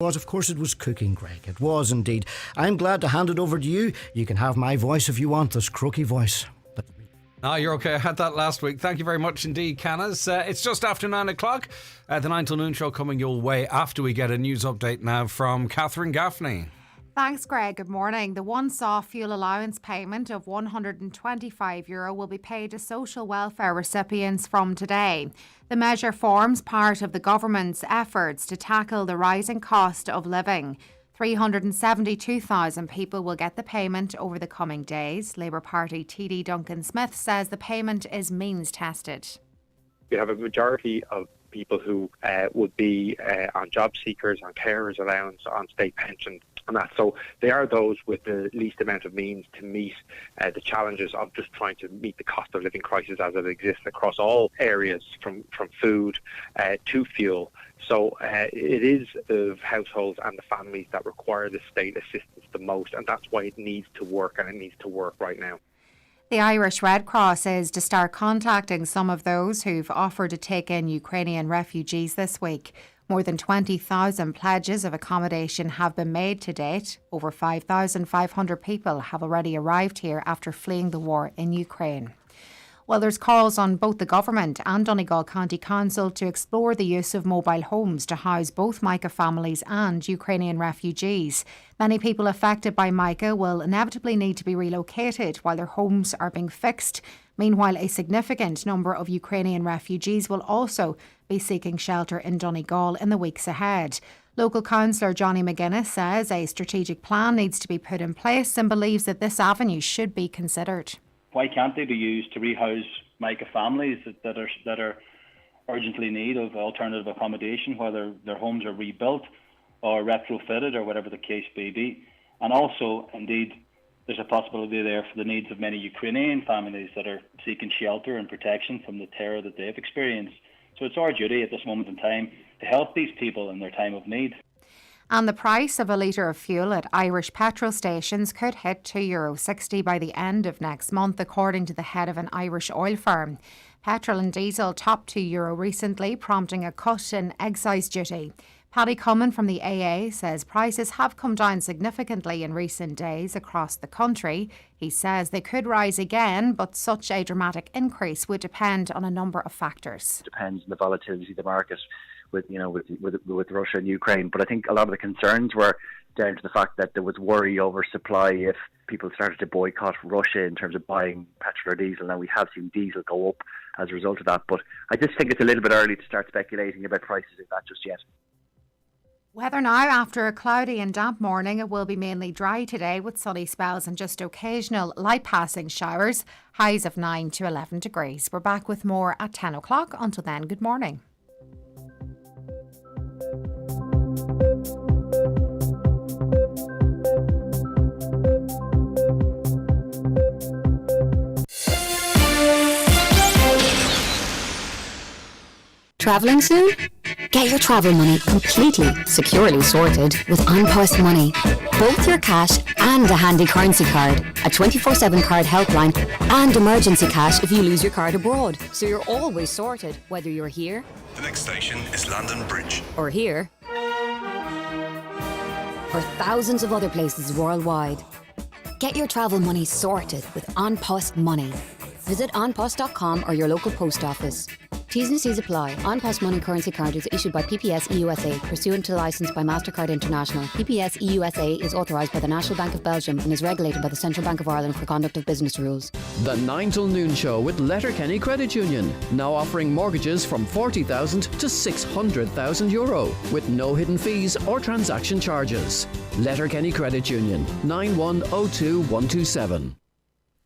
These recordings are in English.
Was, of course, it was cooking, Greg. It was indeed. I'm glad to hand it over to you. You can have my voice if you want, this croaky voice. You're okay. I had that last week. Thank you very much indeed, Canas. It's just after 9 o'clock. The 9 till noon show coming your way after we get a news update now from Catherine Gaffney. Thanks, Greg. Good morning. The once-off fuel allowance payment of €125 will be paid to social welfare recipients from today. The measure forms part of the government's efforts to tackle the rising cost of living. 372,000 people will get the payment over the coming days. Labour Party TD Duncan Smith says the payment is means tested. We have a majority of people who would be on job seekers, on carers allowance, on state pension and that. So they are those with the least amount of means to meet the challenges of just trying to meet the cost of living crisis as it exists across all areas, from food to fuel. So it is the households and the families that require the state assistance the most, and that's why it needs to work, and it needs to work right now. The Irish Red Cross is to start contacting some of those who've offered to take in Ukrainian refugees this week. More than 20,000 pledges of accommodation have been made to date. Over 5,500 people have already arrived here after fleeing the war in Ukraine. Well, there's calls on both the government and Donegal County Council to explore the use of mobile homes to house both Micah families and Ukrainian refugees. Many people affected by Micah will inevitably need to be relocated while their homes are being fixed. Meanwhile, a significant number of Ukrainian refugees will also be seeking shelter in Donegal in the weeks ahead. Local councillor Johnny McGuinness says a strategic plan needs to be put in place and believes that this avenue should be considered. Why can't they be used to rehouse Micah families that are urgently in need of alternative accommodation, whether their homes are rebuilt or retrofitted or whatever the case may be? And also, indeed, there's a possibility there for the needs of many Ukrainian families that are seeking shelter and protection from the terror that they've experienced. So it's our duty at this moment in time to help these people in their time of need. And the price of a litre of fuel at Irish petrol stations could hit €2.60 by the end of next month, according to the head of an Irish oil firm. Petrol and diesel topped €2 recently, prompting a cut in excise duty. Paddy Cummin from the AA says prices have come down significantly in recent days across the country. He says they could rise again, but such a dramatic increase would depend on a number of factors. It depends on the volatility of the market with Russia and Ukraine. But I think a lot of the concerns were down to the fact that there was worry over supply if people started to boycott Russia in terms of buying petrol or diesel. Now we have seen diesel go up as a result of that, but I just think it's a little bit early to start speculating about prices like that just yet. Weather now. After a cloudy and damp morning, it will be mainly dry today with sunny spells and just occasional light passing showers. Highs of 9 to 11 degrees. We're back with more at 10 o'clock. Until then, good morning. Travelling soon? Get your travel money completely, securely sorted with OnPost Money. Both your cash and a handy currency card, a 24/7 card helpline and emergency cash if you lose your card abroad. So you're always sorted, whether you're here... The next station is London Bridge. ...or here... or thousands of other places worldwide. Get your travel money sorted with OnPost Money. Visit onpost.com or your local post office. T's and C's apply. OnPost Money Currency Card is issued by PPS EUSA, pursuant to licence by MasterCard International. PPS EUSA is authorised by the National Bank of Belgium and is regulated by the Central Bank of Ireland for conduct of business rules. The 9 till noon show with Letterkenny Credit Union, now offering mortgages from €40,000 to €600,000 with no hidden fees or transaction charges. Letterkenny Credit Union, 9102127.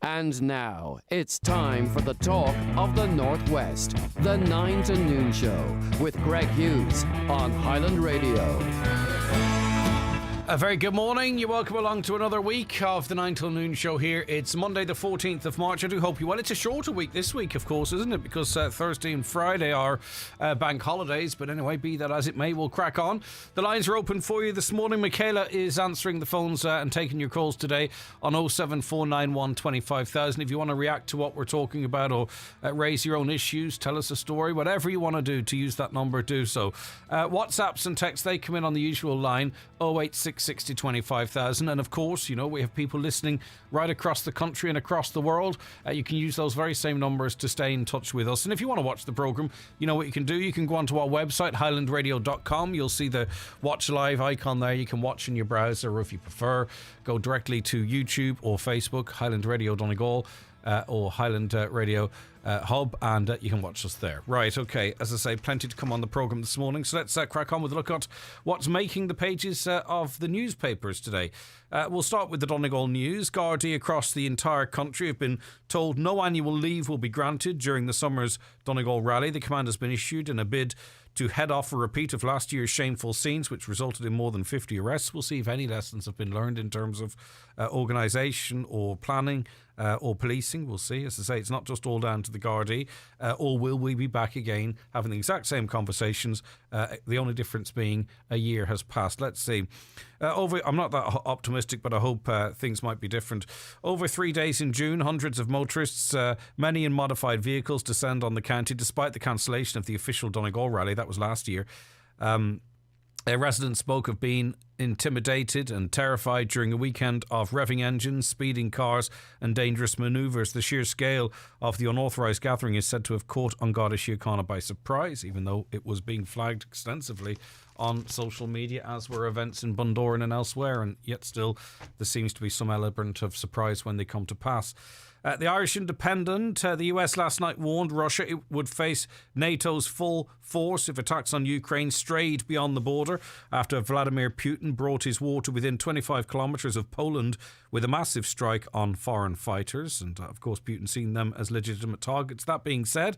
And now, it's time for the talk of the Northwest. The 9 to noon show with Greg Hughes on Highland Radio. A very good morning. You're welcome along to another week of the 9 till noon show here. It's Monday the 14th of March. I do hope you well. It's a shorter week this week, of course, isn't it? Because Thursday and Friday are bank holidays. But anyway, be that as it may, we'll crack on. The lines are open for you this morning. Michaela is answering the phones and taking your calls today on 07491 25,000. If you want to react to what we're talking about or raise your own issues, tell us a story, whatever you want to do to use that number, do so. WhatsApps and texts, they come in on the usual line, 086 60 25,000. And of course, you know, we have people listening right across the country and across the world. You can use those very same numbers to stay in touch with us. And if you want to watch the programme, you know what you can do. You can go onto our website, highlandradio.com. You'll see the watch live icon there. You can watch in your browser, or if you prefer, go directly to YouTube or Facebook, Highland Radio Donegal, or Highland Radio Hub, and you can watch us there. Right, okay, as I say, plenty to come on the programme this morning, so let's crack on with a look at what's making the pages of the newspapers today. We'll start with the Donegal News. Gardaí across the entire country have been told no annual leave will be granted during the summer's Donegal rally. The command has been issued in a bid to head off a repeat of last year's shameful scenes, which resulted in more than 50 arrests. We'll see if any lessons have been learned in terms of organisation or planning or policing. We'll see. As I say, it's not just all down to the Gardaí. Or will we be back again having the exact same conversations, the only difference being a year has passed. Let's see. I'm not that optimistic, but I hope things might be different. Over 3 days in June, hundreds of motorists, many in modified vehicles, descend on the county despite the cancellation of the official Donegal rally. That was last year. A resident spoke of being intimidated and terrified during a weekend of revving engines, speeding cars and dangerous manoeuvres. The sheer scale of the unauthorised gathering is said to have caught An Garda Síochána by surprise, even though it was being flagged extensively on social media, as were events in Bundoran and elsewhere, and yet still there seems to be some element of surprise when they come to pass. The Irish Independent, the US last night warned Russia it would face NATO's full force if attacks on Ukraine strayed beyond the border after Vladimir Putin brought his war to within 25 kilometres of Poland with a massive strike on foreign fighters. And of course, Putin seen them as legitimate targets. That being said,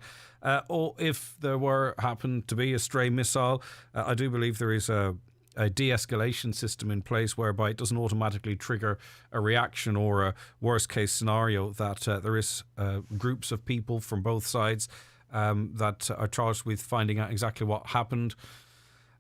or if there happened to be a stray missile, I do believe there is a de-escalation system in place whereby it doesn't automatically trigger a reaction or a worst case scenario, that there is groups of people from both sides that are charged with finding out exactly what happened,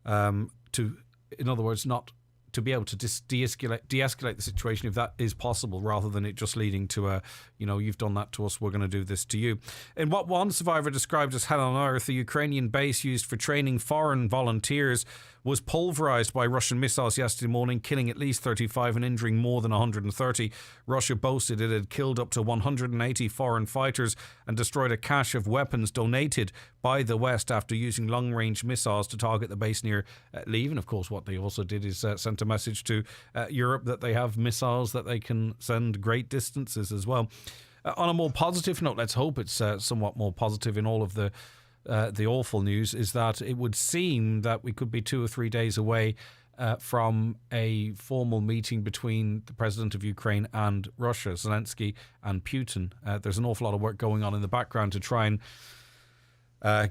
in other words, not to be able to de-escalate the situation if that is possible, rather than it just leading to you've done that to us, we're going to do this to you. In what one survivor described as hell on earth, the Ukrainian base used for training foreign volunteers was pulverised by Russian missiles yesterday morning, killing at least 35 and injuring more than 130. Russia boasted it had killed up to 180 foreign fighters and destroyed a cache of weapons donated by the West after using long-range missiles to target the base near Lviv. And of course, what they also did is sent a message to Europe that they have missiles that they can send great distances as well. On a more positive note, let's hope it's somewhat more positive in all of the awful news, is that it would seem that we could be 2 or 3 days away from a formal meeting between the president of Ukraine and Russia, Zelensky and Putin. There's an awful lot of work going on in the background to try and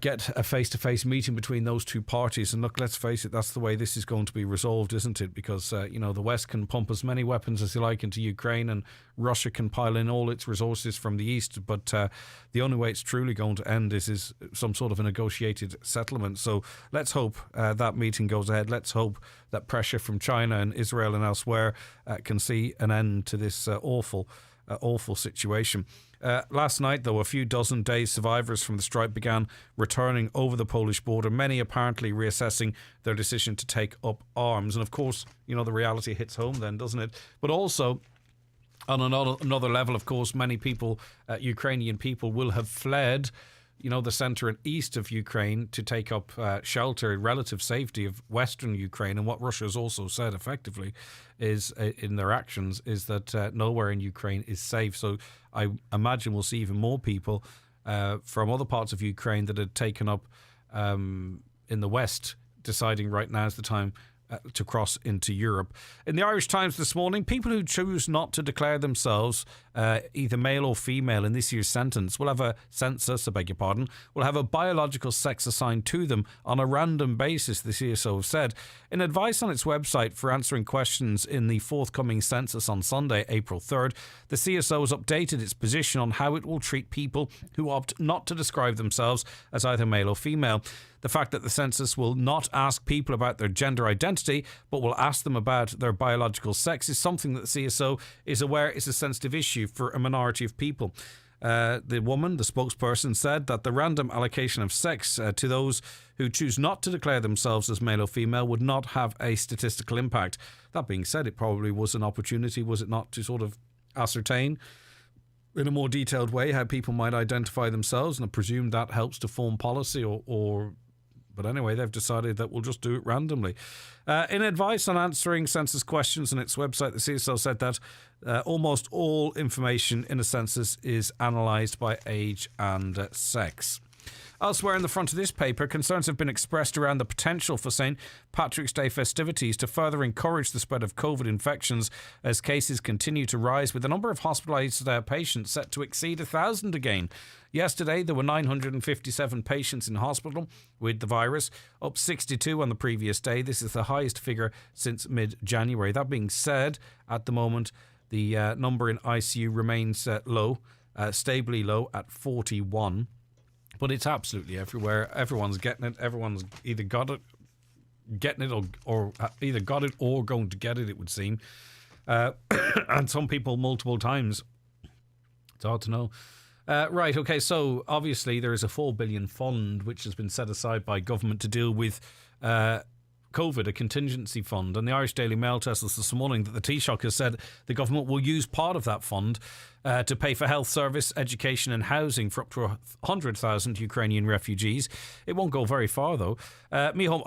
get a face-to-face meeting between those two parties. And look, let's face it, that's the way this is going to be resolved, isn't it? Because, the West can pump as many weapons as they like into Ukraine, and Russia can pile in all its resources from the East. But the only way it's truly going to end is some sort of a negotiated settlement. So let's hope that meeting goes ahead. Let's hope that pressure from China and Israel and elsewhere can see an end to this awful situation. Last night, though, a few dozen days survivors from the strike began returning over the Polish border, many apparently reassessing their decision to take up arms. And of course, the reality hits home then, doesn't it? But also, on another level, of course, many people, Ukrainian people, will have fled the centre and east of Ukraine to take up shelter in relative safety of western Ukraine. And what Russia has also said effectively is, in their actions, is that nowhere in Ukraine is safe. So I imagine we'll see even more people from other parts of Ukraine that had taken up in the west, deciding right now is the time to cross into Europe. In the Irish Times this morning, people who choose not to declare themselves either male or female in this year's census will have a will have a biological sex assigned to them on a random basis, the CSO have said. In advice on its website for answering questions in the forthcoming census on Sunday, April 3rd, the CSO has updated its position on how it will treat people who opt not to describe themselves as either male or female. The fact that the census will not ask people about their gender identity, but will ask them about their biological sex, is something that the CSO is aware is a sensitive issue for a minority of people. The spokesperson, said that the random allocation of sex to those who choose not to declare themselves as male or female would not have a statistical impact. That being said, it probably was an opportunity, was it not, to sort of ascertain in a more detailed way how people might identify themselves, and I presume that helps to form policy but anyway, they've decided that we'll just do it randomly. In advice on answering census questions on its website, the CSO said that almost all information in a census is analysed by age and sex. Elsewhere in the front of this paper, concerns have been expressed around the potential for St. Patrick's Day festivities to further encourage the spread of COVID infections as cases continue to rise, with the number of hospitalised patients set to exceed 1,000 again. Yesterday, there were 957 patients in hospital with the virus, up 62 on the previous day. This is the highest figure since mid-January. That being said, at the moment, the number in ICU remains low, stably low at 41. But it's absolutely everywhere. Everyone's getting it. Everyone's either got it, getting it, or either got it or going to get it, it would seem. And some people multiple times. It's hard to know. Right, okay, so obviously there is a 4 billion fund which has been set aside by government to deal with COVID, a contingency fund. And the Irish Daily Mail tells us this morning that the Taoiseach has said the government will use part of that fund to pay for health service, education and housing for up to 100,000 Ukrainian refugees. It won't go very far, though. Micheál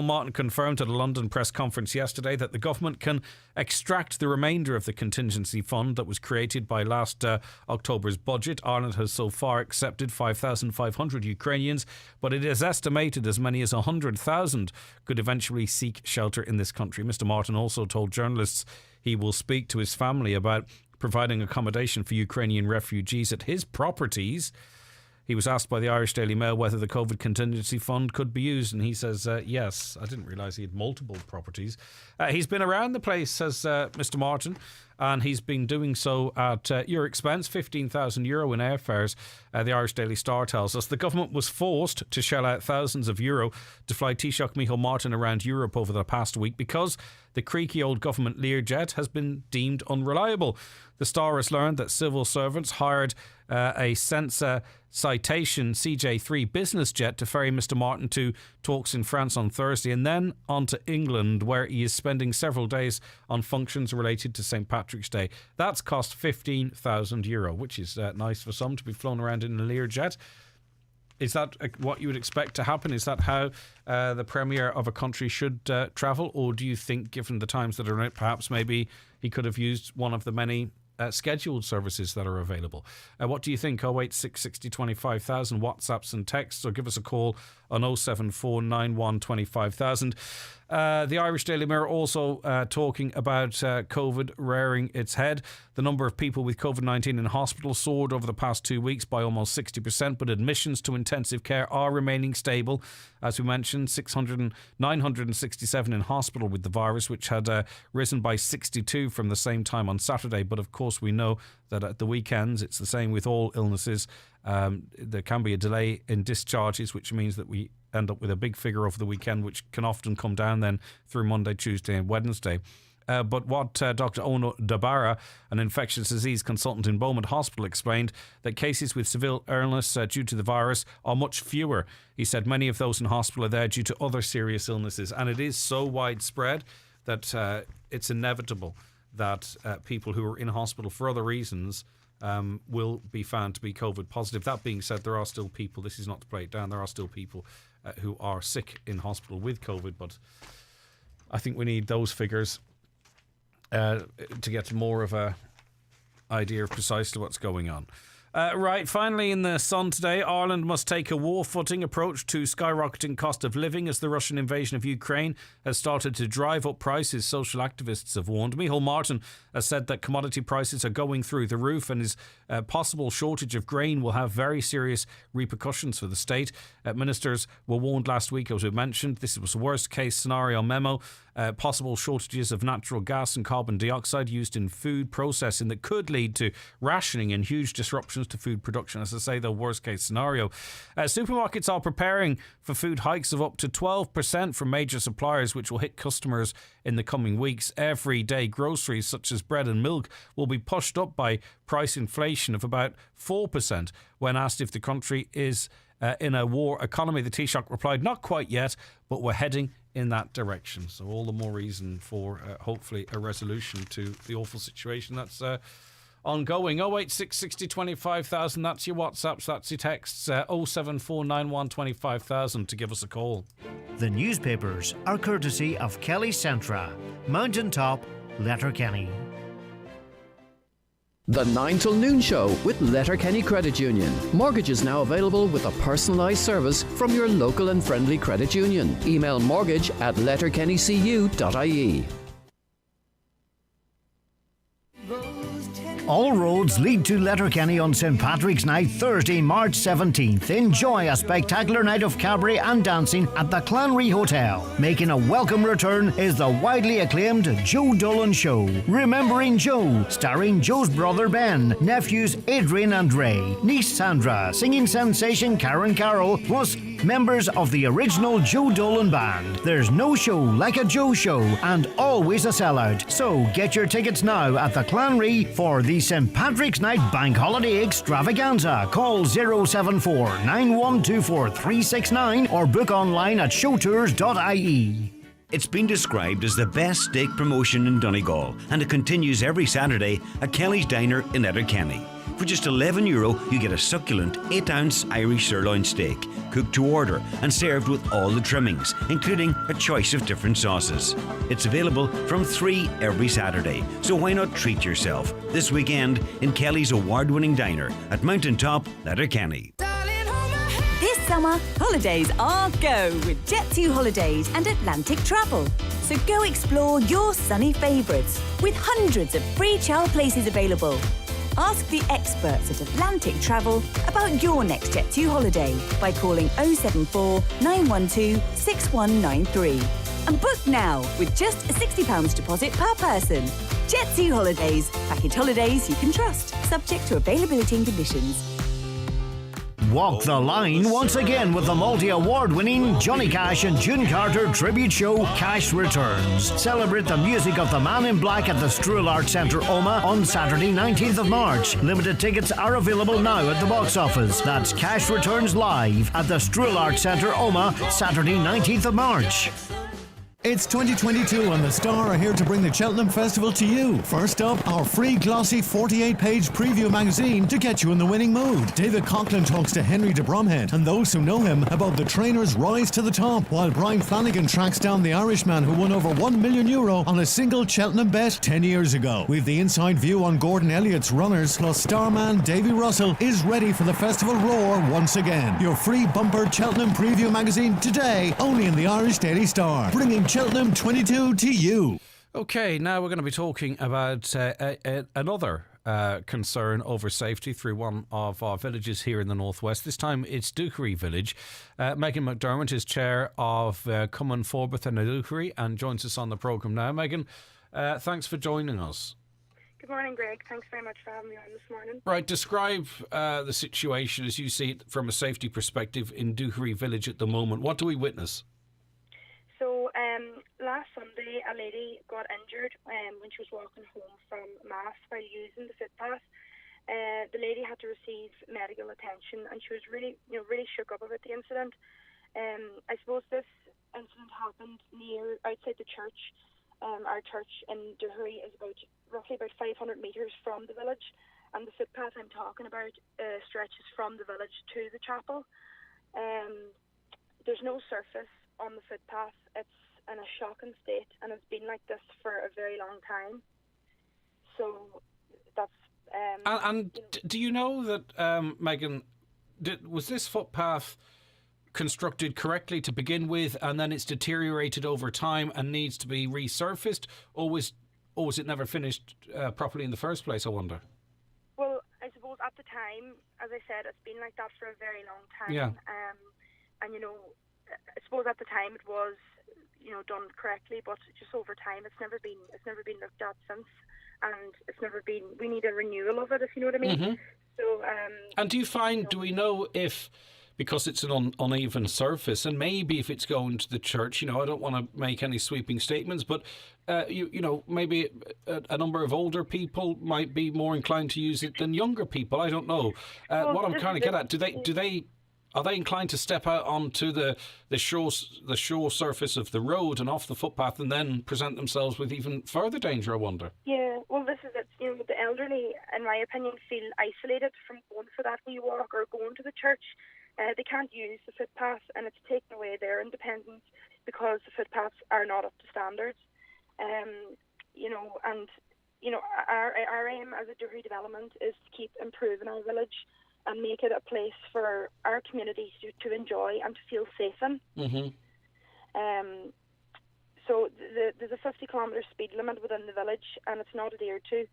Martin confirmed at a London press conference yesterday that the government can extract the remainder of the contingency fund that was created by last October's budget. Ireland has so far accepted 5,500 Ukrainians, but it is estimated as many as 100,000 could eventually seek shelter in this country. Mr. Martin also told journalists he will speak to his family about providing accommodation for Ukrainian refugees at his properties. He was asked by the Irish Daily Mail whether the COVID contingency fund could be used, and he says yes. I didn't realise he had multiple properties. He's been around the place, says Mr. Martin, and he's been doing so at your expense, €15,000 in airfares. The Irish Daily Star tells us the government was forced to shell out thousands of euro to fly Taoiseach Micheál Martin around Europe over the past week because the creaky old government Learjet has been deemed unreliable. The Star has learned that civil servants hired a Sensa Citation CJ3 business jet to ferry Mr. Martin to talks in France on Thursday and then on to England, where he is spending several days on functions related to St. Patrick's Day. That's cost €15,000, which is nice for some to be flown around in a Learjet. Is that what you would expect to happen? Is that how the Premier of a country should travel? Or do you think, given the times that are in it, perhaps maybe he could have used one of the many scheduled services that are available? What do you think? 086 60 25,000 WhatsApps and texts, or give us a call on 074 91 25,000. The Irish Daily Mirror also talking about COVID rearing its head. The number of people with COVID-19 in hospital soared over the past 2 weeks by almost 60%, but admissions to intensive care are remaining stable. As we mentioned, 967 in hospital with the virus, which had risen by 62 from the same time on Saturday. But of course, we know that at the weekends, it's the same with all illnesses. There can be a delay in discharges, which means that we end up with a big figure over the weekend, which can often come down then through Monday, Tuesday and Wednesday. But what Dr. Ono Dabara, an infectious disease consultant in Beaumont Hospital, explained that cases with severe illness due to the virus are much fewer. He said many of those in hospital are there due to other serious illnesses, and it is so widespread that it's inevitable that people who are in hospital for other reasons will be found to be COVID positive. That being said, there are still people, this is not to play it down, there are still people who are sick in hospital with COVID, but I think we need those figures to get more of a idea of precisely what's going on. Right, finally in the Sun today, Ireland must take a war-footing approach to skyrocketing cost of living as the Russian invasion of Ukraine has started to drive up prices, social activists have warned. Micheál Martin has said that commodity prices are going through the roof and his possible shortage of grain will have very serious repercussions for the state. Ministers were warned last week, as we mentioned. This was a worst-case scenario memo. Possible shortages of natural gas and carbon dioxide used in food processing that could lead to rationing and huge disruptions to food production. As I say, the worst case scenario. Supermarkets are preparing for food hikes of up to 12% from major suppliers, which will hit customers in the coming weeks. Everyday groceries such as bread and milk will be pushed up by price inflation of about 4%. When asked if the country is in a war economy, the Taoiseach replied, "Not quite yet, but we're heading in that direction." So all the more reason for hopefully a resolution to the awful situation that's ongoing. 086 60 25,000, that's your WhatsApps, that's your texts. 07491 25,000 to give us a call. The newspapers are courtesy of Kelly Centra, Mountaintop, Letterkenny. The 9 till noon show with Letterkenny Credit Union. Mortgages now available with a personalised service from your local and friendly credit union. Email mortgage@letterkennycu.ie. All roads lead to Letterkenny on St Patrick's Night, Thursday, March 17th. Enjoy a spectacular night of cabaret and dancing at the Clanry Hotel. Making a welcome return is the widely acclaimed Joe Dolan Show. Remembering Joe, starring Joe's brother Ben, nephews Adrian and Ray, niece Sandra, singing sensation Karen Carroll, plus members of the original Joe Dolan Band. There's no show like a Joe show and always a sellout. So get your tickets now at the Clanry for the St Patrick's Night Bank Holiday Extravaganza. Call 074 9124 369 or book online at showtours.ie. It's been described as the best steak promotion in Donegal, and it continues every Saturday at Kelly's Diner in Letterkenny. For just €11, you get a succulent 8-ounce Irish sirloin steak, cooked to order and served with all the trimmings, including a choice of different sauces. It's available from 3 every Saturday, so why not treat yourself this weekend in Kelly's award-winning diner at Mountaintop, Letterkenny. This summer, holidays are go with Jet2 Holidays and Atlantic Travel. So go explore your sunny favourites with hundreds of free child places available. Ask the experts at Atlantic Travel about your next Jet2 holiday by calling 074 912 6193. And book now with just a £60 deposit per person. Jet2 Holidays. Package holidays you can trust. Subject to availability and conditions. Walk the line once again with the multi-award-winning Johnny Cash and June Carter tribute show Cash Returns. Celebrate the music of the Man in Black at the Strual Arts Centre, Omagh on Saturday 19th of March. Limited tickets are available now at the box office. That's Cash Returns live at the Strual Arts Centre, Omagh, Saturday 19th of March. It's 2022 and the Star are here to bring the Cheltenham Festival to you. First up, our free glossy 48-page preview magazine to get you in the winning mood. David Conlon talks to Henry de Bromhead and those who know him about the trainer's rise to the top, while Brian Flanagan tracks down the Irishman who won over €1 million on a single Cheltenham bet 10 years ago. We've the inside view on Gordon Elliott's runners, plus starman Davy Russell is ready for the festival roar once again. Your free bumper Cheltenham preview magazine today, only in the Irish Daily Star, bringing Cheltenham 22 to you. Okay, now we're going to be talking about another concern over safety through one of our villages here in the northwest. This time it's Dookery Village. Megan McDermott is chair of Cumman Forbeth and Dookery and joins us on the programme now. Megan, thanks for joining us. Good morning, Greg. Thanks very much for having me on this morning. Right, describe the situation as you see it from a safety perspective in Dookery Village at the moment. What do we witness? So last Sunday, a lady got injured when she was walking home from Mass while using the footpath. The lady had to receive medical attention, and she was really shook up about the incident. I suppose this incident happened outside the church. Our church in Dookery is roughly about 500 metres from the village, and the footpath I'm talking about stretches from the village to the chapel. There's no surface on the footpath. It's in a shocking state, and it's been like this for a very long time. So that's Do you know that, Megan, was this footpath constructed correctly to begin with, and then it's deteriorated over time and needs to be resurfaced, or was it never finished properly in the first place, I wonder? Well, I suppose at the time, as I said, it's been like that for a very long time. Yeah. And, you know, I suppose at the time it was, you know, done correctly, but just over time it's never been looked at since, and it's never been. We need a renewal of it, if you know what I mean. Mm-hmm. So. And do you find? Do we know if? Because it's an uneven surface, and maybe if it's going to the church, you know, I don't want to make any sweeping statements, but you know, maybe a number of older people might be more inclined to use it than younger people. I don't know. What I'm trying to get at, are they inclined to step out onto the shore surface of the road and off the footpath, and then present themselves with even further danger, I wonder? Yeah, well, this is it. You know, the elderly, in my opinion, feel isolated from going for that wee walk or going to the church. They can't use the footpath, and it's taken away their independence because the footpaths are not up to standards. You know, and you know, our aim as a Duherry development is to keep improving our village and make it a place for our community to enjoy and to feel safe in. Mm-hmm. So there's a 50-kilometre speed limit within the village, and it's not adhered to.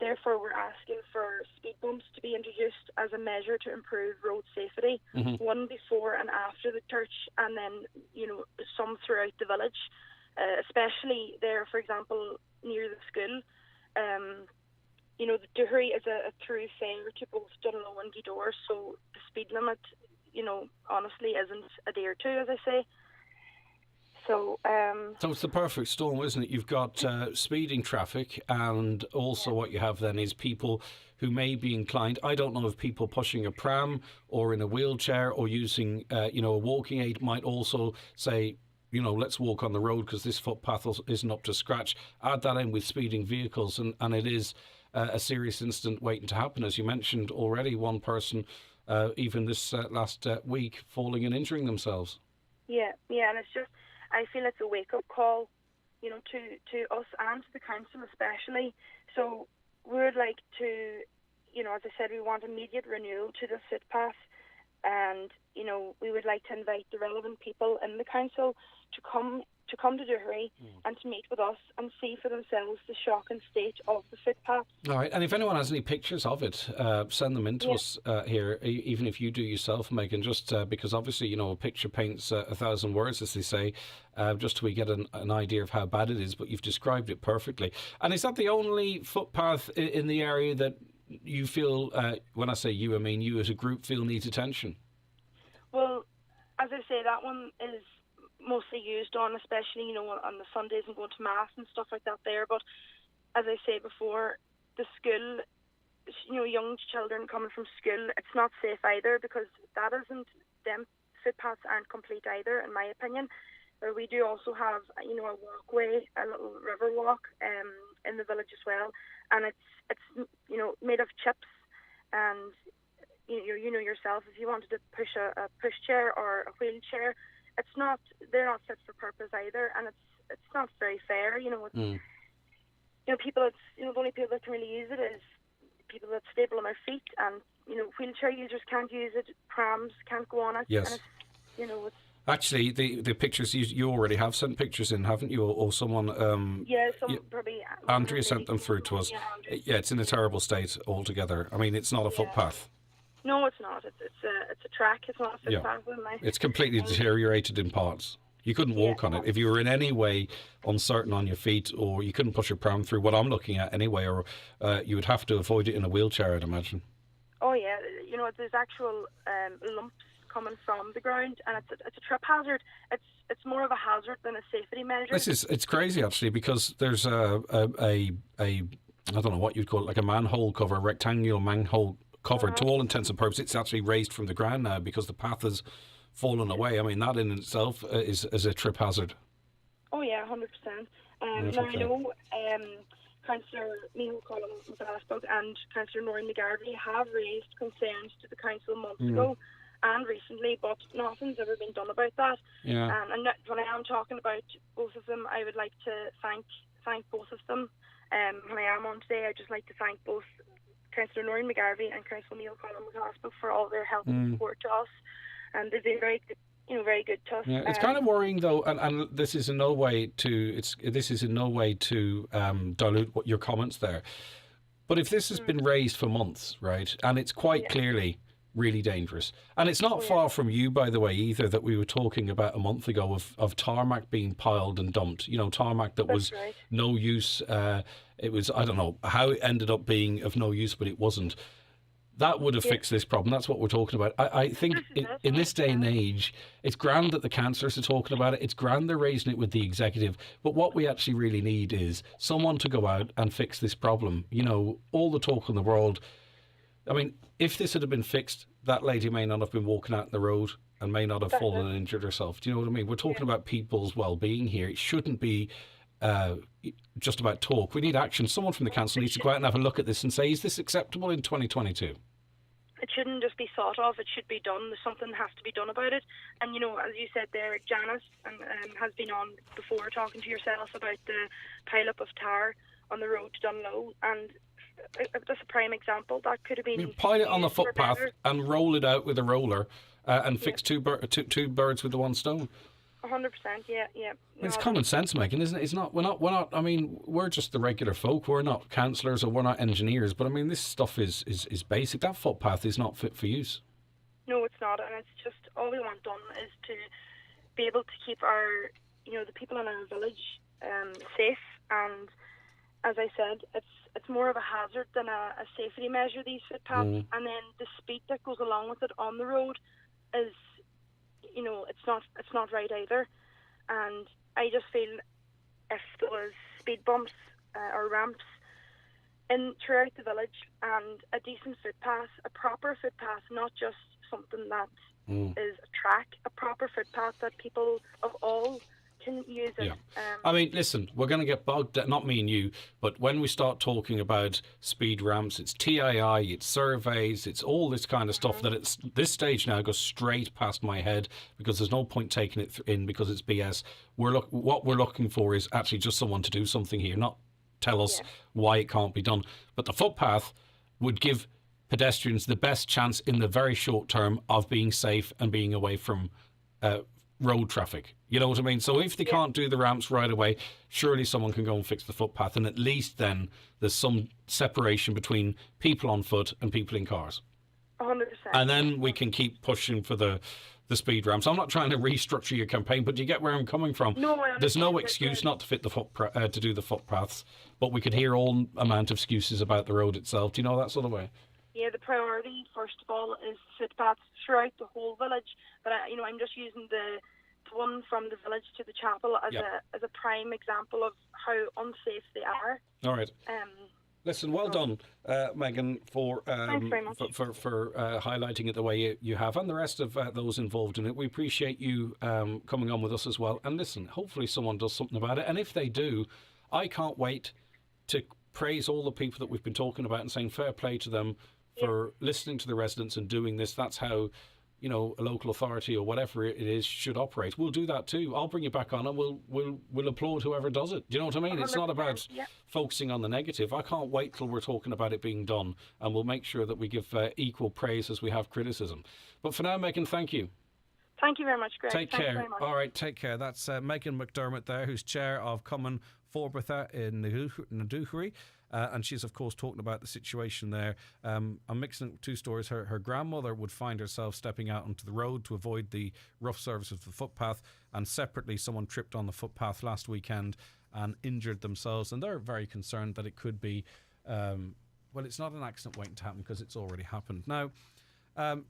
Therefore, we're asking for speed bumps to be introduced as a measure to improve road safety, one before and after the church, and then, you know, some throughout the village, especially there, for example, near the school. You know, the Duherry is a through fare to both Dunlow and Gweedore, so the speed limit, you know, honestly isn't adhered to, as I say. So it's the perfect storm, isn't it? You've got speeding traffic, and also what you have then is people who may be inclined. I don't know if people pushing a pram or in a wheelchair or using, you know, a walking aid might also say, you know, let's walk on the road because this footpath isn't up to scratch. Add that in with speeding vehicles, and it is a serious incident waiting to happen. As you mentioned already, one person, even this last week, falling and injuring themselves. Yeah, and it's just, I feel it's a wake-up call, you know, to us and to the council especially. So we would like to, you know, as I said, we want immediate renewal to the footpath, and, you know, we would like to invite the relevant people in the council to come to Duherry and to meet with us and see for themselves the shocking state of the footpath. All right, and if anyone has any pictures of it, send them in to us here, even if you do yourself, Megan, just because obviously, you know, a picture paints 1,000 words, as they say, just till we get an idea of how bad it is, but you've described it perfectly. And is that the only footpath in the area that you feel, when I say you, I mean you as a group, feel needs attention? Well, as I say, that one is mostly used on, especially, you know, on the Sundays and going to mass and stuff like that there. But as I say before, the school, you know, young children coming from school, it's not safe either, because them footpaths aren't complete either, in my opinion. We do also have, you know, a walkway, a little river walk in the village as well, and it's you know, made of chips, and you know yourself, if you wanted to push a pushchair or a wheelchair, they're not fit for purpose either, and it's not very fair. You know, you know, people. The only people that can really use it is people that's stable on their feet, and you know, wheelchair users can't use it. Prams can't go on it. Yes. And you know, it's actually the pictures you already have sent pictures in, haven't you, or someone? Probably. Andrea sent them through to us. Yeah, it's in a terrible state altogether. I mean, it's not a footpath. No, it's not. It's a track. It's not a footpath. It's completely deteriorated in parts. You couldn't walk on it if you were in any way uncertain on your feet, or you couldn't push a pram through. What I'm looking at anyway, or you would have to avoid it in a wheelchair, I'd imagine. Oh yeah, you know, there's actual lumps coming from the ground, and it's a trip hazard. It's more of a hazard than a safety measure. It's crazy actually, because there's a I don't know what you'd call it, like a manhole cover, a rectangular manhole cover. To all intents and purposes, it's actually raised from the ground now because the path has fallen away. I mean, that in itself is a trip hazard. Oh yeah, 100%. Now I know Councillor Michael Conlon and Councillor Noreen McGarvey have raised concerns to the council months ago and recently, but nothing's ever been done about that. Yeah. And when I am talking about both of them, I would like to thank both of them. When I am on today, I'd just like to thank both Councillor Noreen McGarvey and Councillor Neil Colin McCaskill for all their help and support to us, and they've been very good. Very good to us. Yeah, it's kind of worrying though, and this is in no way to dilute what your comments there. But if this has been raised for months, right, and it's quite clearly really dangerous, and it's not far from you, by the way, either, that we were talking about a month ago of tarmac being piled and dumped. Tarmac that was no use. It was, I don't know how it ended up being of no use, but it wasn't. That would have fixed this problem. That's what we're talking about. I think in this day and age, it's grand that the councillors are talking about it. It's grand they're raising it with the executive. But what we actually really need is someone to go out and fix this problem. All the talk in the world. I mean, if this had been fixed, that lady may not have been walking out in the road and may not have fallen and injured herself. Do you know what I mean? We're talking about people's well-being here. It shouldn't be just about talk. We need action. Someone from the council needs to go out and have a look at this and say, is this acceptable in 2022? It shouldn't just be thought of, it should be done. Something has to be done about it. And, as you said there, Janice has been on before talking to yourself about the pile-up of tar on the road to Dunlow, and that's a prime example. That could have been... pile it on the footpath and roll it out with a roller and fix two birds with the one stone. 100%, yeah. It's common sense, Megan, isn't it? It's not. We're not. I mean, we're just the regular folk. We're not councillors or we're not engineers. But I mean, this stuff is basic. That footpath is not fit for use. No, it's not, and it's just all we want done is to be able to keep our, the people in our village safe. And as I said, it's more of a hazard than a safety measure. These footpaths, and then the speed that goes along with it on the road is. It's not right either, and I just feel if there was speed bumps or ramps throughout the village and a decent footpath, a proper footpath, not just something that is a track, a proper footpath that people of all can use it. Yeah. I mean, listen, we're going to get bogged down, not me and you, but when we start talking about speed ramps, it's TII, it's surveys, it's all this kind of stuff that it's this stage now goes straight past my head because there's no point taking it in because it's BS. What we're looking for is actually just someone to do something here, not tell us why it can't be done. But the footpath would give pedestrians the best chance in the very short term of being safe and being away from road traffic. You know what I mean? So if they can't do the ramps right away, surely someone can go and fix the footpath, and at least then there's some separation between people on foot and people in cars. 100%. And then we can keep pushing for the speed ramps. I'm not trying to restructure your campaign, but do you get where I'm coming from? No, there's no excuse not to fit the to do the footpaths, but we could hear all amount of excuses about the road itself. Do you know that sort of way? Yeah, the priority, first of all, is footpaths throughout the whole village. But, I'm just using the one from the village to the chapel as a prime example of how unsafe they are. All right. Listen, well done, Megan, for highlighting it the way you have, and the rest of those involved in it. We appreciate you coming on with us as well. And listen, hopefully someone does something about it. And if they do, I can't wait to praise all the people that we've been talking about and saying fair play to them for listening to the residents and doing this. That's how, a local authority or whatever it is should operate. We'll do that too. I'll bring you back on and we'll applaud whoever does it. Do you know what I mean? It's not about focusing on the negative. I can't wait till we're talking about it being done, and we'll make sure that we give equal praise as we have criticism. But for now, Megan, thank you. Thank you very much, Greg. Take care. All right, take care. That's Megan McDermott there, who's chair of Common Forbetha in Nadoochary. And she's, of course, talking about the situation there. I'm mixing two stories. Her grandmother would find herself stepping out onto the road to avoid the rough surface of the footpath. And separately, someone tripped on the footpath last weekend and injured themselves. And they're very concerned that it could be, it's not an accident waiting to happen because it's already happened. Now,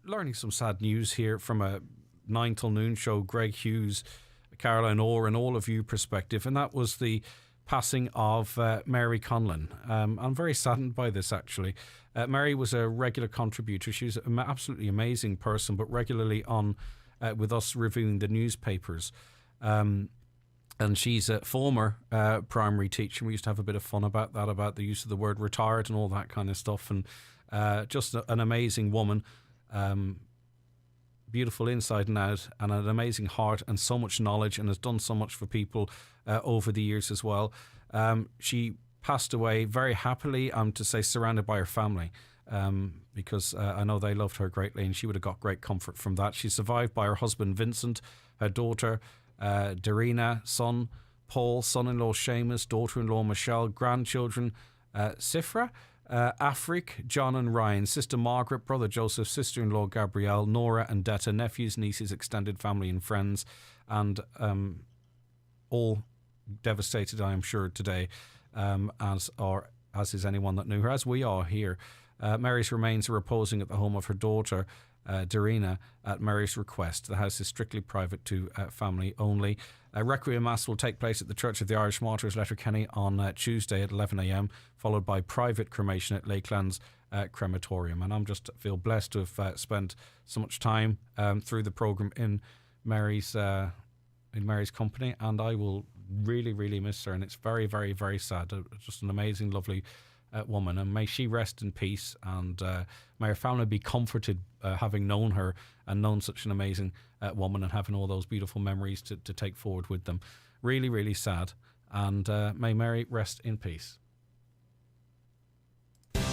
learning some sad news here from a 9 till noon show, Greg Hughes, Caroline Orr, and all of you perspective. And that was the passing of Mary Conlon. I'm very saddened by this, actually. Mary was a regular contributor. She was an absolutely amazing person, but regularly on with us reviewing the newspapers. And she's a former primary teacher. We used to have a bit of fun about that, about the use of the word retired and all that kind of stuff. And just an amazing woman. Beautiful inside and out, and an amazing heart and so much knowledge, and has done so much for people over the years as well. She passed away very happily, to say, surrounded by her family. because I know they loved her greatly, and she would have got great comfort from that. She's survived by her husband Vincent, her daughter Darina, son Paul, son-in-law Seamus, daughter-in-law Michelle, grandchildren Sifra, Afrik, John and Ryan, sister Margaret, brother Joseph, sister-in-law Gabrielle, Nora and Detta, nephews, nieces, extended family and friends, and all devastated, I am sure, today, as is anyone that knew her, as we are here. Mary's remains are reposing at the home of her daughter, Darina, at Mary's request. The house is strictly private to family only. Requiem Mass will take place at the Church of the Irish Martyrs, Letterkenny, on Tuesday at 11 a.m, followed by private cremation at Lakelands Crematorium. And I'm just feel blessed to have spent so much time through the programme in Mary's company, and I will really, really miss her. And it's very, very, very sad. Just an amazing, lovely woman, and may she rest in peace, and may her family be comforted having known her and known such an amazing woman, and having all those beautiful memories to take forward with them. Really, really sad, and may Mary rest in peace.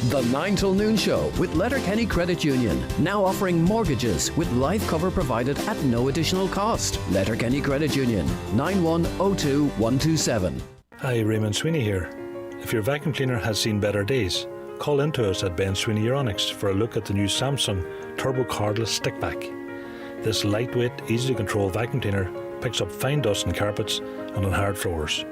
The 9 till noon show with Letterkenny Credit Union, now offering mortgages with life cover provided at no additional cost. Letterkenny Credit Union, 9102127. Hi, Raymond Sweeney here. If your vacuum cleaner has seen better days, call into us at Ben Sweeney Euronics for a look at the new Samsung Turbo Cardless Stickback. This lightweight, easy to control vacuum cleaner picks up fine dust on carpets and on hard floors.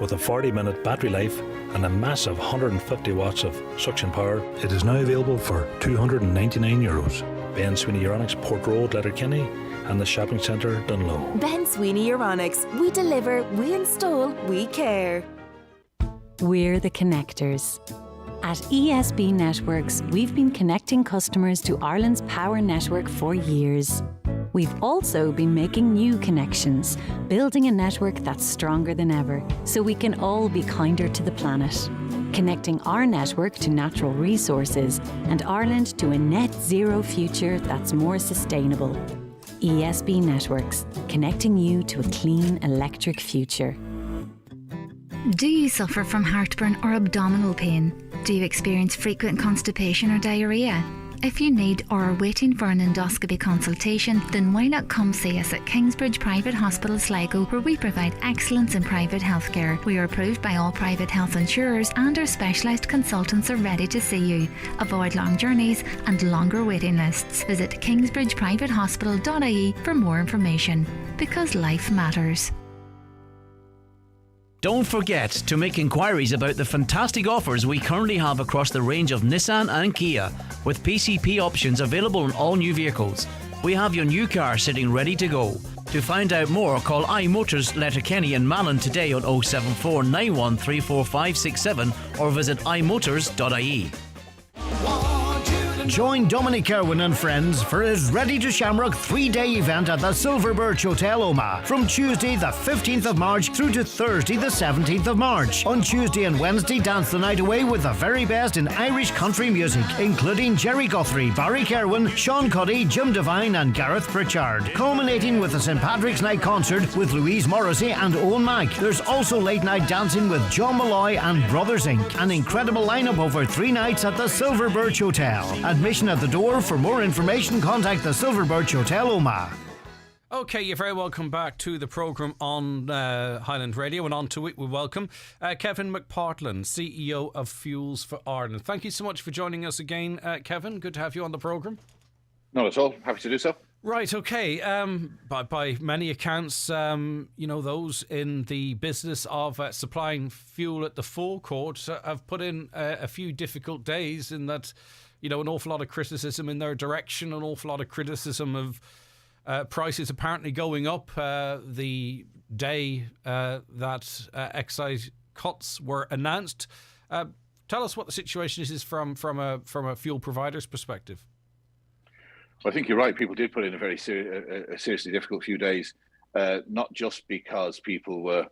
With a 40-minute battery life and a massive 150 watts of suction power, it is now available for €299. Ben Sweeney Euronics, Port Road, Letterkenny, and the shopping centre, Dunlow. Ben Sweeney Euronics. We deliver, we install, we care. We're the connectors. At ESB Networks, we've been connecting customers to Ireland's power network for years. We've also been making new connections, building a network that's stronger than ever, so we can all be kinder to the planet. Connecting our network to natural resources and Ireland to a net zero future that's more sustainable. ESB Networks, connecting you to a clean electric future. Do you suffer from heartburn or abdominal pain? Do you experience frequent constipation or diarrhea? If you need or are waiting for an endoscopy consultation, then why not come see us at Kingsbridge Private Hospital, Sligo, where we provide excellence in private healthcare. We are approved by all private health insurers, and our specialised consultants are ready to see you. Avoid long journeys and longer waiting lists. Visit kingsbridgeprivatehospital.ie for more information. Because life matters. Don't forget to make inquiries about the fantastic offers we currently have across the range of Nissan and Kia, with PCP options available on all new vehicles. We have your new car sitting ready to go. To find out more, call iMotors Letterkenny and Malin today on 074 9134 or visit imotors.ie. Join Dominic Irwin and friends for his Ready to Shamrock 3-day event at the Silver Birch Hotel, Omagh, from Tuesday the 15th of March through to Thursday the 17th of March. On Tuesday and Wednesday, dance the night away with the very best in Irish country music, including Jerry Guthrie, Barry Kerwin, Sean Cuddy, Jim Devine and Gareth Pritchard, culminating with the St Patrick's Night concert with Louise Morrissey and Owen Mack. There's also late night dancing with John Malloy and Brothers Inc. An incredible lineup over 3 nights at the Silver Birch Hotel. Admission at the door. For more information, contact the Silver Birch Hotel, Omagh. Okay, you're very welcome back to the programme on Highland Radio, and on to it we welcome Kevin McPartland, CEO of Fuels for Ireland. Thank you so much for joining us again, Kevin. Good to have you on the programme. Not at all. Happy to do so. Right, okay. By many accounts, those in the business of supplying fuel at the forecourt have put in a few difficult days, in that an awful lot of criticism in their direction, an awful lot of criticism of prices apparently going up the day that excise cuts were announced. Tell us what the situation is from a fuel provider's perspective. Well, I think you're right. People did put in a very seriously difficult few days, not just because people were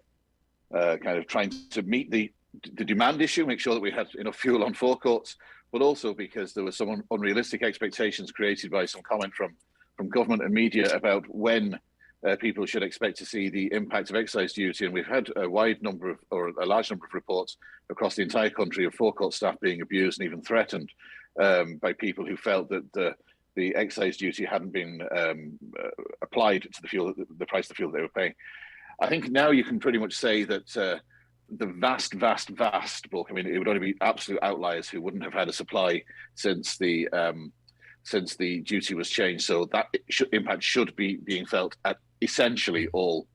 kind of trying to meet the demand issue, make sure that we had enough fuel on forecourts, but also because there were some unrealistic expectations created by some comment from government and media about when people should expect to see the impact of excise duty. And we've had a large number of reports across the entire country of forecourt staff being abused and even threatened. by people who felt that the excise duty hadn't been applied to the fuel, the price of the fuel they were paying. I think now you can pretty much say that the vast bulk, I mean, it would only be absolute outliers who wouldn't have had a supply since the duty was changed. So that impact should be being felt at essentially all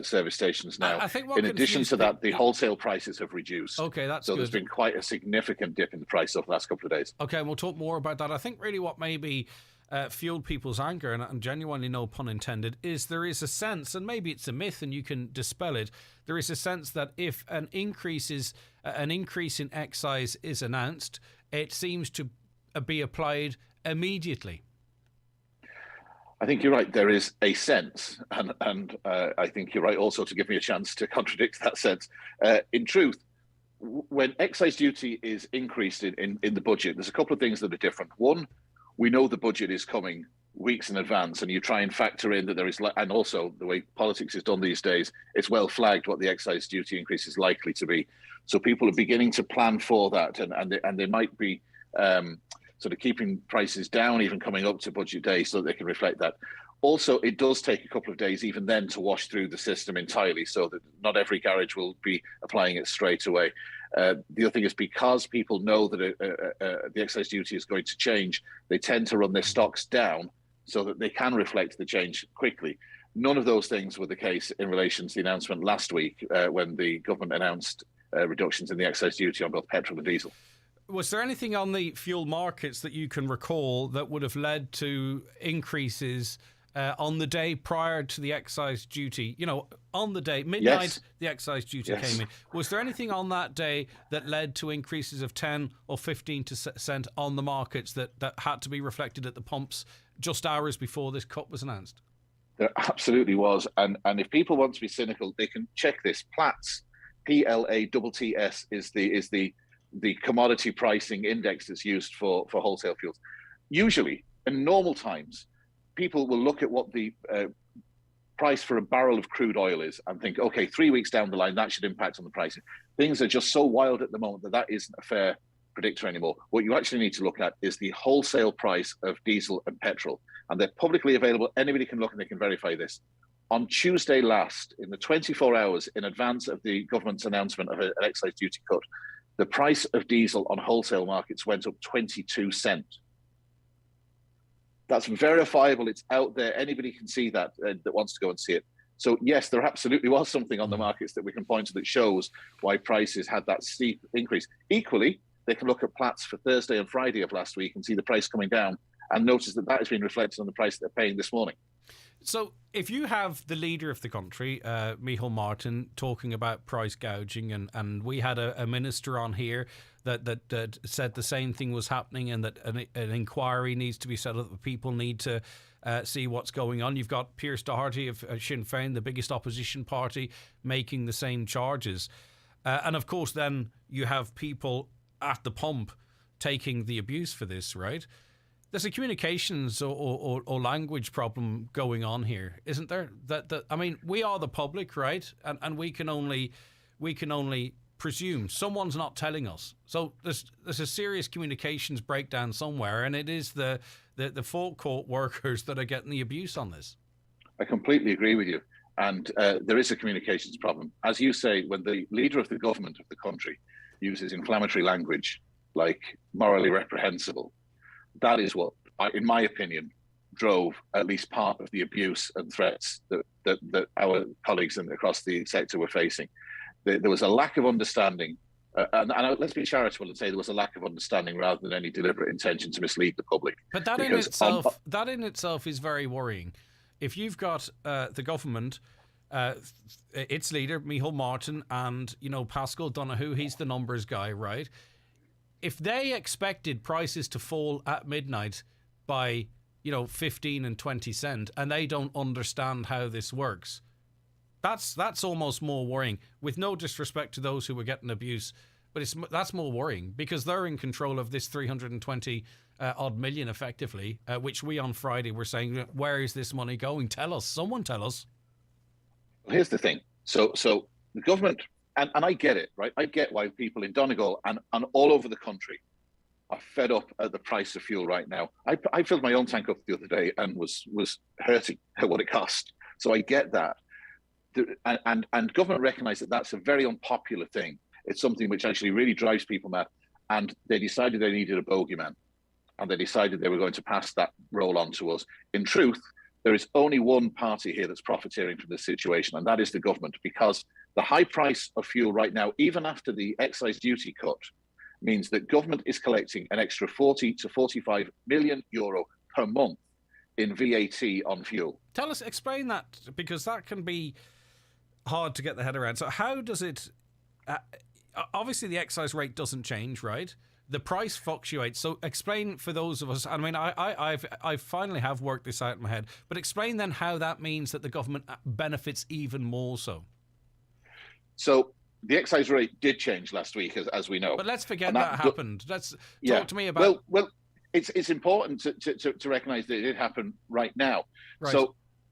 service stations now. I think in addition to that, the wholesale prices have reduced. Okay, that's so good. There's been quite a significant dip in the price over the last couple of days. Okay, and we'll talk more about that. I think really what maybe fueled people's anger, and genuinely no pun intended, is there is a sense, and maybe it's a myth and you can dispel it, there is a sense that if an increase in excise is announced, it seems to be applied immediately. I think you're right. There is a sense, and I think you're right also to give me a chance to contradict that sense. In truth, when excise duty is increased in the budget, there's a couple of things that are different. One, we know the budget is coming weeks in advance, and you try and factor in that there is, and also the way politics is done these days, it's well flagged what the excise duty increase is likely to be. So people are beginning to plan for that, and they might be sort of keeping prices down, even coming up to budget day, so that they can reflect that. Also, it does take a couple of days even then to wash through the system entirely, so that not every garage will be applying it straight away. The other thing is, because people know that the excise duty is going to change, they tend to run their stocks down so that they can reflect the change quickly. None of those things were the case in relation to the announcement last week when the government announced reductions in the excise duty on both petrol and diesel. Was there anything on the fuel markets that you can recall that would have led to increases on the day prior to the excise duty? You know, on the day, midnight, yes. The excise duty came in. Was there anything on that day that led to increases of 10 or 15% on the markets that had to be reflected at the pumps just hours before this cut was announced? There absolutely was. And if people want to be cynical, they can check this. Platts, PLATTS, is the commodity pricing index that's used for wholesale fuels. Usually, in normal times, people will look at what the price for a barrel of crude oil is and think, okay, 3 weeks down the line, that should impact on the pricing. Things are just so wild at the moment that isn't a fair predictor anymore. What you actually need to look at is the wholesale price of diesel and petrol. And they're publicly available. Anybody can look and they can verify this. On Tuesday last, in the 24 hours in advance of the government's announcement of an excise duty cut, the price of diesel on wholesale markets went up 22 cents. That's verifiable. It's out there. Anybody can see that that wants to go and see it. So yes, there absolutely was something on the markets that we can point to that shows why prices had that steep increase. Equally, they can look at Platts for Thursday and Friday of last week and see the price coming down and notice that has been reflected on the price they're paying this morning. So if you have the leader of the country, Micheál Martin, talking about price gouging, and we had a minister on here that said the same thing was happening and that an inquiry needs to be set up, that people need to see what's going on. You've got Pierce Doherty of Sinn Féin, the biggest opposition party, making the same charges. And of course, then you have people at the pump taking the abuse for this, right? There's a communications or language problem going on here, isn't there? That I mean, we are the public, right? And we can only presume. Someone's not telling us. So there's a serious communications breakdown somewhere, and it is the forecourt workers that are getting the abuse on this. I completely agree with you. And there is a communications problem. As you say, when the leader of the government of the country uses inflammatory language like morally reprehensible, that is what, in my opinion, drove at least part of the abuse and threats that our colleagues across the sector were facing. There was a lack of understanding, and let's be charitable and say there was a lack of understanding rather than any deliberate intention to mislead the public. But that in itself is very worrying. If you've got the government, its leader, Micheál Martin, and Pascal Donoghue, he's the numbers guy, right? If they expected prices to fall at midnight by 15 and 20 cents, and they don't understand how this works, that's almost more worrying. With no disrespect to those who were getting abuse, but that's more worrying because they're in control of this 320 odd million effectively, which we on Friday were saying, where is this money going? Tell us, someone tell us. Well, here's the thing. So the government, and I get it, right? I get why people in Donegal and all over the country are fed up at the price of fuel right now. I filled my own tank up the other day and was hurting at what it cost. So I get that. And government recognise that that's a very unpopular thing. It's something which actually really drives people mad. And they decided they needed a bogeyman. And they decided they were going to pass that role on to us. In truth, there is only one party here that's profiteering from this situation, and that is the government, because the high price of fuel right now, even after the excise duty cut, means that government is collecting an extra 40 to 45 million euro per month in VAT on fuel. Explain that, because that can be hard to get the head around. So how does it... obviously, the excise rate doesn't change, right? The price fluctuates. So explain for those of us. I mean, I finally have worked this out in my head. But explain then how that means that the government benefits even more so. So the excise rate did change last week, as we know. But let's forget that happened. Let's talk to me about. Well, it's important to recognise that it did happen right now. Right.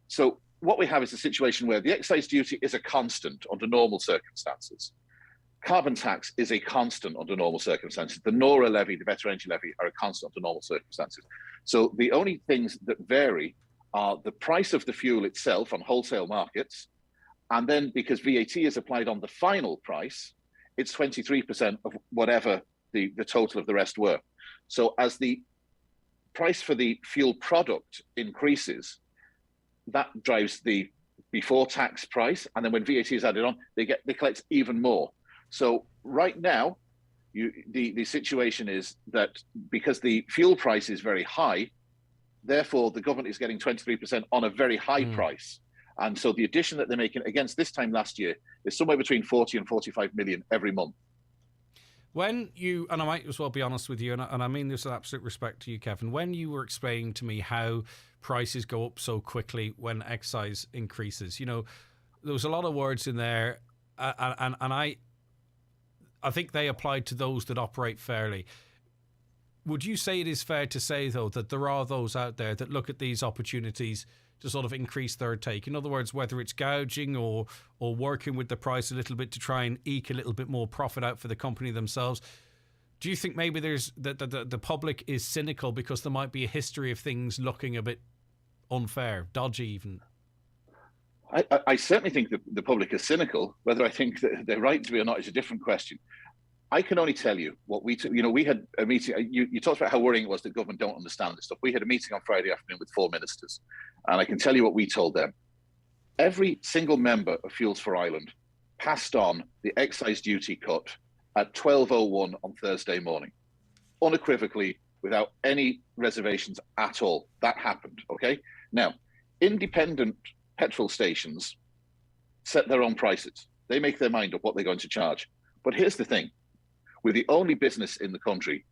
So what we have is a situation where the excise duty is a constant under normal circumstances. Carbon tax is a constant under normal circumstances. The NORA levy, the better energy levy, are a constant under normal circumstances. So the only things that vary are the price of the fuel itself on wholesale markets, and then because VAT is applied on the final price, it's 23% of whatever the total of the rest were. So as the price for the fuel product increases, that drives the before tax price, and then when VAT is added on, they collect even more. So right now, the situation is that because the fuel price is very high, therefore the government is getting 23% on a very high price. And so the addition that they're making against this time last year is somewhere between 40 and 45 million every month. When you, and I might as well be honest with you, and I mean this with absolute respect to you, Kevin, when you were explaining to me how prices go up so quickly when excise increases, there was a lot of words in there, and I think they applied to those that operate fairly. Would you say it is fair to say, though, that there are those out there that look at these opportunities to sort of increase their take? In other words, whether it's gouging or working with the price a little bit to try and eke a little bit more profit out for the company themselves. Do you think maybe there's the public is cynical because there might be a history of things looking a bit unfair, dodgy even? I certainly think that the public is cynical. Whether I think that they're right to be or not is a different question. I can only tell you what we had a meeting. You talked about how worrying it was that government don't understand this stuff. We had a meeting on Friday afternoon with 4 ministers, and I can tell you what we told them. Every single member of Fuels for Ireland passed on the excise duty cut at 12:01 on Thursday morning, unequivocally, without any reservations at all. That happened. Okay. Now, independent petrol stations set their own prices. They make their mind up what they're going to charge. But here's the thing. We're the only business in the country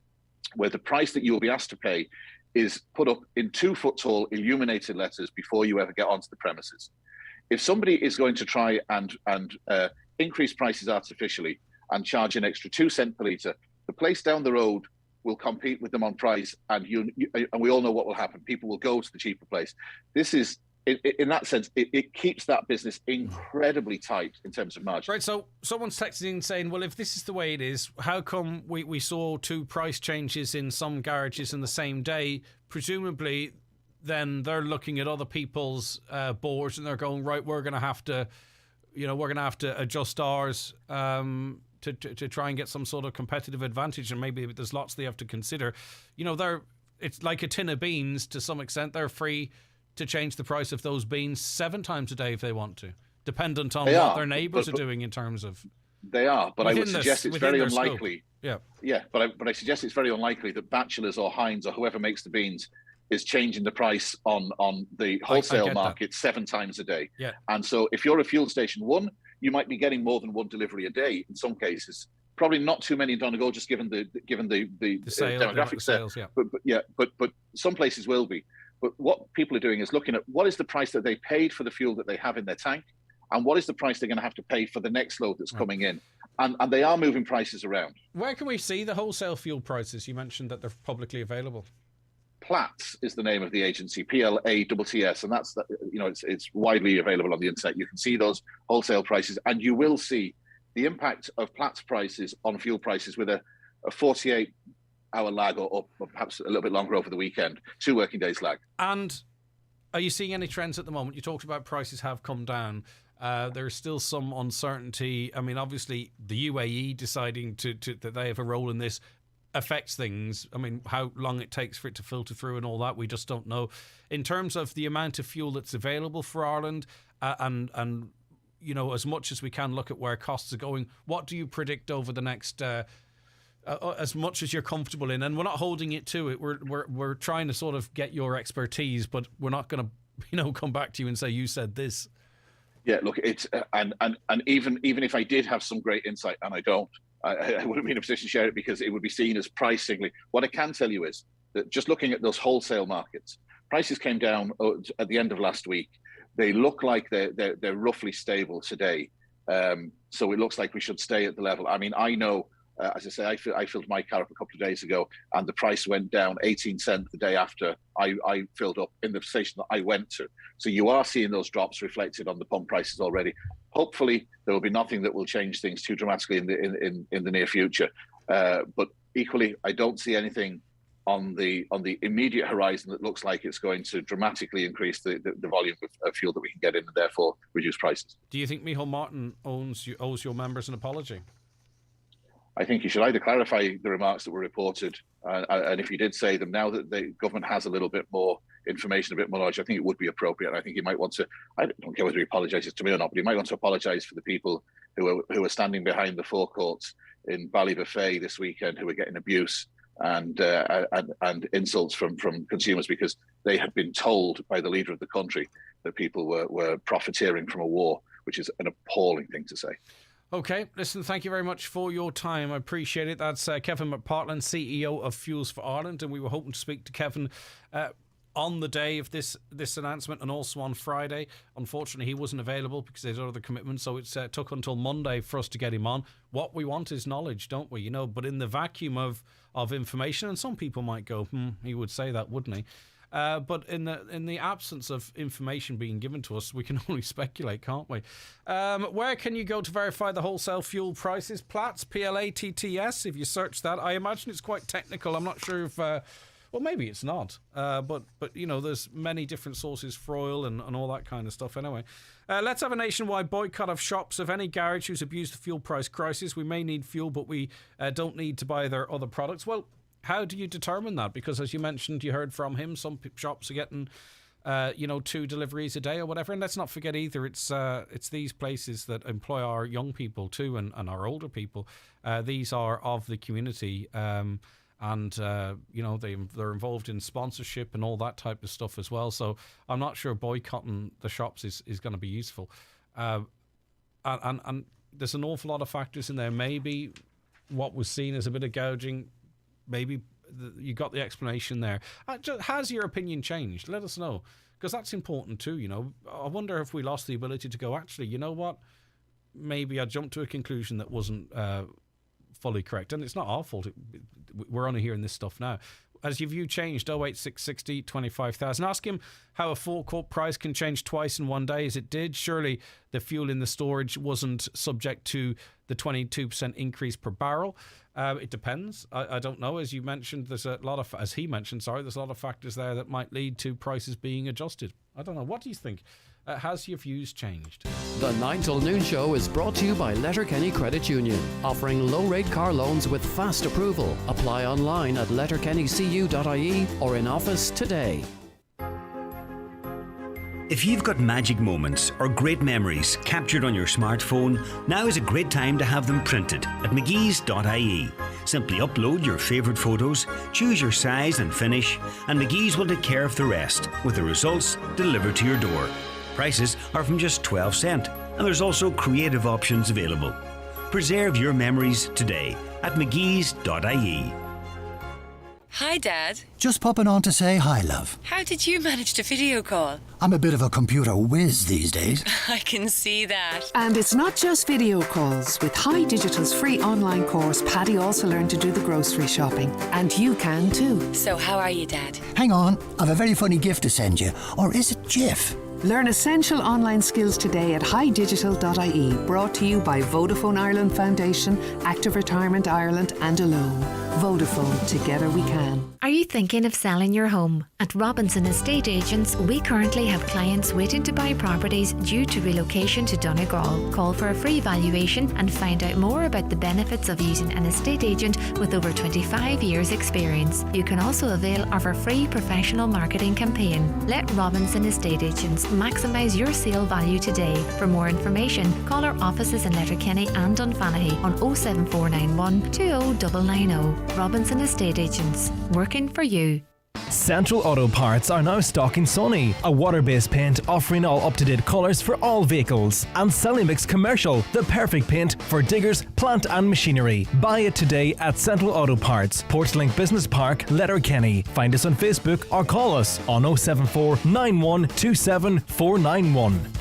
where the price that you will be asked to pay is put up in 2-foot-tall illuminated letters before you ever get onto the premises. If somebody is going to try and increase prices artificially and charge an extra 2 cents per litre, the place down the road will compete with them on price, and we all know what will happen. People will go to the cheaper place. This is, in that sense, it keeps that business incredibly tight in terms of margin. Right, so someone's texting in saying, well, if this is the way it is, how come we saw 2 price changes in some garages in the same day? Presumably, then they're looking at other people's boards and they're going, right, we're going to have to adjust ours to try and get some sort of competitive advantage, and maybe there's lots they have to consider. It's like a tin of beans to some extent. They're free to change the price of those beans 7 times a day if they want to, dependent on what their neighbours are doing in terms of. They are, but I would suggest it's very unlikely. Scope. Yeah, but I suggest it's very unlikely that Bachelors or Heinz or whoever makes the beans is changing the price on the wholesale market 7 times a day. Yeah. And so if you're a fuel station, one, you might be getting more than 1 delivery a day in some cases. Probably not too many in Donegal, just given the demographics sales, there. But some places will be. But what people are doing is looking at what is the price that they paid for the fuel that they have in their tank, and what is the price they're going to have to pay for the next load that's coming in. And they are moving prices around. Where can we see the wholesale fuel prices? You mentioned that they're publicly available. Platts is the name of the agency, PLATTS, and that's it's widely available on the internet. You can see those wholesale prices, and you will see the impact of Platts prices on fuel prices with a 48 hour lag or perhaps a little bit longer over the weekend. 2 working days lag. And are you seeing any trends at the moment? You talked about prices have come down. There's still some uncertainty. I mean, obviously, the UAE deciding that they have a role in this affects things. I mean, how long it takes for it to filter through and all that, we just don't know. In terms of the amount of fuel that's available for Ireland, and you know, as much as we can look at where costs are going, what do you predict over the next? As much as you're comfortable in, and we're not holding it to it. We're trying to sort of get your expertise, but we're not going to, you know, come back to you and say you said this. Yeah, look, it's and even if I did have some great insight, and I don't, I wouldn't be in a position to share it because it would be seen as pricingly. What I can tell you is that just looking at those wholesale markets, prices came down at the end of last week. They look like they're roughly stable today. So it looks like we should stay at the level. I mean, I know. As I say, I filled my car up a couple of days ago, and the price went down 18 cents the day after I filled up in the station that I went to. So you are seeing those drops reflected on the pump prices already. Hopefully, there will be nothing that will change things too dramatically in the near future. But equally, I don't see anything on the immediate horizon that looks like it's going to dramatically increase the volume of fuel that we can get in, and therefore reduce prices. Do you think Micheál Martin owes your members an apology? I think you should either clarify the remarks that were reported, and if you did say them, now that the government has a little bit more information, a bit more knowledge, I think it would be appropriate. And I think he might want to, I don't care whether he apologises to me or not, but he might want to apologise for the people who are standing behind the forecourts in Ballybuffet this weekend who are getting abuse and insults from consumers because they had been told by the leader of the country that people were profiteering from a war, which is an appalling thing to say. Okay, listen, thank you very much for your time. I appreciate it. That's Kevin McPartland, CEO of Fuels for Ireland, and we were hoping to speak to Kevin on the day of this announcement and also on Friday. Unfortunately, he wasn't available because he had other commitments, so it took until Monday for us to get him on. What we want is knowledge, don't we? You know, but in the vacuum of information, and some people might go, he would say that, wouldn't he? But in the absence of information being given to us, we can only speculate, can't we? Where can you go to verify the wholesale fuel prices? Platts, PLATTS, if you search that. I imagine it's quite technical. I'm not sure if... well, maybe it's not. But you know, there's many different sources for oil and all that kind of stuff anyway. Let's have a nationwide boycott of shops of any garage who's abused the fuel price crisis. We may need fuel, but we don't need to buy their other products. Well, how do you determine that? Because as you mentioned, you heard from him, some shops are getting, 2 deliveries a day or whatever. And let's not forget either, it's these places that employ our young people too and our older people. These are of the community, and they're involved in sponsorship and all that type of stuff as well. So I'm not sure boycotting the shops is going to be useful. And there's an awful lot of factors in there. Maybe what was seen as a bit of gouging, maybe you got the explanation there. Has your opinion changed? Let us know, because that's important too. You know, I wonder if we lost the ability to go, actually, you know what? Maybe I jumped to a conclusion that wasn't fully correct, and it's not our fault. We're only hearing this stuff now. Has your view changed? 08660 25,000. Ask him how a forecourt price can change twice in one day, as it did. Surely the fuel in the storage wasn't subject to the 22% increase per barrel. It depends. I don't know. As you mentioned, there's a lot of factors there that might lead to prices being adjusted. I don't know. What do you think? Has your views changed? The 9 till noon show is brought to you by Letterkenny Credit Union, offering low-rate car loans with fast approval. Apply online at letterkennycu.ie or in office today. If you've got magic moments or great memories captured on your smartphone, now is a great time to have them printed at mcgees.ie. Simply upload your favourite photos, choose your size and finish, and McGee's will take care of the rest, with the results delivered to your door. Prices are from just 12 cents, and there's also creative options available. Preserve your memories today at mcgees.ie. Hi, Dad. Just popping on to say hi, love. How did you manage to video call? I'm a bit of a computer whiz these days. I can see that. And it's not just video calls. With Hi Digital's free online course, Paddy also learned to do the grocery shopping. And you can too. So how are you, Dad? Hang on, I've a very funny gift to send you. Or is it GIF? Learn essential online skills today at highdigital.ie. Brought to you by Vodafone Ireland Foundation, Active Retirement Ireland and Alone. Vodafone, together we can. Are you thinking of selling your home? At Robinson Estate Agents, we currently have clients waiting to buy properties due to relocation to Donegal. Call for a free valuation and find out more about the benefits of using an estate agent with over 25 years experience. You can also avail of our free professional marketing campaign. Let Robinson Estate Agents maximise your sale value today. For more information, call our offices in Letterkenny and Dunfanaghy on 07491 20990. Robinson Estate Agents, working for you. Central Auto Parts are now stocking Sunny, a water-based paint offering all up-to-date colours for all vehicles, and Celimix Commercial, the perfect paint for diggers, plant and machinery. Buy it today at Central Auto Parts, Portslink Business Park, Letterkenny. Find us on Facebook or call us on 074 9127 491.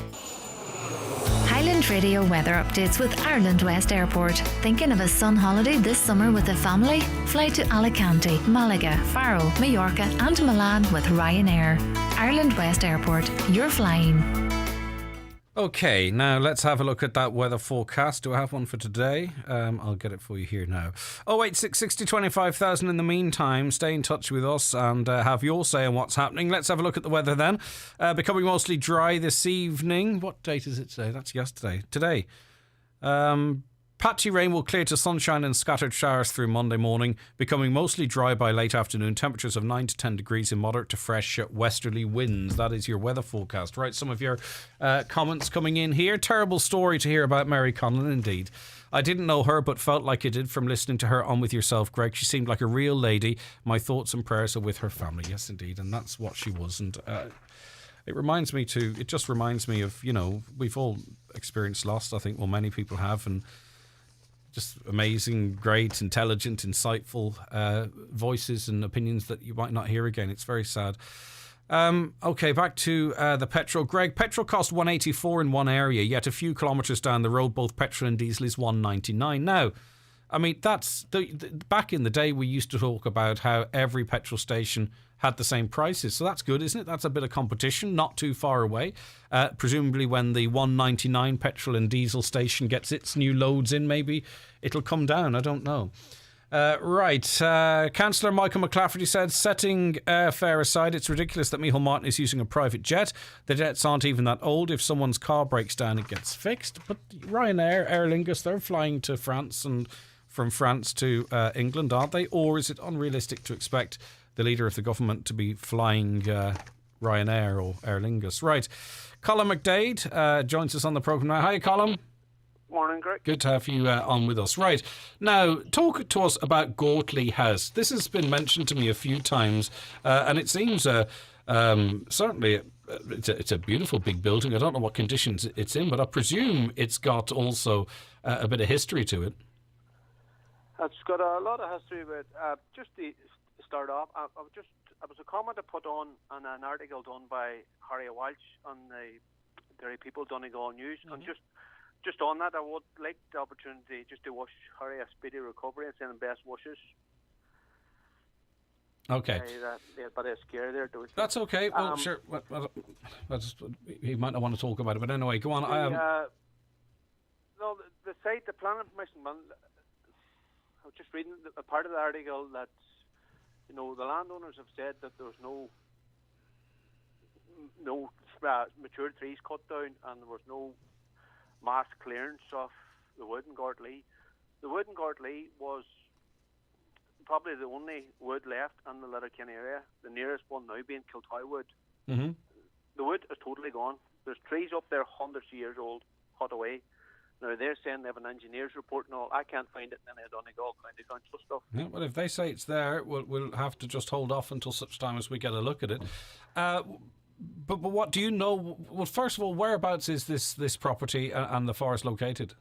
Highland Radio weather updates with Ireland West Airport. Thinking of a sun holiday this summer with the family? Fly to Alicante, Malaga, Faro, Mallorca and Milan with Ryanair. Ireland West Airport, you're flying. Okay, now let's have a look at that weather forecast. Do I have one for today? I'll get it for you here now. 086 60 25,000 in the meantime. Stay in touch with us and have your say on what's happening. Let's have a look at the weather then. Becoming mostly dry this evening. What date is it today? That's yesterday. Today. Patchy rain will clear to sunshine and scattered showers through Monday morning, becoming mostly dry by late afternoon. Temperatures of 9 to 10 degrees in moderate to fresh westerly winds. That is your weather forecast. Right, some of your comments coming in here. Terrible story to hear about Mary Conlon, indeed. I didn't know her, but felt like I did from listening to her on With Yourself, Greg. She seemed like a real lady. My thoughts and prayers are with her family. Yes, indeed, and that's what she was. And it just reminds me of, we've all experienced loss, I think, well, many people have, and just amazing, great, intelligent, insightful voices and opinions that you might not hear again. It's very sad. Okay, back to the petrol. Greg, petrol cost $1.84 in one area, yet a few kilometres down the road, both petrol and diesel is $1.99. Now, I mean, that's back in the day we used to talk about how every petrol station had the same prices. So that's good, isn't it? That's a bit of competition, not too far away. Presumably when the $1.99 petrol and diesel station gets its new loads in, maybe it'll come down. I don't know. Right. Councillor Michael McClafferty said, setting fare aside, it's ridiculous that Micheál Martin is using a private jet. The jets aren't even that old. If someone's car breaks down, it gets fixed. But Ryanair, Aer Lingus, they're flying to France and from France to England, aren't they? Or is it unrealistic to expect the leader of the government to be flying Ryanair or Aer Lingus? Right. Colin McDade joins us on the programme now. Hi, Colin. Morning, Greg. Good to have you on with us. Right. Now, talk to us about Gortley House. This has been mentioned to me a few times, and it seems certainly it's a beautiful big building. I don't know what conditions it's in, but I presume it's got also a bit of history to it. It's got a lot of history with just to start off. It was a comment I put on an article done by Harry Walsh on the Derry People Donegal News, and just on that, I would like the opportunity just to wish Harry a speedy recovery and send him best wishes. Okay. But it's scary there. That's okay. Well, sure. He might not want to talk about it, but anyway, go on. No, the site, the planning permission. I was just reading a part of the article that the landowners have said that there's no mature trees cut down, and there was no mass clearance of the wood in Gortley. The wood in Gortley was probably the only wood left in the Letterkenny area. The nearest one now being Kiltoy Wood. Mm-hmm. The wood is totally gone. There's trees up there hundreds of years old, cut away. Now they're saying they have an engineer's report and all. I can't find it in any of Donegal County Council stuff. Yeah, well, if they say it's there, we'll have to just hold off until such time as we get a look at it. But what do you know? Well, first of all, whereabouts is this property and the forest located?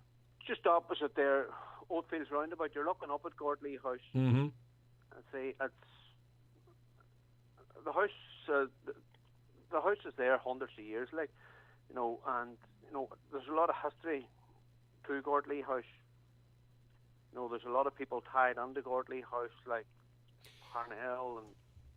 Just opposite there, Oldfields Roundabout. You're looking up at Gortley House. Mm-hmm. And say it's the house. The house is there hundreds of years, and there's a lot of history to Gortley House. There's a lot of people tied into Gortley House, like Parnell and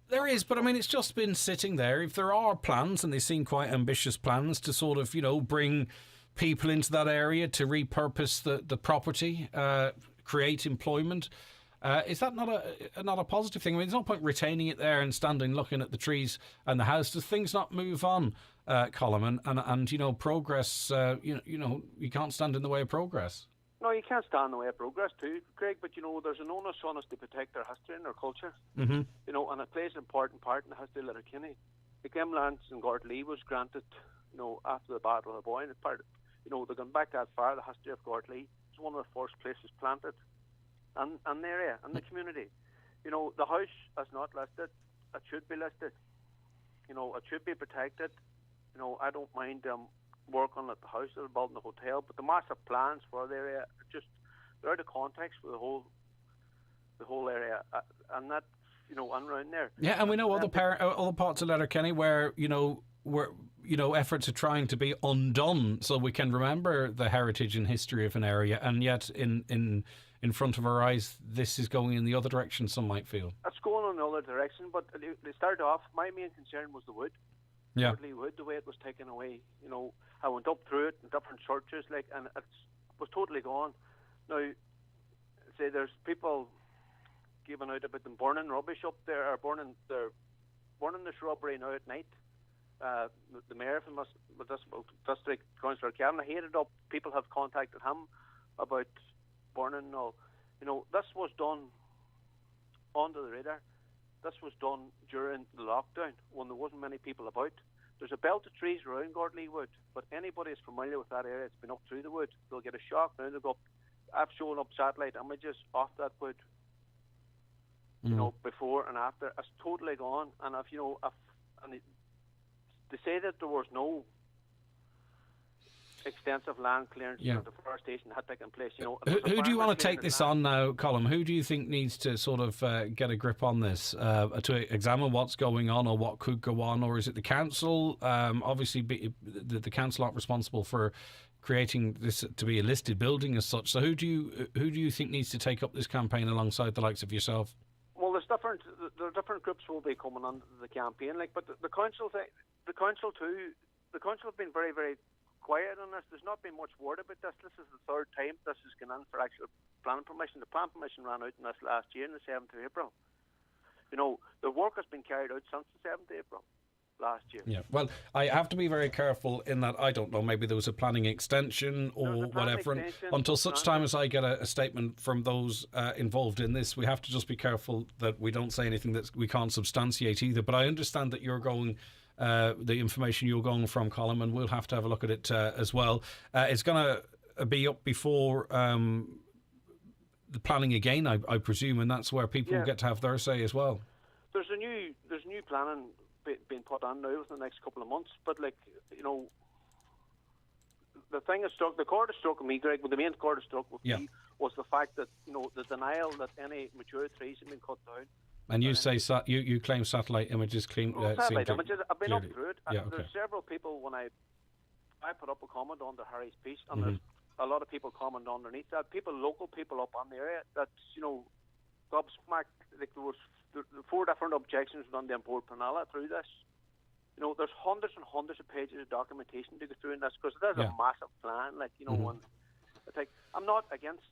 There is, but I mean, it's just been sitting there. If there are plans, and they seem quite ambitious plans to sort of, bring people into that area to repurpose the property, create employment, is that not a positive thing? I mean, there's no point retaining it there and standing looking at the trees and the house. Does things not move on, Colin? And progress. You can't stand in the way of progress. No, you can't stand in the way of progress too, Craig, but there's an onus on us to protect our history and our culture. Mm-hmm. And it plays an important part in the history of Letterkenny. The Gimlands in Gordley was granted, after the Battle of the Boyne. It's part of, they're going back that far. The history of Gordley is one of the first places planted in the area, in the community. The house is not listed. It should be listed. It should be protected. I don't mind work on at the house that are building the hotel, but the massive plans for the area they're out of context for the whole area, and that's and around there. Yeah, and we know other parts of Letterkenny where efforts are trying to be undone so we can remember the heritage and history of an area, and yet in front of our eyes this is going in the other direction. Some might feel it's going in the other direction, but they started off. My main concern was the wood. Yeah. Wood, the way it was taken away. I went up through it in different churches, and it was totally gone. Now, say there's people giving out about them burning rubbish up there, or burning the shrubbery now at night. The mayor from District Councillor Kevin, he headed up. People have contacted him about burning. This was done under the radar. This was done during the lockdown when there wasn't many people about. There's a belt of trees around Gordley Wood, but anybody who's familiar with that area, it's been up through the wood, they'll get a shock. Now they'll go up. I've shown up satellite images off that wood, before and after. It's totally gone. And they say that there was no extensive land clearance or deforestation had taken place. Who do you want to take this on now, Colin? Who do you think needs to sort of get a grip on this to examine what's going on or what could go on, or is it the council? Obviously, the council aren't responsible for creating this to be a listed building as such. So who do you think needs to take up this campaign alongside the likes of yourself? Well, there are different groups will be coming on the campaign, but the council have been very, very quiet on this. There's not been much word about this. This is the third time this has gone in for actual planning permission. The planning permission ran out in this last year, on the 7th of April. The work has been carried out since the 7th of April last year. Yeah, well, I have to be very careful in that, I don't know, maybe there was a planning extension or whatever. Until such time as I get a statement from those involved in this, we have to just be careful that we don't say anything that we can't substantiate either. But I understand that you're going... the information you're going from, Colin, and we'll have to have a look at it as well. It's going to be up before the planning again, I presume, and that's where people get to have their say as well. There's new planning being put on now within the next couple of months, but the thing that struck, the chord that struck me, Greg, but the main chord that struck with me was the fact that the denial that any mature trees have been cut down. And you say you claim satellite images satellite images. I've been clearly. up through it. There's several people when I put up a comment on Harry's piece, and there's a lot of people comment underneath that. Local people up on the area that's gobsmacked. Like there was 4 different objections on the import Penalla through this. There's hundreds and hundreds of pages of documentation to go through in this because there's a massive plan. I'm not against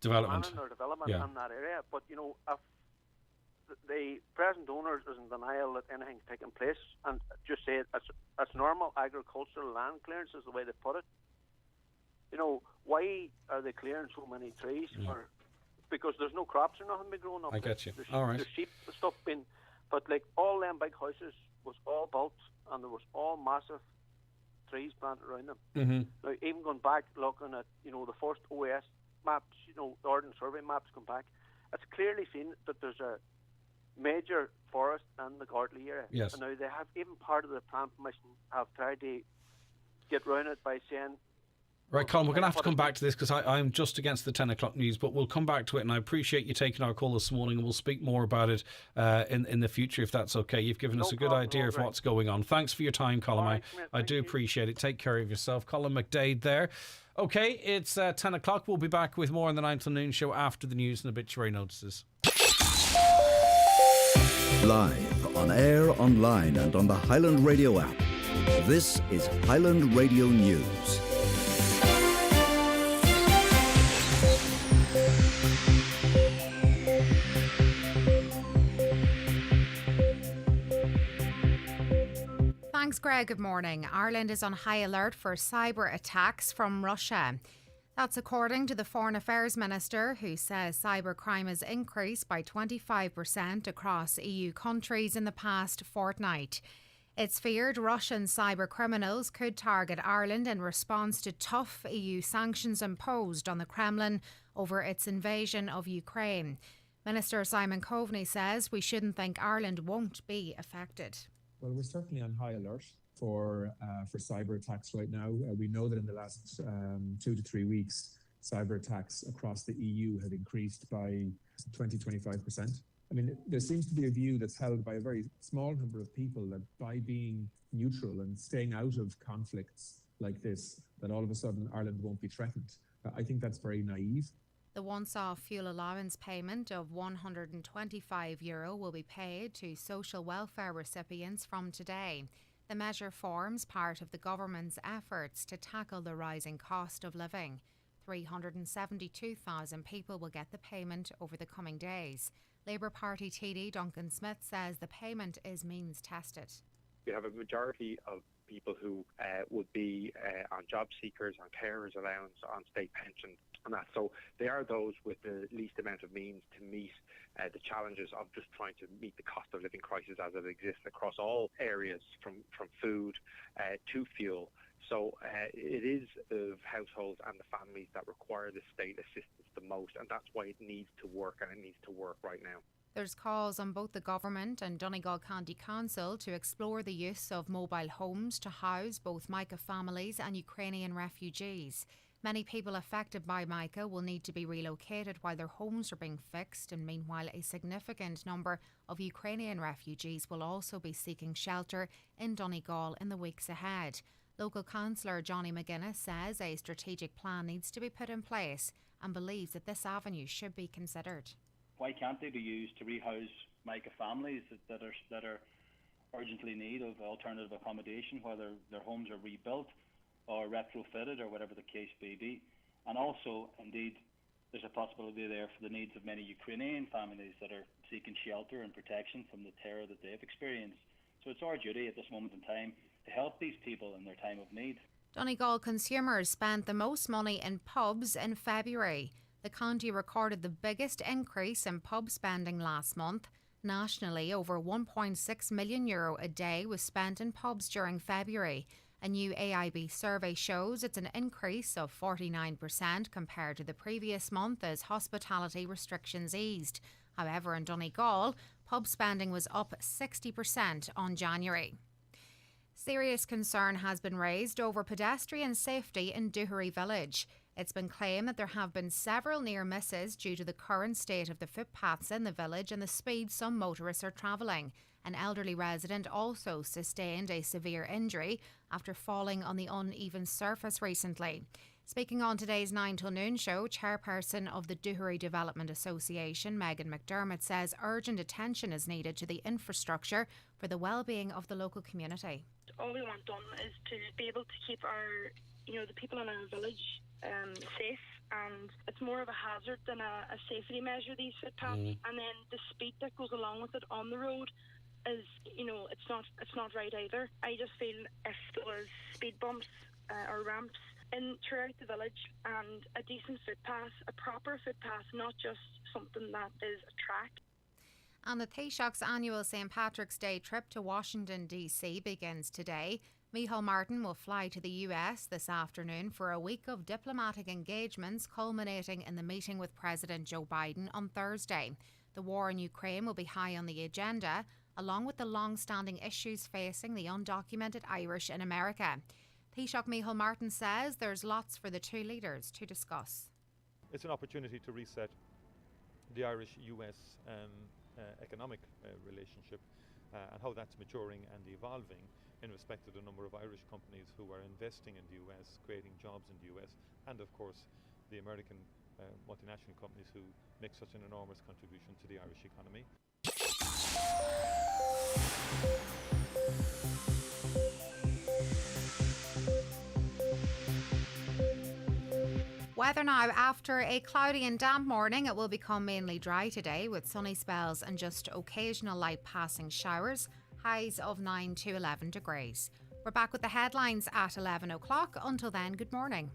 development in that area, but if the present owners is in denial that anything's taken place and just say it's normal agricultural land clearance is the way they put it. Why are they clearing so many trees? Because there's no crops or nothing being grown up. I get you. All right. There's sheep and stuff being, but all them big houses was all built and there was all massive trees planted around them. Mm-hmm. Now, even going back looking at the first OS maps, the Ordnance Survey maps come back, it's clearly seen that there's a major forest in the Gordley area. Yes. And now they have, even part of the plan permission, have tried to get round it by saying... Right, Colin, we're going to have to come back to this because I'm just against the 10 o'clock news, but we'll come back to it, and I appreciate you taking our call this morning, and we'll speak more about it in the future, if that's okay. You've given us a good idea of what's going on. Thanks for your time, Colin. I do appreciate it. Take care of yourself. Colin McDade there. Okay, it's 10 o'clock. We'll be back with more on the 9 till noon show after the news and obituary notices. Live, on air, online and on the Highland Radio app. This is Highland Radio News. Thanks, Greg. Good morning. Ireland is on high alert for cyber attacks from Russia. That's according to the Foreign Affairs Minister, who says cybercrime has increased by 25% across EU countries in the past fortnight. It's feared Russian cyber criminals could target Ireland in response to tough EU sanctions imposed on the Kremlin over its invasion of Ukraine. Minister Simon Coveney says we shouldn't think Ireland won't be affected. Well, we're certainly on high alert for cyber attacks right now. We know that in the last 2 to 3 weeks, cyber attacks across the EU have increased by 20-25%. I mean, there seems to be a view that's held by a very small number of people that by being neutral and staying out of conflicts like this, that all of a sudden Ireland won't be threatened. I think that's very naive. The once-off fuel allowance payment of €125 will be paid to social welfare recipients from today. The measure forms part of the government's efforts to tackle the rising cost of living. 372,000 people will get the payment over the coming days. Labour Party TD Duncan Smith says the payment is means tested. We have a majority of people who would be on job seekers, on carers allowance, on state pension and that. So they are those with the least amount of means to meet the challenges of just trying to meet the cost of living crisis as it exists across all areas, from food to fuel. So it is the households and the families that require the state assistance the most, and that's why it needs to work, and it needs to work right now. There's calls on both the government and Donegal County Council to explore the use of mobile homes to house both Mica families and Ukrainian refugees. Many people affected by Mica will need to be relocated while their homes are being fixed, and meanwhile a significant number of Ukrainian refugees will also be seeking shelter in Donegal in the weeks ahead. Local councillor Johnny McGuinness says a strategic plan needs to be put in place and believes that this avenue should be considered. Why can't they be used to rehouse Mica families that are urgently in need of alternative accommodation, whether their homes are rebuilt or retrofitted or whatever the case may be? And also, indeed, there's a possibility there for the needs of many Ukrainian families that are seeking shelter and protection from the terror that they've experienced. So it's our duty at this moment in time to help these people in their time of need. Donegal consumers spent the most money in pubs in February. The county recorded the biggest increase in pub spending last month. Nationally, over €1.6 million a day was spent in pubs during February. A new AIB survey shows it's an increase of 49% compared to the previous month as hospitality restrictions eased. However, in Donegal, pub spending was up 60% on January. Serious concern has been raised over pedestrian safety in Duherry Village. It's been claimed that there have been several near misses due to the current state of the footpaths in the village and the speed some motorists are travelling. An elderly resident also sustained a severe injury after falling on the uneven surface recently. Speaking on today's 9 till noon show, chairperson of the Duherry Development Association, Megan McDermott, says urgent attention is needed to the infrastructure for the well-being of the local community. All we want done is to be able to keep our, the people in our village safe, and it's more of a hazard than a safety measure, these footpaths. And then the speed that goes along with it on the road is, it's not right either. I just feel if there was speed bumps or ramps throughout the village and a decent footpath, a proper footpath, not just something that is a track. And the Taoiseach's annual St. Patrick's Day trip to Washington, D.C. begins today. Micheál Martin will fly to the US this afternoon for a week of diplomatic engagements culminating in the meeting with President Joe Biden on Thursday. The war in Ukraine will be high on the agenda, along with the long-standing issues facing the undocumented Irish in America. Taoiseach Micheál Martin says there's lots for the two leaders to discuss. It's an opportunity to reset the Irish-US economic relationship and how that's maturing and evolving in respect to the number of Irish companies who are investing in the US, creating jobs in the US, and of course the American multinational companies who make such an enormous contribution to the Irish economy. Weather now. After a cloudy and damp morning, it will become mainly dry today with sunny spells and just occasional light passing showers. Highs of 9 to 11 degrees. We're back with the headlines at 11 o'clock. Until then, good morning.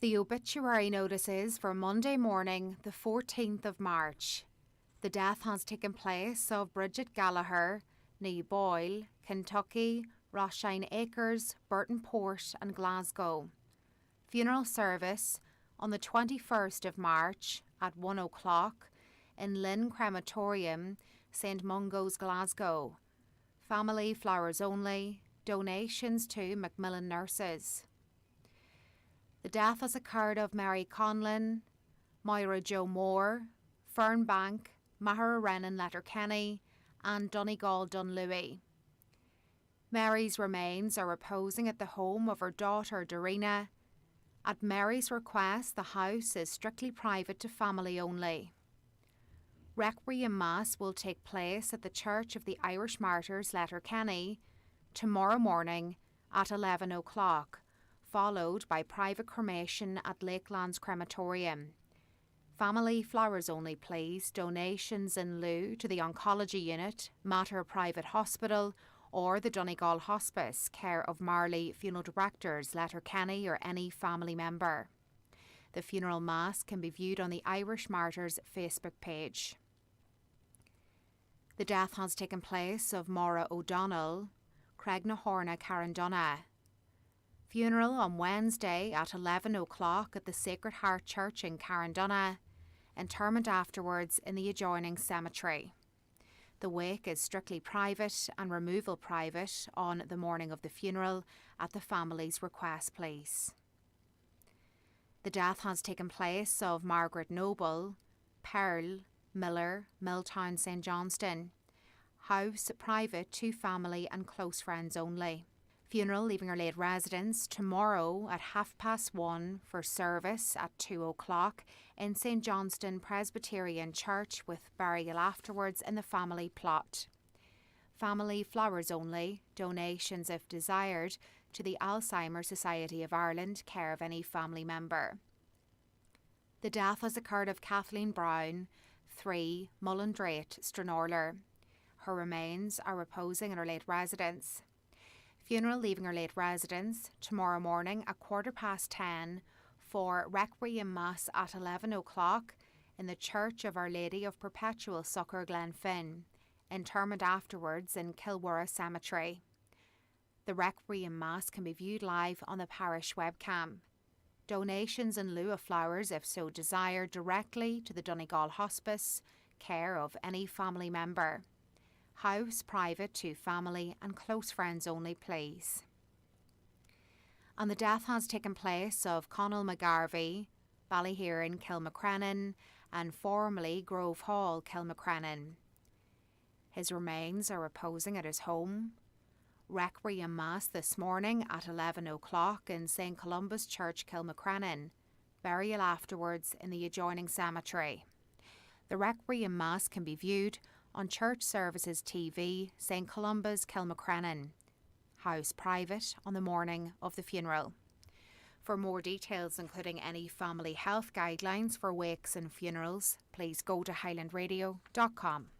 The obituary notices for Monday morning, the 14th of March. The death has taken place of Bridget Gallagher, née Boyle, Kentucky, Rothschild Acres, Burton Port and Glasgow. Funeral service on the 21st of March at 1 o'clock in Lynn Crematorium, St Mungo's, Glasgow. Family flowers only, donations to Macmillan Nurses. The death has occurred of Mary Conlon, Moira Jo Moore, Fernbank, Mahara Renan Letterkenny and Donegal Dunlewy. Mary's remains are reposing at the home of her daughter Dorina. At Mary's request, the house is strictly private to family only. Requiem Mass will take place at the Church of the Irish Martyrs Letterkenny tomorrow morning at 11 o'clock, followed by private cremation at Lakelands Crematorium. Family flowers only please, donations in lieu to the Oncology Unit, Mater Private Hospital or the Donegal Hospice, care of Marley Funeral Directors, Letterkenny or any family member. The funeral mass can be viewed on the Irish Martyrs Facebook page. The death has taken place of Maura O'Donnell, Craignahorna, Carandonna. Funeral on Wednesday at 11 o'clock at the Sacred Heart Church in Carandonna. Interment afterwards in the adjoining cemetery. The wake is strictly private and removal private on the morning of the funeral at the family's request, please. The death has taken place of Margaret Noble, Pearl, Miller, Milltown, St Johnston. House private to family and close friends only. Funeral leaving her late residence tomorrow at 1:30 for service at 2 o'clock in St Johnston Presbyterian Church with burial afterwards in the family plot. Family flowers only, donations if desired to the Alzheimer's Society of Ireland, care of any family member. The death has occurred of Kathleen Brown, 3 Mullendrate, Stranorlar. Her remains are reposing in her late residence. Funeral leaving her late residence tomorrow morning at 10:15 for Requiem Mass at 11 o'clock in the Church of Our Lady of Perpetual Succour, Glenfin. Interment afterwards in Kilworra Cemetery. The Requiem Mass can be viewed live on the parish webcam. Donations in lieu of flowers, if so desired, directly to the Donegal Hospice, care of any family member. House private to family and close friends only, please. And the death has taken place of Conall McGarvey, Ballyhearin, Kilmacrennan, and formerly Grove Hall, Kilmacrennan. His remains are reposing at his home. Requiem Mass this morning at 11 o'clock in St Columba's Church, Kilmacrennan. Burial afterwards in the adjoining cemetery. The Requiem Mass can be viewed on Church Services TV, St Columba's, Kilmacrennan. House private on the morning of the funeral. For more details, including any family health guidelines for wakes and funerals, please go to highlandradio.com.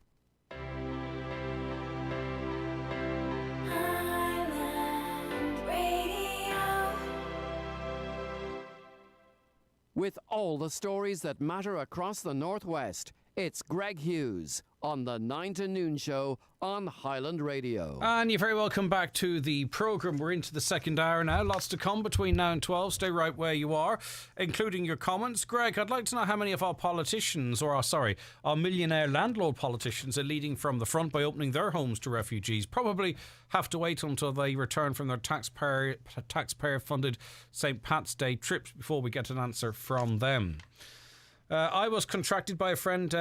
With all the stories that matter across the Northwest, it's Greg Hughes on the 9 to Noon Show on Highland Radio. And you're very welcome back to the programme. We're into the second hour now. Lots to come between now and 12. Stay right where you are, including your comments. Greg, I'd like to know how many of our politicians, our millionaire landlord politicians are leading from the front by opening their homes to refugees. Probably have to wait until they return from their taxpayer-funded St. Pat's Day trips before we get an answer from them. I was contacted by a friend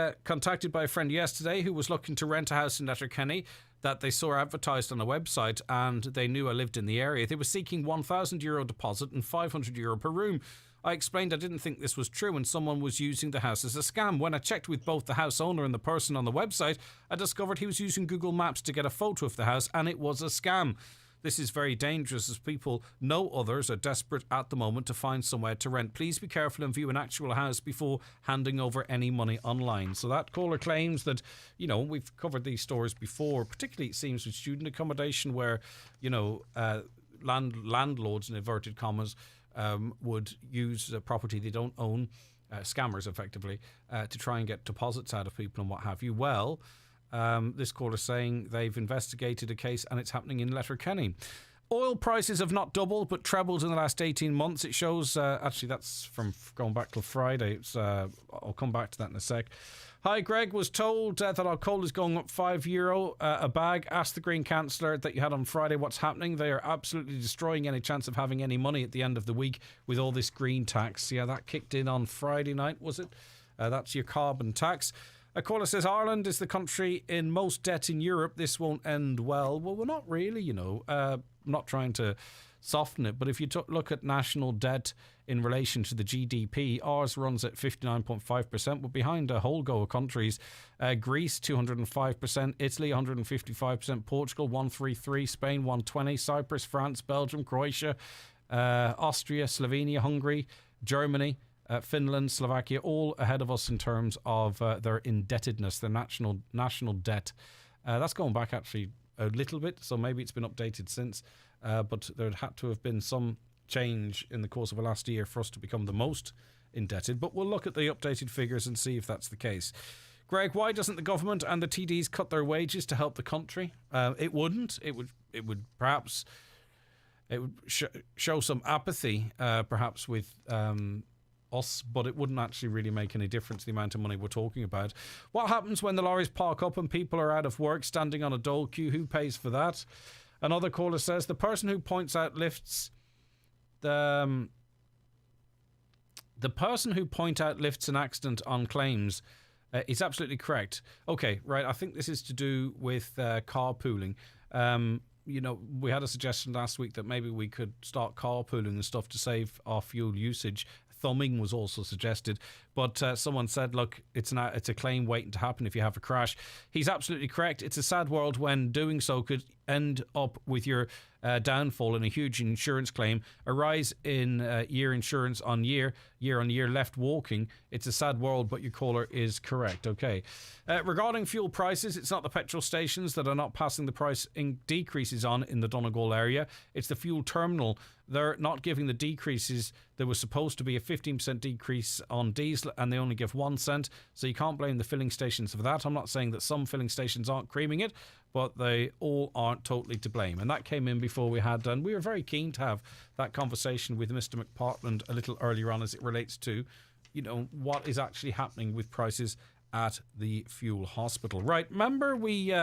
yesterday who was looking to rent a house in Letterkenny that they saw advertised on a website, and they knew I lived in the area. They were seeking €1,000 deposit and €500 per room. I explained I didn't think this was true and someone was using the house as a scam. When I checked with both the house owner and the person on the website, I discovered he was using Google Maps to get a photo of the house and it was a scam. This is very dangerous as people know others are desperate at the moment to find somewhere to rent. Please be careful and view an actual house before handing over any money online. So that caller claims that, you know, we've covered these stories before, particularly it seems with student accommodation where, you know, landlords in inverted commas would use a property they don't own, scammers effectively, to try and get deposits out of people and what have you. Well, this caller is saying they've investigated a case and it's happening in Letterkenny. Oil prices have not doubled but trebled in the last 18 months. It shows, actually that's from going back till Friday. I'll come back to that in a sec. Hi, Greg. Was told that our coal is going up €5 a bag. Asked the Green Councillor that you had on Friday what's happening. They are absolutely destroying any chance of having any money at the end of the week with all this green tax. Yeah, that kicked in on Friday night, was it? That's your carbon tax. A caller says Ireland is the country in most debt in Europe. This won't end well. Well, we're not really, you know. I'm not trying to soften it, but if you look at national debt in relation to the GDP, ours runs at 59.5%. We're behind a whole go of countries. Greece, 205%. Italy, 155%. Portugal, 133%. Spain, 120%. Cyprus, France, Belgium, Croatia, Austria, Slovenia, Hungary, Germany, Finland, Slovakia, all ahead of us in terms of their indebtedness, their national debt. That's going back actually a little bit, so maybe it's been updated since. But there had to have been some change in the course of the last year for us to become the most indebted. But we'll look at the updated figures and see if that's the case. Greg, why doesn't the government and the TDs cut their wages to help the country? It wouldn't. It would perhaps show some apathy, perhaps with us, but it wouldn't actually really make any difference the amount of money we're talking about. What happens when the lorries park up and people are out of work standing on a dole queue? Who pays for that? Another caller says the person who points out lifts the person who point out lifts an accident on claims is absolutely correct. Okay, right. I think this is to do with carpooling. You know, we had a suggestion last week that maybe we could start carpooling and stuff to save our fuel usage. Thumbing was also suggested, but someone said, look, it's a claim waiting to happen if you have a crash. He's absolutely correct. It's a sad world when doing so could end up with your downfall in a huge insurance claim, a rise in year insurance on year on year, left walking. It's a sad world, but your caller is correct. Okay. Regarding fuel prices, it's not the petrol stations that are not passing the price decreases on in the Donegal area. It's the fuel terminal. They're not giving the decreases. There was supposed to be a 15% decrease on diesel and they only give 1 cent. So you can't blame the filling stations for that. I'm not saying that some filling stations aren't creaming it, but they all aren't totally to blame. And that came in before we had done. We were very keen to have that conversation with Mr. McPartland a little earlier on as it relates to, you know, what is actually happening with prices at the fuel hospital. Right, remember we...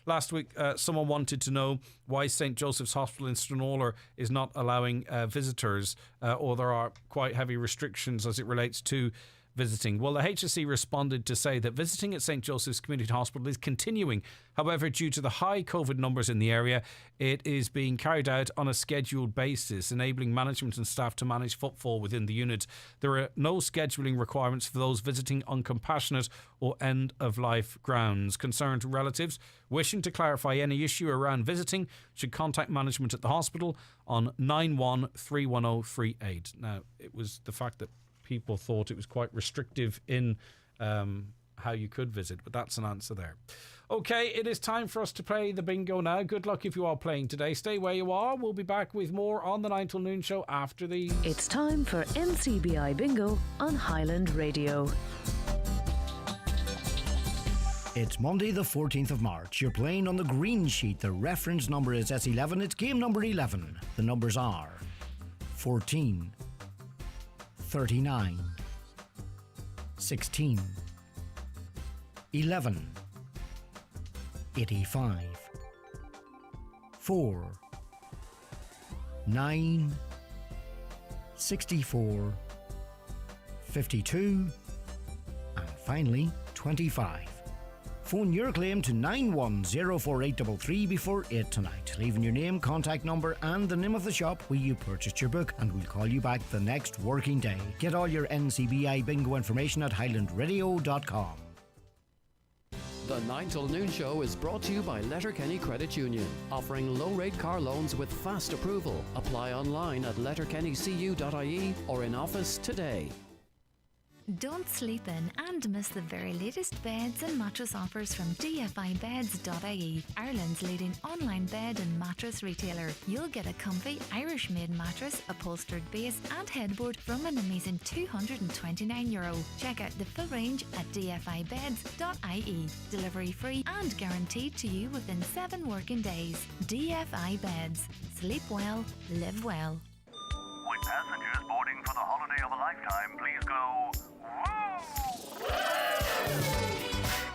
last week, someone wanted to know why St. Joseph's Hospital in Stranraer is not allowing visitors, or there are quite heavy restrictions as it relates to visiting. Well, the HSE responded to say that visiting at St. Joseph's Community Hospital is continuing. However, due to the high COVID numbers in the area, it is being carried out on a scheduled basis, enabling management and staff to manage footfall within the unit. There are no scheduling requirements for those visiting on compassionate or end-of-life grounds. Concerned relatives wishing to clarify any issue around visiting should contact management at the hospital on 91310338. Now, it was the fact that people thought it was quite restrictive in how you could visit, but that's an answer there. Okay, it is time for us to play the bingo now. Good luck if you are playing today. Stay where you are. We'll be back with more on the 9 till noon show after these. It's time for Ncbi Bingo on Highland Radio. It's Monday the 14th of March. You're playing on the green sheet. The reference number is S11. It's game number 11. The numbers are 14, 39, 16, 11, 85, 4, 9, 64, 52, and finally 25. Phone your claim to 91048333 before 8 tonight. leaving your name, contact number and the name of the shop where you purchased your book, and we'll call you back the next working day. Get all your NCBI Bingo information at highlandradio.com. The 9 till noon show is brought to you by Letterkenny Credit Union, offering low-rate car loans with fast approval. Apply online at letterkennycu.ie or in office today. Don't sleep in and miss the very latest beds and mattress offers from dfibeds.ie, Ireland's leading online bed and mattress retailer. You'll get a comfy Irish-made mattress, upholstered base and headboard from an amazing €229. Check out the full range at dfibeds.ie. Delivery free and guaranteed to you within 7 working days. DFI Beds. Sleep well, live well. With passengers boarding for the holiday of a lifetime, please go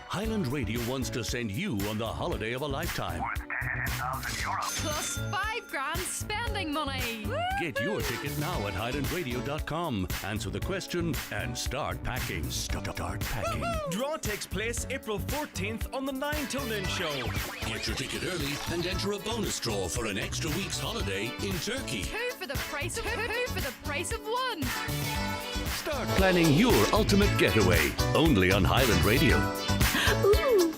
Highland Radio wants to send you on the holiday of a lifetime. Worth €10,000. Plus $5,000 spending money. Get your ticket now at highlandradio.com. Answer the question and start packing. Start packing. Draw takes place April 14th on the 9 till noon show. Get your ticket early and enter a bonus draw for an extra week's holiday in Turkey. Two for the price of one. Start planning your ultimate getaway. Only on Highland Radio. Ooh.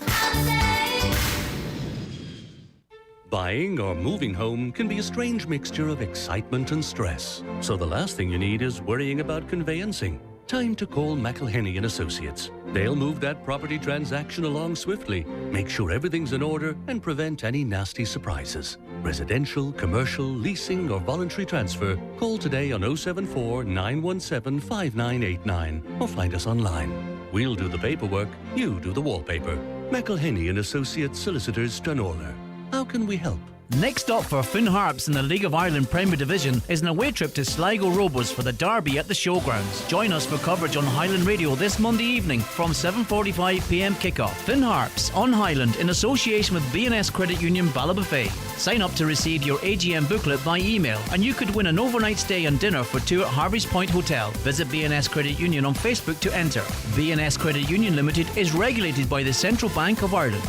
Buying or moving home can be a strange mixture of excitement and stress. So the last thing you need is worrying about conveyancing. Time to call McElhenney and Associates. They'll move that property transaction along swiftly, make sure everything's in order and prevent any nasty surprises. Residential, commercial, leasing or voluntary transfer. Call today on 074 917 5989 or find us online. We'll do the paperwork, you do the wallpaper. McElhenney and Associates Solicitors, Stranorlar. How can we help? Next up for Finn Harps in the League of Ireland Premier Division is an away trip to Sligo Robos for the derby at the Showgrounds. Join us for coverage on Highland Radio this Monday evening from 7:45pm kickoff. Finn Harps on Highland in association with B&S Credit Union Ballabafay. Sign up to receive your AGM booklet by email and you could win an overnight stay and dinner for 2 at Harvey's Point Hotel. Visit B&S Credit Union on Facebook to enter. B&S Credit Union Limited is regulated by the Central Bank of Ireland.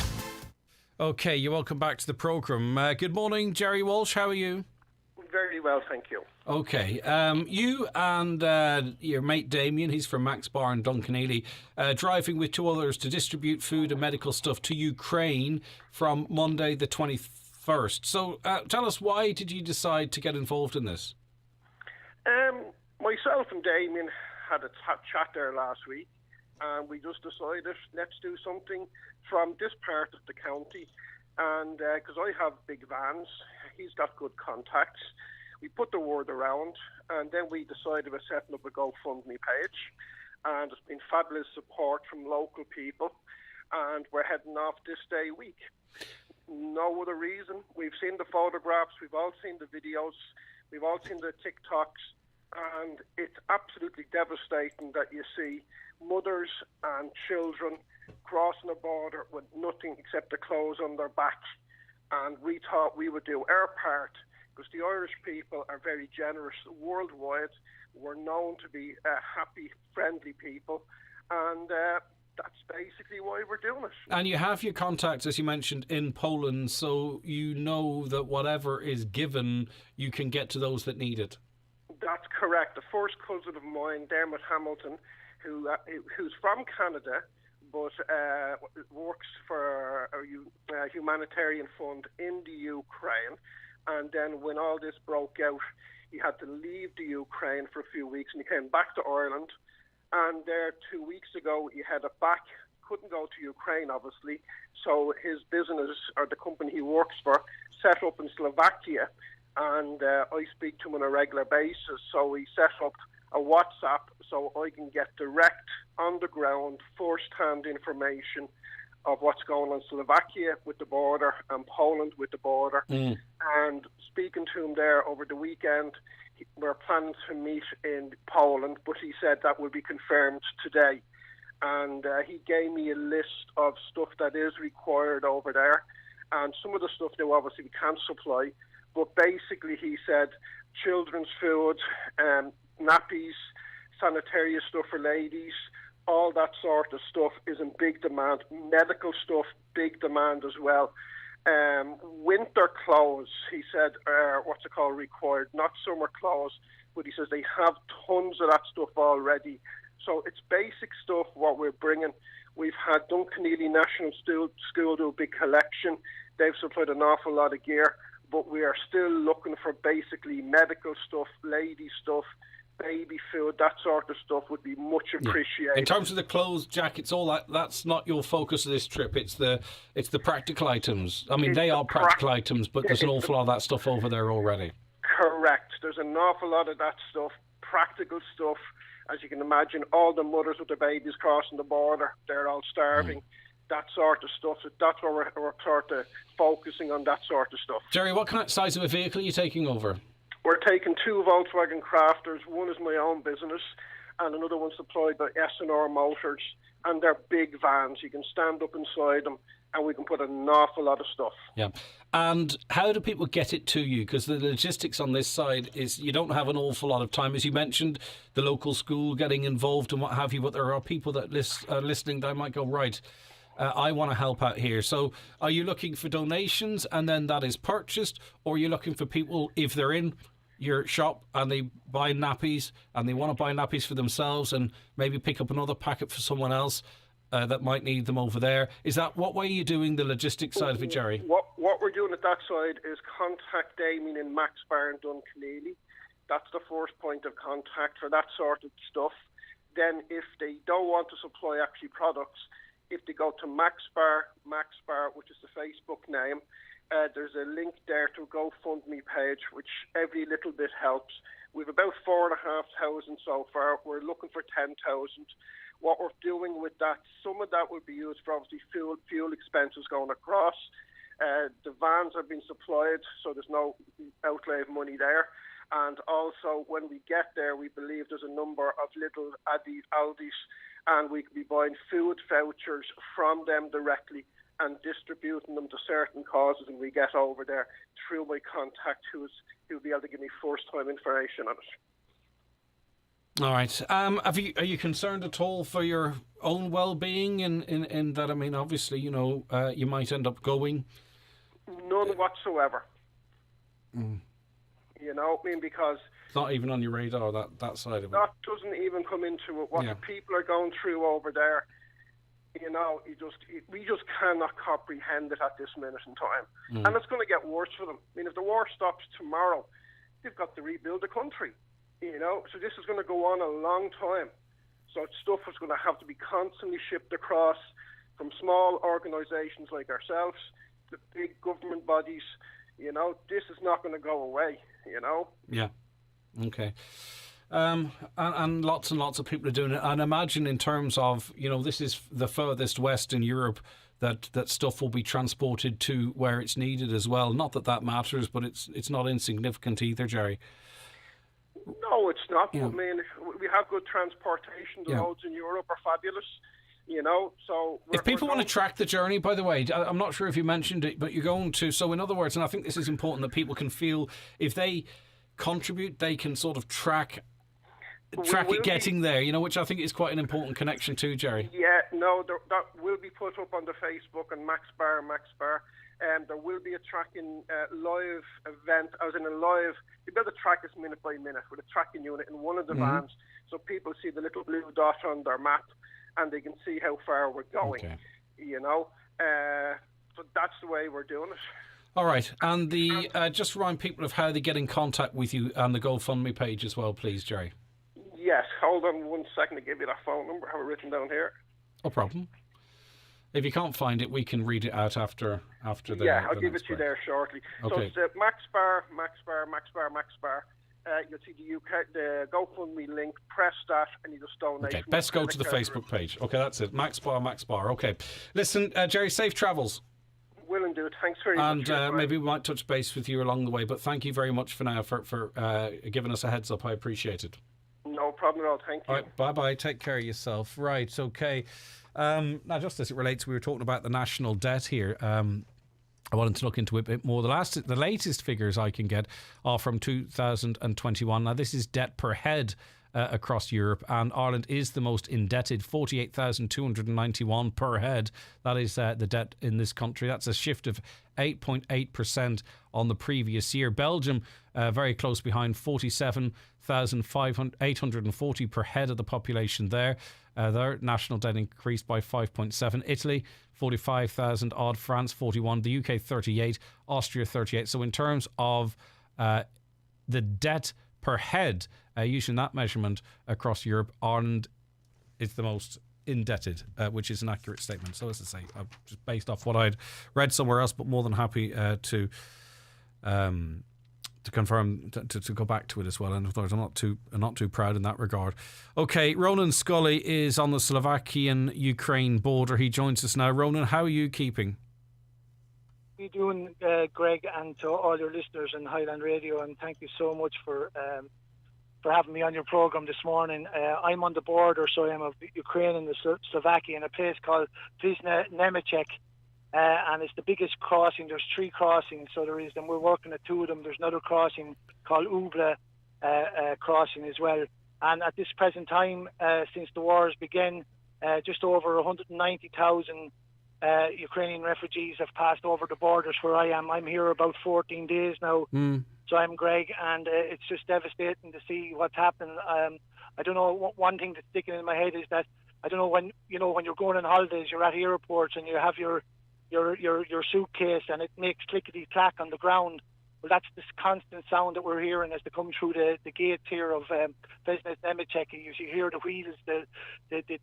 Okay, you're welcome back to the programme. Good morning, Jerry Walsh. How are you? Very well, thank you. Okay, you and your mate Damien, he's from Max Bar in Duncanely, driving with 2 others to distribute food and medical stuff to Ukraine from Monday the 21st. So tell us, why did you decide to get involved in this? Myself and Damien had a chat there last week, and we just decided, let's do something from this part of the county. And because I have big vans, he's got good contacts. We put the word around, and then we decided about setting up a GoFundMe page. And there's been fabulous support from local people, and we're heading off this day week. No other reason. We've seen the photographs, we've all seen the videos, we've all seen the TikToks, and it's absolutely devastating that you see mothers and children crossing a border with nothing except the clothes on their back. And we thought we would do our part, because the Irish people are very generous worldwide. We're known to be happy, friendly people, and that's basically why we're doing it. And you have your contacts, as you mentioned, in Poland, so you know that whatever is given, you can get to those that need it. That's correct. The first cousin of mine, Dermot Hamilton, who's from Canada, but works for a humanitarian fund in the Ukraine. And then when all this broke out, he had to leave the Ukraine for a few weeks, and he came back to Ireland. And there 2 weeks ago, he headed back, couldn't go to Ukraine, obviously. So his business, or the company he works for, set up in Slovakia. And I speak to him on a regular basis. So he set up a WhatsApp so I can get direct, on the ground, first-hand information of what's going on in Slovakia with the border and Poland with the border. And speaking to him there over the weekend, we're planning to meet in Poland, but he said that will be confirmed today. And he gave me a list of stuff that is required over there. And some of the stuff now obviously we can't supply, but basically he said children's food, nappies, sanitary stuff for ladies, all that sort of stuff is in big demand. Medical stuff, big demand as well. Winter clothes, he said, what's it called, required, not summer clothes, but he says they have tons of that stuff already. So it's basic stuff, what we're bringing. We've had Duncanely National School do a big collection. They've supplied an awful lot of gear, but we are still looking for basically medical stuff, lady stuff, baby food, that sort of stuff would be much appreciated. In terms of the clothes, jackets, all that, that's not your focus of this trip. It's the practical items. I mean, they are practical items, but there's an awful lot of that stuff over there already. Correct. There's an awful lot of that stuff, practical stuff. As you can imagine, all the mothers with their babies crossing the border, they're all starving. That sort of stuff. So that's where we're sort of focusing on, that sort of stuff. Jerry, what kind of size of a vehicle are you taking over? We're taking 2 Volkswagen Crafters. One is my own business, and another one supplied by S&R Motors. And they're big vans. You can stand up inside them, and we can put an awful lot of stuff. Yeah. And how do people get it to you? Because the logistics on this side is you don't have an awful lot of time. As you mentioned, the local school getting involved and what have you, but there are people that are listening that might go, right, I want to help out here. So are you looking for donations and then that is purchased, or are you looking for people, if they're in your shop and they buy nappies and they want to buy nappies for themselves and maybe pick up another packet for someone else that might need them over there? Is that what way are you doing the logistics side of it, Jerry? What we're doing at that side is contact Damien in Max Bar in Duncanely. That's the first point of contact for that sort of stuff. Then if they don't want to supply actually products, if they go to Max Bar, which is the Facebook name, there's a link there to a GoFundMe page, which every little bit helps. We've about 4,500 so far. We're looking for 10,000. What we're doing with that, some of that will be used for obviously fuel expenses going across. The vans have been supplied, so there's no outlay of money there. And also, when we get there, we believe there's a number of little Aldis, and we could be buying food vouchers from them directly and distributing them to certain causes when we get over there through my contact who'll be able to give me first-time information on it. All right. Are you concerned at all for your own well-being in that? I mean, obviously, you might end up going. None whatsoever. Because it's not even on your radar, that side of it. That doesn't even come into it. What the people are going through over there, we just cannot comprehend it at this minute in time. And it's going to get worse for them. I mean, if the war stops tomorrow, they've got to rebuild the country. So this is going to go on a long time. So stuff is going to have to be constantly shipped across from small organisations like ourselves, the big government bodies. This is not going to go away. Yeah. Okay. And lots of people are doing it. And imagine in terms of, this is the furthest west in Europe that stuff will be transported to where it's needed as well. Not that matters, but it's not insignificant either, Jerry. No, it's not. I mean, we have good transportation. The roads in Europe are fabulous. So if people want to track the journey, by the way, I'm not sure if you mentioned it, but you're going to. So in other words, and I think this is important that people can feel if they contribute, they can sort of track it getting there. Which I think is quite an important connection too, Jerry. Yeah, no, that will be put up on the Facebook and Max Bar. There will be a tracking live event, as in a live. You'll be able to track this minute by minute with a tracking unit in one of the vans, so people see the little blue dot on their map, and they can see how far we're going. Okay. So that's the way we're doing it. All right, and just remind people of how they get in contact with you and the GoFundMe page as well, please, Jerry. Yes, hold on 1 second to give you that phone number. I have it written down here. No problem. If you can't find it, we can read it out after the. Yeah, I'll give it to you there shortly. Okay. So it's Max Bar. You'll see the GoFundMe link. Press that, and you just donate. Okay, best go to the Facebook page. Okay, that's it. Max Bar. Okay, listen, Jerry, safe travels. Will and do it. Thanks very much. And maybe we might touch base with you along the way. But thank you very much for now for giving us a heads up. I appreciate it. No problem at all. Thank you. All right, bye. Take care of yourself. Right. Okay. Now, just as it relates, we were talking about the national debt here. I wanted to look into it a bit more. The latest figures I can get are from 2021. Now, this is debt per head across Europe, and Ireland is the most indebted, 48,291 per head. That is the debt in this country. That's a shift of 8.8% on the previous year. Belgium, very close behind, 47,840 per head of the population there. Their national debt increased by 5.7. Italy, 45,000 odd. France, 41. The UK, 38. Austria, 38. So in terms of the debt per head, using that measurement across Europe, Ireland is the most indebted, which is an accurate statement. So as I say, just based off what I'd read somewhere else, but more than happy to confirm, to go back to it as well. And of course, I'm not too proud in that regard. Okay, Ronan Scully is on the Slovakian-Ukraine border. He joins us now. Ronan, how are you keeping? How are you doing, Greg, and to all your listeners on Highland Radio, and thank you so much for having me on your programme this morning. I'm on the border, so I'm of Ukraine and Slovakia in a place called Ncbi, and it's the biggest crossing. There's 3 crossings, so there is, and we're working at 2 of them. There's another crossing called Ubla crossing as well. And at this present time, since the wars began, just over 190,000 Ukrainian refugees have passed over the borders where I am. I'm here about 14 days now. So I'm Greg, and it's just devastating to see what's happened. I don't know. One thing that's sticking in my head is that I don't know when you're going on holidays, you're at airports and you have your suitcase and it makes clickety clack on the ground. Well, that's this constant sound that we're hearing as they come through the gates here of Business Ncbi. You hear the wheels, the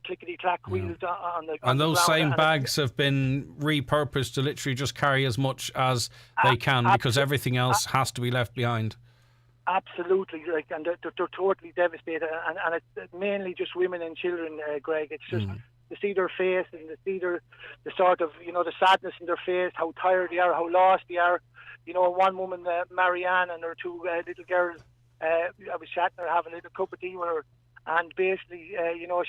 clickety clack wheels on the. And those ground. same bags have been repurposed to literally just carry as much as they can, because everything else has to be left behind. Absolutely, like, and they're totally devastated, and it's mainly just women and children, Greg. It's just to see their face and to see the sort of the sadness in their face, how tired they are, how lost they are. One woman, Marianne, and her 2 little girls, I was chatting her, having a little cup of tea with her, and basically,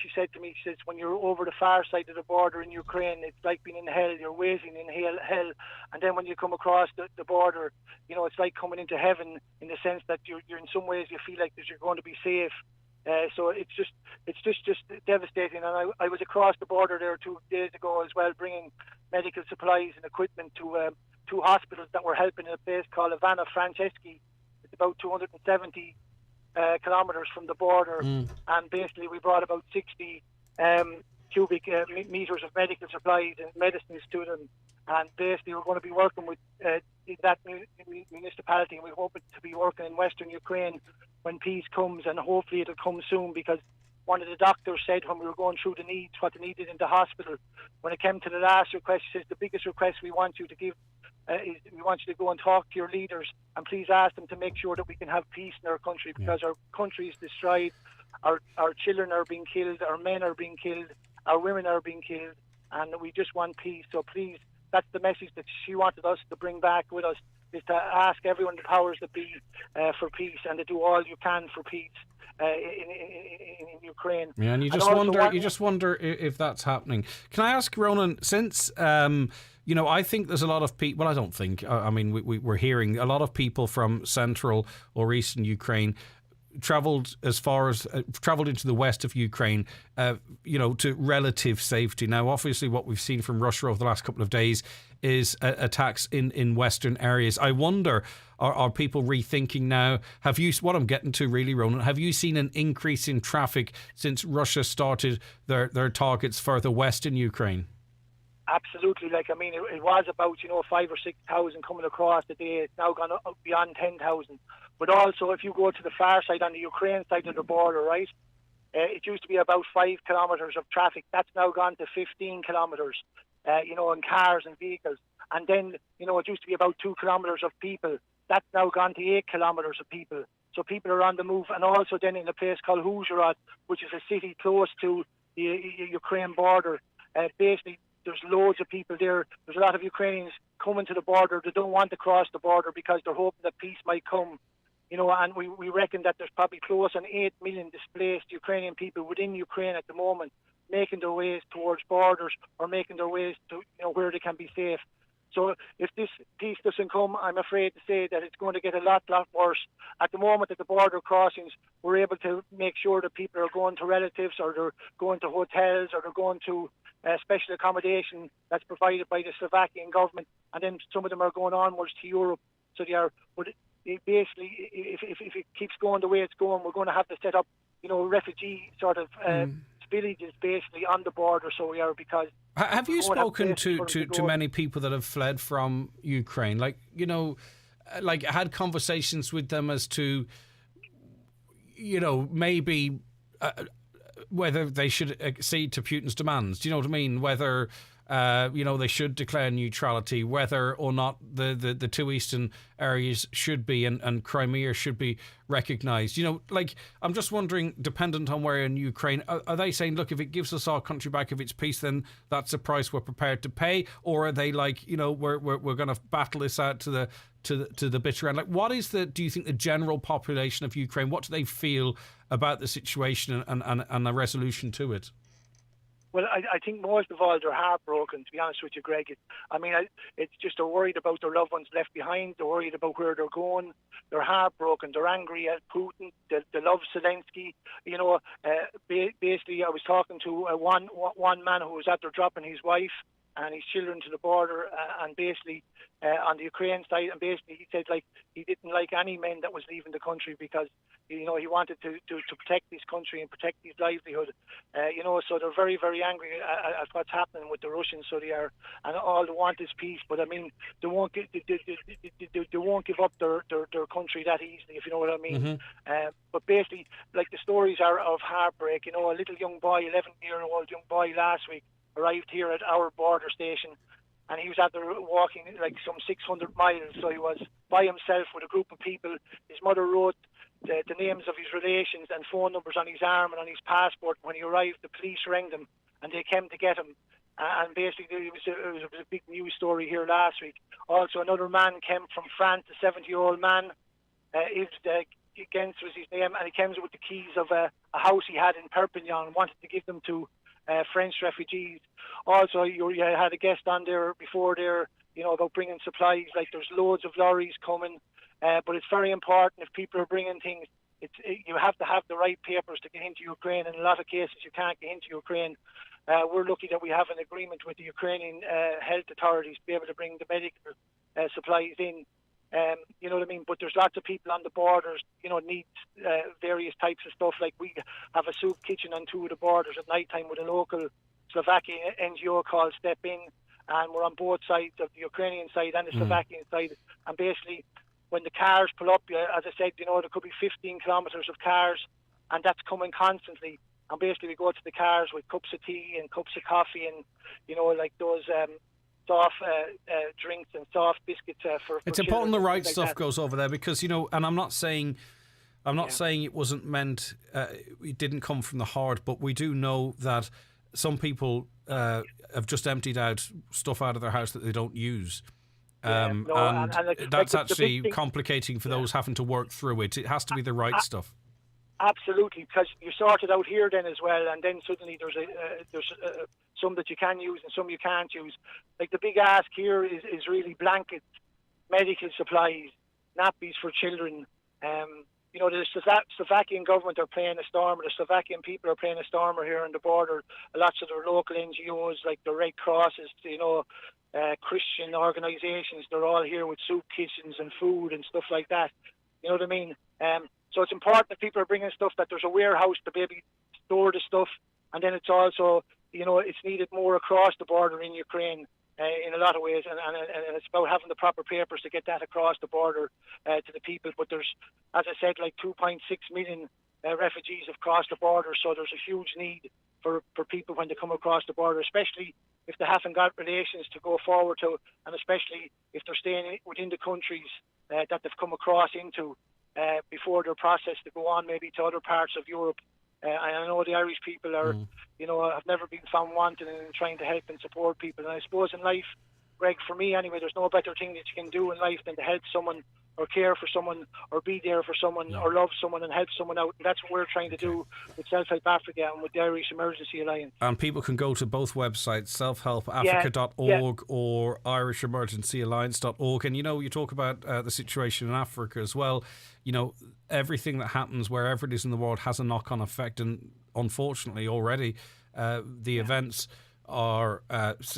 she said to me, she says, when you're over the far side of the border in Ukraine, it's like being in hell. You're waiting in hell, and then when you come across the border, it's like coming into heaven, in the sense that you're in some ways you feel like that you're going to be safe. So it's just devastating. And I was across the border there 2 days ago as well, bringing medical supplies and equipment to 2 hospitals that were helping in a place called Ivana Franceschi. It's about 270 kilometres from the border, and basically we brought about 60 cubic meters of medical supplies and medicines to them. And basically we're going to be working with that municipality, and we hope to be working in Western Ukraine when peace comes, and hopefully it'll come soon, because one of the doctors said when we were going through the needs, what they needed in the hospital, when it came to the last request, he says the biggest request we want you to give is we want you to go and talk to your leaders and please ask them to make sure that we can have peace in our country, because our country is destroyed, our children are being killed, our men are being killed, our women are being killed, and we just want peace. So please, that's the message that she wanted us to bring back with us, is to ask everyone, the powers that be, for peace, and to do all you can for peace in Ukraine. Yeah, and you just wonder if that's happening. Can I ask, Ronan, since I think there's a lot of people. Well, I don't think. I mean, we're hearing a lot of people from central or eastern Ukraine travelled into the west of Ukraine, to relative safety. Now, obviously, what we've seen from Russia over the last couple of days is attacks in western areas. I wonder, are people rethinking now? What I'm getting to really, Ronan, have you seen an increase in traffic since Russia started their targets further west in Ukraine? Absolutely. It was about 5,000 or 6,000 coming across the day. It's now gone up beyond 10,000. But also, if you go to the far side, on the Ukraine side of the border, right, it used to be about 5 kilometres of traffic. That's now gone to 15 kilometres, in cars and vehicles. And then, it used to be about 2 kilometres of people. That's now gone to 8 kilometres of people. So people are on the move. And also then in a place called Huzhhorod, which is a city close to the Ukraine border, basically, there's loads of people there. There's a lot of Ukrainians coming to the border. They don't want to cross the border because they're hoping that peace might come. And we reckon that there's probably close on 8 million displaced Ukrainian people within Ukraine at the moment, making their ways towards borders or making their ways to where they can be safe. So if this peace doesn't come, I'm afraid to say that it's going to get a lot worse. At the moment, at the border crossings, we're able to make sure that people are going to relatives, or they're going to hotels, or they're going to special accommodation that's provided by the Slovakian government, and then some of them are going onwards to Europe. So they are, but basically, if it keeps going the way it's going, we're going to have to set up, refugee sort of villages basically on the border. So we are, because have you spoken to many people that have fled from Ukraine? Like, had conversations with them as to, maybe whether they should accede to Putin's demands. Do you know what I mean? Whether they should declare neutrality, whether or not the two eastern areas should be and Crimea should be recognised. I'm just wondering, dependent on where in Ukraine, are they saying, look, if it gives us our country back, if it's peace, then that's the price we're prepared to pay? Or are they like, we're going to battle this out to the bitter end? Like, what is do you think the general population of Ukraine, what do they feel about the situation and the resolution to it? Well, I think most of all they're heartbroken, to be honest with you, Greg. It's just they're worried about their loved ones left behind. They're worried about where they're going. They're heartbroken. They're angry at Putin. They love Zelensky. Basically, I was talking to one man who was after dropping his wife and his children to the border, and basically on the Ukraine side, and basically he said like he didn't like any men that was leaving the country because he wanted to protect this country and protect his livelihood. So they're very, very angry at what's happening with the Russians. So they are, and all they want is peace. But I mean, they won't give up their country that easily, if you know what I mean. Mm-hmm. But basically, like, the stories are of heartbreak. A little young boy, 11-year-old young boy last week, arrived here at our border station, and he was after walking like some 600 miles. So he was by himself with a group of people. His mother wrote the names of his relations and phone numbers on his arm and on his passport. When he arrived, the police rang them and they came to get him. And basically, it was a big news story here last week. Also, another man came from France, a 70-year-old man. Gens was his name, and he came with the keys of a house he had in Perpignan and wanted to give them to French refugees. Also, you had a guest on there before there, about bringing supplies. Like, there's loads of lorries coming, but it's very important if people are bringing things. You have to have the right papers to get into Ukraine. In a lot of cases, you can't get into Ukraine. We're lucky that we have an agreement with the Ukrainian health authorities to be able to bring the medical supplies in. You know what I mean? But there's lots of people on the borders, need various types of stuff. Like, we have a soup kitchen on two of the borders at night time with a local Slovakian NGO called Step In, and we're on both sides of the Ukrainian side and the Slovakian side. And basically, when the cars pull up, as I said, there could be 15 kilometres of cars, and that's coming constantly. And basically, we go to the cars with cups of tea and cups of coffee and, like those soft drinks and soft biscuits for it's children, important the right like stuff that. goes over there, because and I'm not saying it wasn't meant, it didn't come from the heart, but we do know that some people have just emptied out stuff out of their house that they don't use. And that's actually complicating for those having to work through it. It has to be the right stuff. Absolutely, because you sort it out here then as well, and then suddenly there's some that you can use and some you can't use. Like, the big ask here is really blankets, medical supplies, nappies for children. The Slovakian government are playing a stormer. The Slovakian people are playing a stormer here on the border. Lots of their local NGOs, like the Red Crosses, Christian organisations, they're all here with soup kitchens and food and stuff like that. You know what I mean? So it's important that people are bringing stuff, that there's a warehouse to maybe store the stuff. And then it's also, it's needed more across the border in Ukraine in a lot of ways. And it's about having the proper papers to get that across the border to the people. But there's, as I said, like 2.6 million refugees have crossed the border. So there's a huge need for people when they come across the border, especially if they haven't got relations to go forward to, and especially if they're staying within the countries that they've come across into before they're processed to go on maybe to other parts of Europe. I know the Irish people are, have never been found wanting in trying to help and support people. And I suppose in life, Greg, for me anyway, there's no better thing that you can do in life than to help someone or care for someone or be there for someone or love someone and help someone out. And that's what we're trying to do with Self-Help Africa and with the Irish Emergency Alliance. And people can go to both websites, selfhelpafrica.org or irishemergencyalliance.org. And, you talk about the situation in Africa as well. Everything that happens wherever it is in the world has a knock-on effect. And unfortunately, already, the events are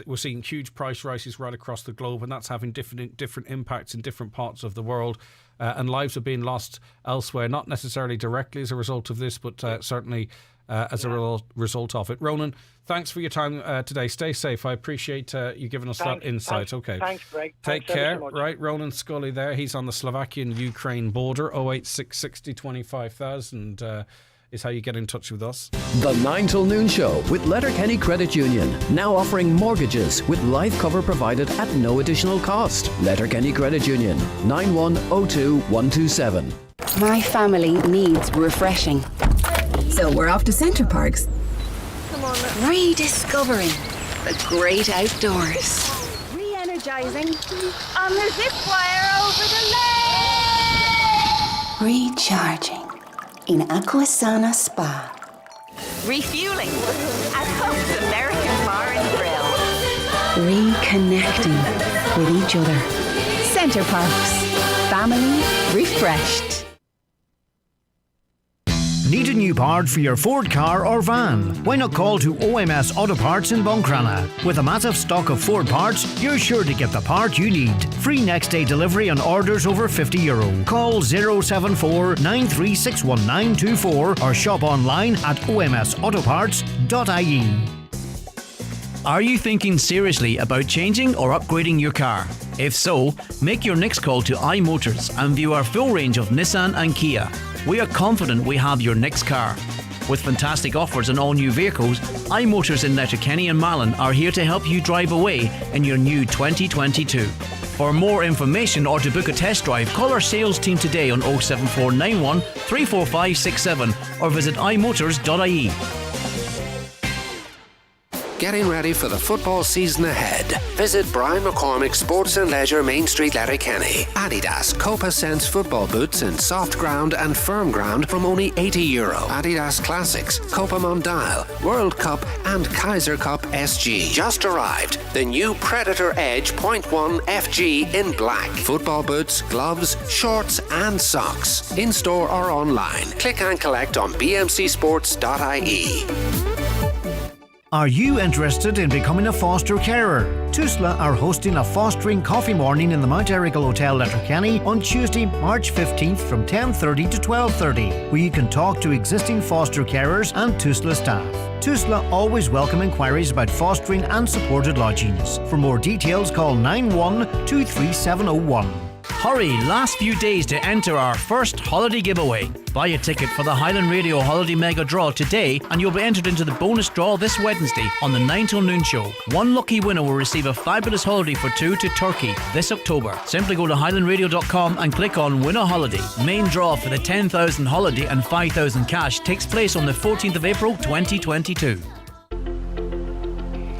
we're seeing huge price rises right across the globe, and that's having different impacts in different parts of the world, and lives are being lost elsewhere, not necessarily directly as a result of this, but certainly as a result of it. Ronan, thanks for your time today. Stay safe. I appreciate you giving us that insight. Okay. Thanks, Greg. Take care. Right, Ronan Scully there. He's on the Slovakian-Ukraine border. 086 60 25,000 is how you get in touch with us. The 9 till noon show with Letterkenny Credit Union, now offering mortgages with life cover provided at no additional cost. Letterkenny Credit Union, 9102127. My family needs refreshing. So we're off to Centre Parks. Come on, Rediscovering the great outdoors. re-energizing on the zip wire over the lake. Recharging in Aquasana Spa. Refueling at Hope's American Bar and Grill. Reconnecting with each other. Centre Parks. Family refreshed. Need a new part for your Ford car or van? Why not call to OMS Auto Parts in Buncrana? With a massive stock of Ford parts, you're sure to get the part you need. Free next day delivery on orders over €50. Call 074 9361924 or shop online at omsautoparts.ie. Are you thinking seriously about changing or upgrading your car? If so, make your next call to iMotors and view our full range of Nissan and Kia. We are confident we have your next car. With fantastic offers on all new vehicles, iMotors in Letterkenny and Malin are here to help you drive away in your new 2022. For more information or to book a test drive, call our sales team today on 07491 34567 or visit imotors.ie. Getting ready for the football season ahead. Visit Brian McCormick Sports and Leisure, Main Street, Letterkenny. Adidas Copa Sense football boots in soft ground and firm ground from only €80. Adidas Classics, Copa Mondial, World Cup and Kaiser Cup SG. Just arrived. The new Predator Edge .1 FG in black. Football boots, gloves, shorts and socks. In store or online. Click and collect on bmcsports.ie. Are you interested in becoming a foster carer? Tusla are hosting a fostering coffee morning in the Mount Erical Hotel, Letterkenny on Tuesday, March 15th from 10:30 to 12:30, where you can talk to existing foster carers and Tusla staff. Tusla always welcome inquiries about fostering and supported lodgings. For more details, call 9123701. Hurry, last few days to enter our first holiday giveaway. Buy a ticket for the Highland Radio Holiday Mega Draw today and you'll be entered into the bonus draw this Wednesday on the 9 till noon show. One lucky winner will receive a fabulous holiday for two to Turkey this October. Simply go to highlandradio.com and click on Win a Holiday. Main draw for the 10,000 holiday and 5,000 cash takes place on the 14th of April 2022.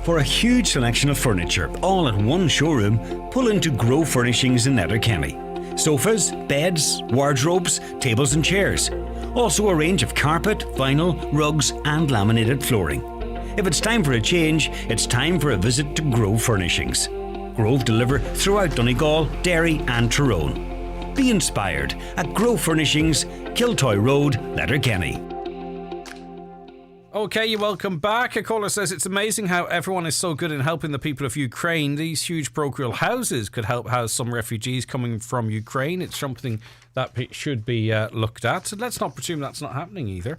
For a huge selection of furniture, all at one showroom, pull into Grow Furnishings in Letterkenny. Sofas, beds, wardrobes, tables and chairs. Also a range of carpet, vinyl, rugs and laminated flooring. If it's time for a change, it's time for a visit to Grow Furnishings. Grove deliver throughout Donegal, Derry and Tyrone. Be inspired at Grow Furnishings, Kiltoy Road, Letterkenny. Okay, you're welcome back. A caller says it's amazing how everyone is so good in helping the people of Ukraine. These huge parochial houses could help house some refugees coming from Ukraine. It's something that should be looked at. Let's not presume that's not happening either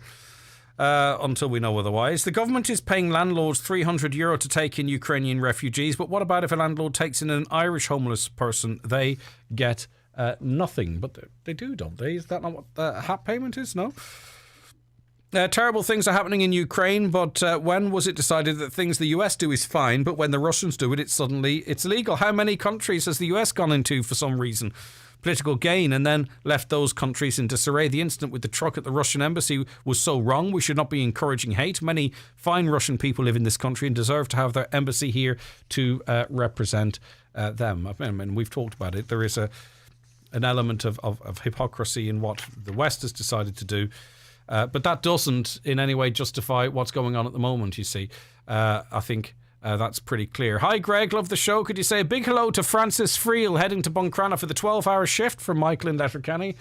until we know otherwise. The government is paying landlords €300 to take in Ukrainian refugees, but what about if a landlord takes in an Irish homeless person? They get nothing. But they do, don't they? Is that not what the HAP payment is? No? Terrible things are happening in Ukraine, but when was it decided that things the US do is fine, but when the Russians do it, it's illegal? How many countries has the US gone into for some reason? political gain and then left those countries in disarray. The incident with the truck at the Russian embassy was so wrong. We should not be encouraging hate. Many fine Russian people live in this country and deserve to have their embassy here to represent them. I mean, we've talked about it. There is an element of hypocrisy in what the West has decided to do. But that doesn't in any way justify what's going on at the moment, you see. I think that's pretty clear. Hi, Greg. Love the show. Could you say a big hello to Francis Friel heading to Buncrana for the 12-hour shift from Michael in Letterkenny?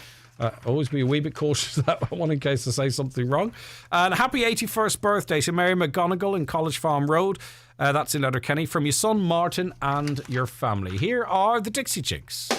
Always be a wee bit cautious of that one in case I say something wrong. And happy 81st birthday to Mary McGonigal in College Farm Road. That's in Letterkenny. From your son Martin and your family. Here are the Dixie Chicks.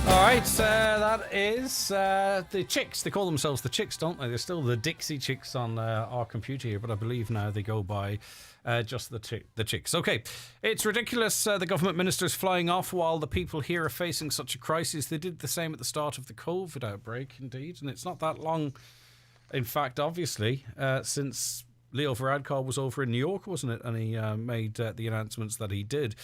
Right, that is the Chicks. They call themselves the Chicks, don't they? They're still the Dixie Chicks on our computer here, but I believe now they go by just the Chicks. Okay, it's ridiculous. The government ministers flying off while the people here are facing such a crisis. They did the same at the start of the COVID outbreak, indeed, and it's not that long, in fact, obviously, since Leo Varadkar was over in New York, wasn't it? And he made the announcements that he did.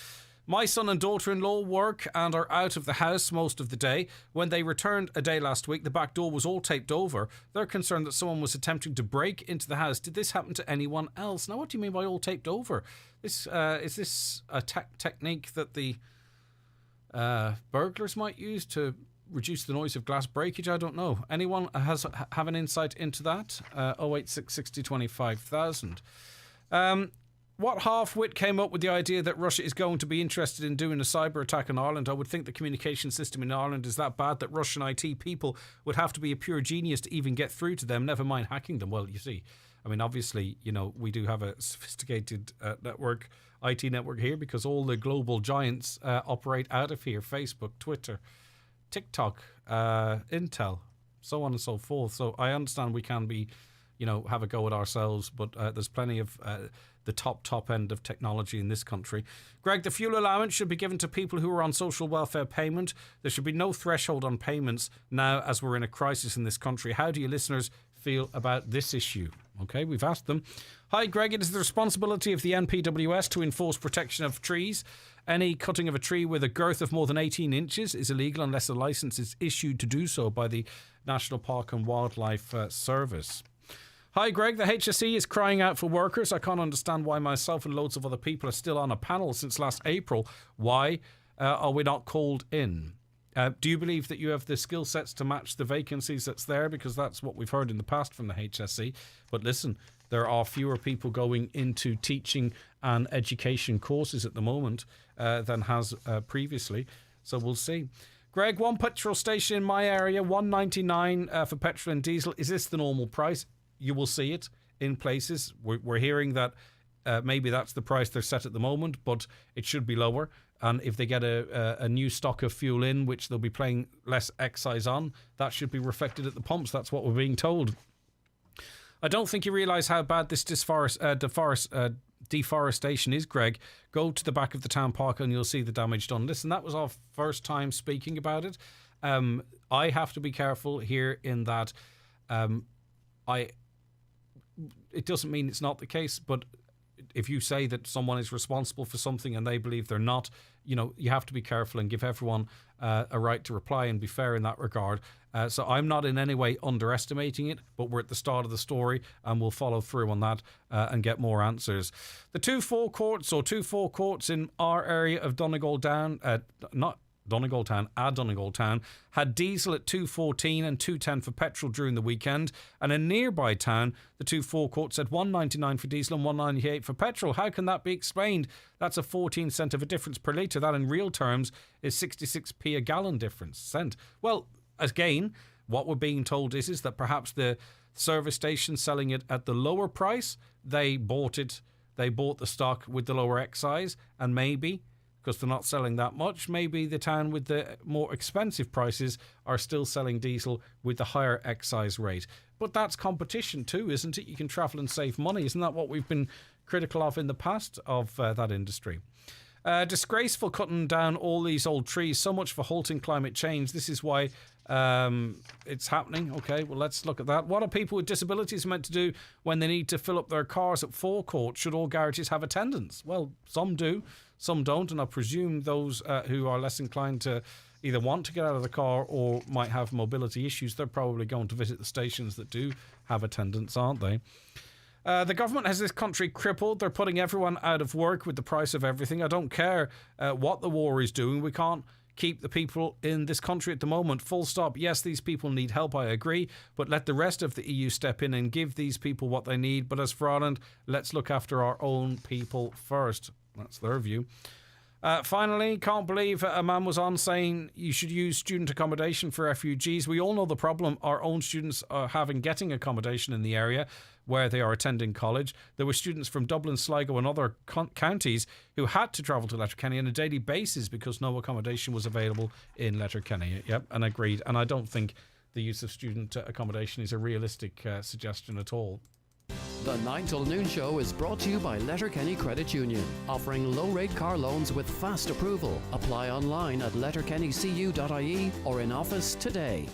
My son and daughter-in-law work and are out of the house most of the day. When they returned a day last week, the back door was all taped over. They're concerned that someone was attempting to break into the house. Did this happen to anyone else? Now, what do you mean by all taped over? Is this a technique that the burglars might use to reduce the noise of glass breakage? I don't know. Anyone have an insight into that? 086 60 25,000. what half-wit came up with the idea that Russia is going to be interested in doing a cyber attack on Ireland? I would think the communication system in Ireland is that bad that Russian IT people would have to be a pure genius to even get through to them, never mind hacking them. Well, you see, I mean, obviously, we do have a sophisticated IT network here, because all the global giants operate out of here: Facebook, Twitter, TikTok, Intel, so on and so forth. So I understand we can be, have a go at ourselves, but there's plenty of the top end of technology in this country. Greg, the fuel allowance should be given to people who are on social welfare payment. There should be no threshold on payments now, as we're in a crisis in this country. How do your listeners feel about this issue? Okay, we've asked them. Hi, Greg. It is the responsibility of the NPWS to enforce protection of trees. Any cutting of a tree with a girth of more than 18 inches is illegal unless a licence is issued to do so by the National Park and Wildlife Service. Hi, Greg. The HSE is crying out for workers. I can't understand why myself and loads of other people are still on a panel since last April. Why are we not called in? Do you believe that you have the skill sets to match the vacancies that's there? Because that's what we've heard in the past from the HSE. But listen, there are fewer people going into teaching and education courses at the moment than has previously. So we'll see. Greg, one petrol station in my area, $1.99 for petrol and diesel. Is this the normal price? You will see it in places. We're hearing that maybe that's the price they're set at the moment, but it should be lower. And if they get a new stock of fuel in, which they'll be paying less excise on, that should be reflected at the pumps. That's what we're being told. I don't think you realise how bad this deforestation is, Greg. Go to the back of the town park and you'll see the damage done. Listen, that was our first time speaking about it. I have to be careful here in that it doesn't mean it's not the case, but if you say that someone is responsible for something and they believe they're not, you have to be careful and give everyone a right to reply and be fair in that regard. So I'm not in any way underestimating it, but we're at the start of the story and we'll follow through on that and get more answers. The two forecourts in our area of Donegal Down, Donegal Town, had diesel at $2.14 and $2.10 for petrol during the weekend, and a nearby town, the two forecourts at $1.99 for diesel and $1.98 for petrol. How can that be explained? That's a 14 cent of a difference per litre. That in real terms is 66p a gallon difference. Well, again, what we're being told is that perhaps the service station selling it at the lower price, they bought the stock with the lower excise, and maybe because they're not selling that much, maybe the town with the more expensive prices are still selling diesel with the higher excise rate. But that's competition too, isn't it? You can travel and save money. Isn't that what we've been critical of in the past of that industry? Disgraceful cutting down all these old trees. So much for halting climate change. This is why it's happening. Okay, well, let's look at that. What are people with disabilities meant to do when they need to fill up their cars at forecourt? Should all garages have attendants? Well, some do, some don't, and I presume those who are less inclined to either want to get out of the car or might have mobility issues, they're probably going to visit the stations that do have attendants, aren't they? The government has this country crippled. They're putting everyone out of work with the price of everything. I don't care what the war is doing. We can't keep the people in this country at the moment. Full stop. Yes, these people need help, I agree, but let the rest of the EU step in and give these people what they need. But as for Ireland, let's look after our own people first. That's their view. Finally, can't believe a man was on saying you should use student accommodation for refugees. We all know the problem our own students are having getting accommodation in the area where they are attending college. There were students from Dublin, Sligo and other counties who had to travel to Letterkenny on a daily basis because no accommodation was available in Letterkenny. Yep, and agreed. And I don't think the use of student accommodation is a realistic suggestion at all. The 9 till noon show is brought to you by Letterkenny Credit Union, offering low-rate car loans with fast approval. Apply online at letterkennycu.ie or in office today.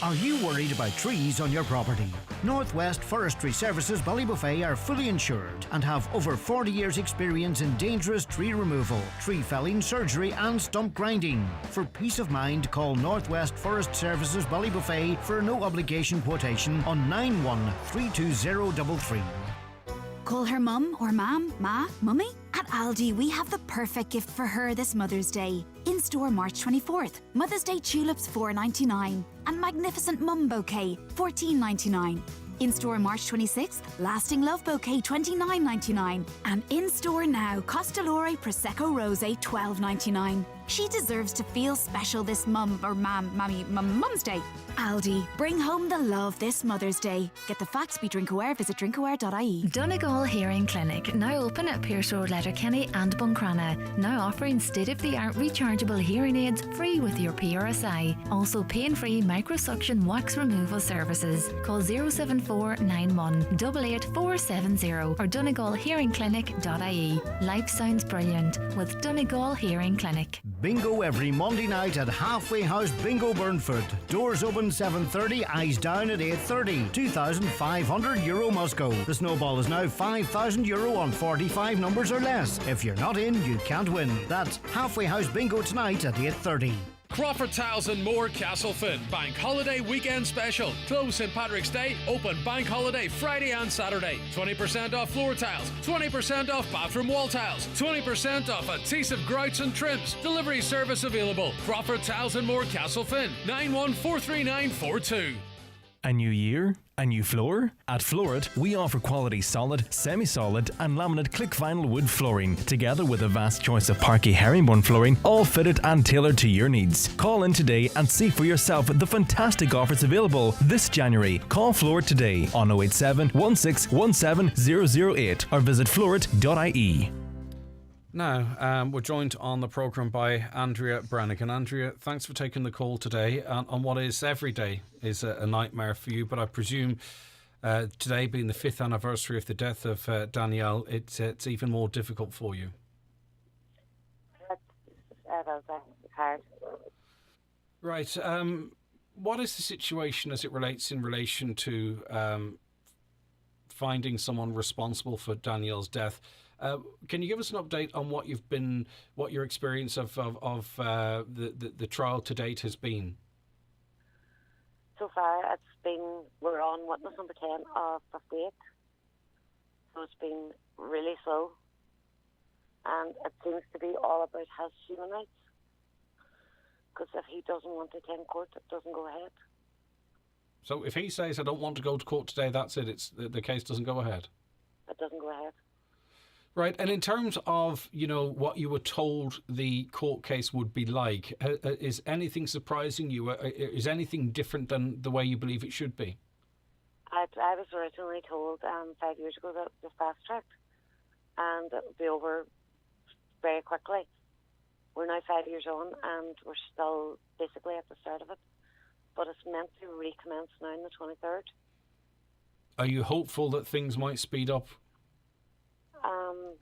Are you worried about trees on your property? Northwest Forestry Services Ballybuffet are fully insured and have over 40 years experience in dangerous tree removal, tree felling, surgery and stump grinding. For peace of mind, call Northwest Forest Services Ballybuffet for a no obligation quotation on 913233. Call her mum or mam, ma, mummy? At Aldi, we have the perfect gift for her this Mother's Day. In store March 24th, Mother's Day tulips $4.99 and magnificent mum bouquet $14.99. In-store March 26th, Lasting Love Bouquet $29.99. And in-store now, Costalore Prosecco Rosé $12.99. She deserves to feel special this Mum's Day. Aldi, bring home the love this Mother's Day. Get the facts, be drinkaware, visit drinkaware.ie. Donegal Hearing Clinic, now open at Pierce Road, Letterkenny and Buncrana. Now offering state-of-the-art rechargeable hearing aids free with your PRSI. Also pain-free microsuction wax removal services. Call 07491 88470 or donegalhearingclinic.ie. Life sounds brilliant with Donegal Hearing Clinic. Bingo every Monday night at Halfway House Bingo Burnford. Doors open 7:30, eyes down at 8:30. €2,500 must go. The snowball is now €5,000 on 45 numbers or less. If you're not in, you can't win. That's Halfway House Bingo tonight at 8:30. Crawford Tiles and More, Castlefin. Bank Holiday Weekend Special. Closed St. Patrick's Day. Open Bank Holiday Friday and Saturday. 20% off floor tiles. 20% off bathroom wall tiles. 20% off adhesive grouts and trims. Delivery service available. Crawford Tiles and More, Castlefin. 914342. A new year, a new floor? At Floorit, we offer quality solid, semi-solid and laminate click vinyl wood flooring, together with a vast choice of Parky herringbone flooring, all fitted and tailored to your needs. Call in today and see for yourself the fantastic offers available this January. Call Floorit today on 087 1617 008 or visit floorit.ie. Now, we're joined on the programme by Andrea Brannigan. Andrea, thanks for taking the call today on what is every day is a nightmare for you, but I presume today being the 5th anniversary of the death of Danielle, it's even more difficult for you. It's hard. Right. What is the situation as it relates to finding someone responsible for Danielle's death? Can you give us an update on what your experience of the trial to date has been? So far, we're on witness number 10 of 58. So it's been really slow. And it seems to be all about his human rights. Because if he doesn't want to attend court, it doesn't go ahead. So if he says, I don't want to go to court today, that's it, the case doesn't go ahead? It doesn't go ahead. Right, and in terms of, what you were told the court case would be like, is anything surprising you? Is anything different than the way you believe it should be? I was originally told 5 years ago that it was fast-tracked and it would be over very quickly. We're now 5 years on and we're still basically at the start of it. But it's meant to recommence now on the 23rd. Are you hopeful that things might speed up?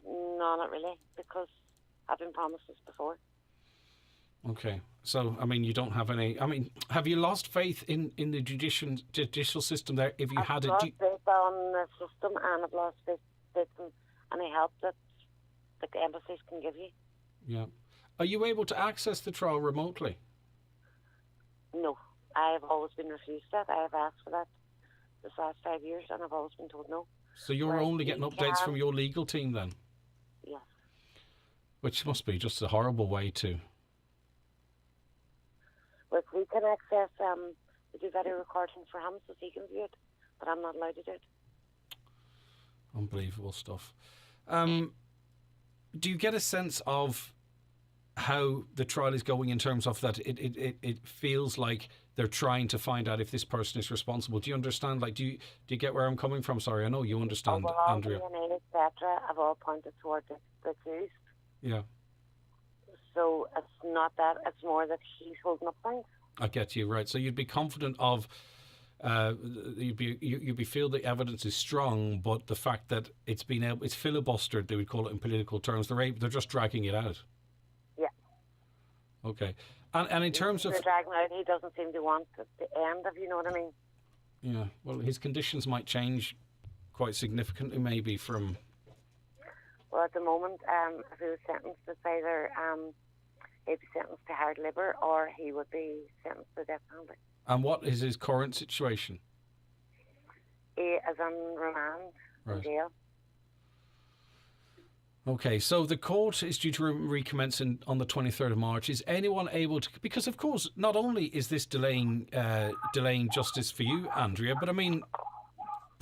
No, not really, because I've been promised this before. Okay, so you don't have any. Have you lost faith in the judicial system there? If you I've lost faith on the system, and I've lost faith in any help that the embassies can give you. Yeah, are you able to access the trial remotely? No, I've always been refused that. I have asked for that this last 5 years, and I've always been told no. So you're only getting updates from your legal team then? Yes. Which must be just a horrible way to... Well, we can access the video recording for him so he can view it, but I'm not allowed to do it. Unbelievable stuff. Do you get a sense of how the trial is going in terms of that it feels like they're trying to find out if this person is responsible? Do you understand? Do you get where I'm coming from? Sorry, I know you understand, Andrea. All DNA, etc., have all pointed towards the accused. Yeah. So it's not that; it's more that he's holding up things. I get you, right. So you'd be confident of, you'd be feel the evidence is strong, but the fact that it's filibustered, they would call it in political terms. They're just dragging it out. Yeah. Okay. And in terms of... dragging out, he doesn't seem to want the end of, you know what I mean? Yeah, well, his conditions might change quite significantly, maybe, from... Well, at the moment, if he was sentenced, it's either he'd be sentenced to hard labour or he would be sentenced to death penalty. And what is his current situation? He is on remand in jail. Okay, so the court is due to recommence on the 23rd of March. Is anyone able to... Because, of course, not only is this delaying justice for you, Andrea, but,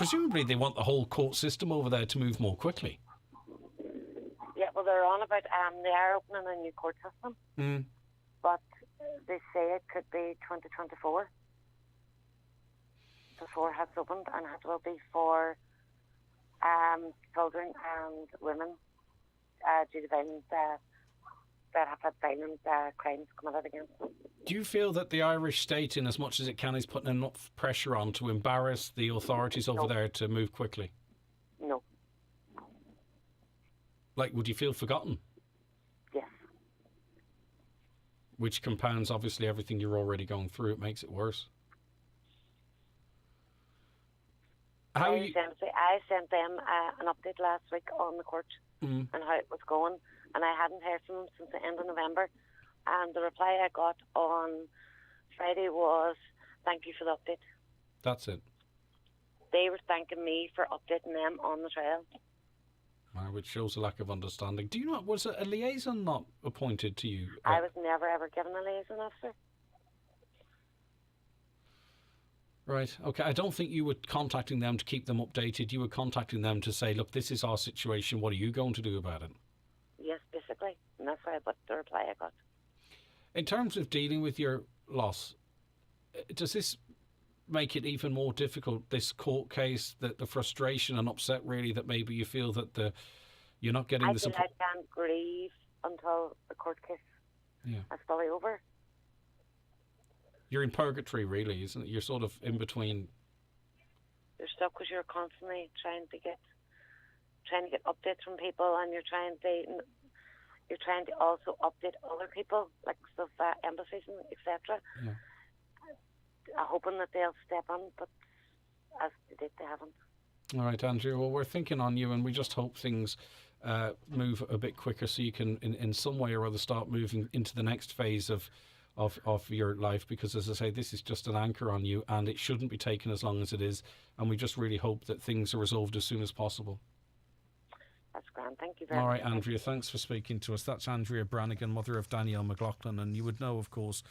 presumably they want the whole court system over there to move more quickly. Yeah, well, they're on about they are opening a new court system, but they say it could be 2024 before it has opened, and it will be for children and women due to violence that have had violent crimes committed against them. Do you feel that the Irish state, in as much as it can, is putting enough pressure on to embarrass the authorities over there to move quickly? No. Like, would you feel forgotten? Yes. Which compounds, obviously, everything you're already going through. It makes it worse. I sent them an update last week on the court and how it was going, and I hadn't heard from them since the end of November. And the reply I got on Friday was, "Thank you for the update." That's it. They were thanking me for updating them on the trial. Which shows a lack of understanding. Do you know, was a liaison not appointed to you? I was never ever given a liaison officer. Right, okay. I don't think you were contacting them to keep them updated. You were contacting them to say, look, this is our situation. What are you going to do about it? Yes, basically. And that's why I got the reply I got. In terms of dealing with your loss, does this make it even more difficult, this court case, the frustration and upset, really, that maybe you feel that you're not getting the support? I can't grieve until the court case is fully over. You're in purgatory, really, isn't it? You're sort of in between. You're stuck because you're constantly trying to get updates from people, and you're trying to also update other people, like stuff, embassies and etc. Yeah. Hoping that they'll step in, but as they did, they haven't. All right, Andrea. Well, we're thinking on you, and we just hope things move a bit quicker, so you can, in some way or other, start moving into the next phase of your life, because, as I say, this is just an anchor on you, and it shouldn't be taken as long as it is, and we just really hope that things are resolved as soon as possible. That's grand. Thank you very much. All right, Andrea, thanks for speaking to us. That's Andrea Brannigan, mother of Danielle McLaughlin, and you would know, of course,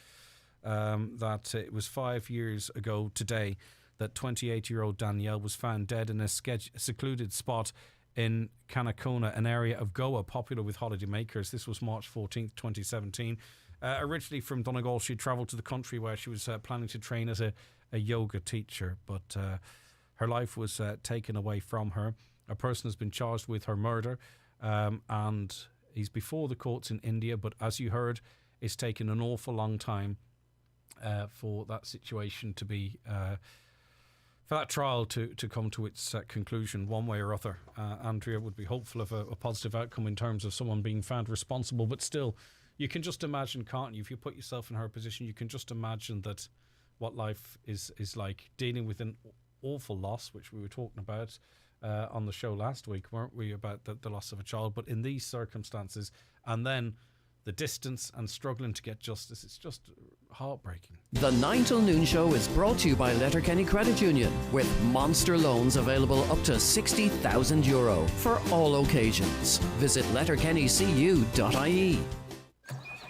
that it was 5 years ago today that 28-year-old Danielle was found dead in a secluded spot in Canacona, an area of Goa popular with holidaymakers. This was March 14th, 2017. Originally from Donegal, she travelled to the country where she was planning to train as a yoga teacher, but her life was taken away from her. A person has been charged with her murder, and he's before the courts in India, but as you heard, it's taken an awful long time for that situation to be... for that trial to come to its conclusion one way or other. Andrea would be hopeful of a positive outcome in terms of someone being found responsible, but still, you can just imagine, can't you? If you put yourself in her position, you can just imagine that what life is like, dealing with an awful loss, which we were talking about on the show last week, weren't we, about the loss of a child, but in these circumstances, and then the distance and struggling to get justice, it's just heartbreaking. The 9 till noon show is brought to you by Letterkenny Credit Union, with monster loans available up to €60,000 for all occasions. Visit letterkennycu.ie.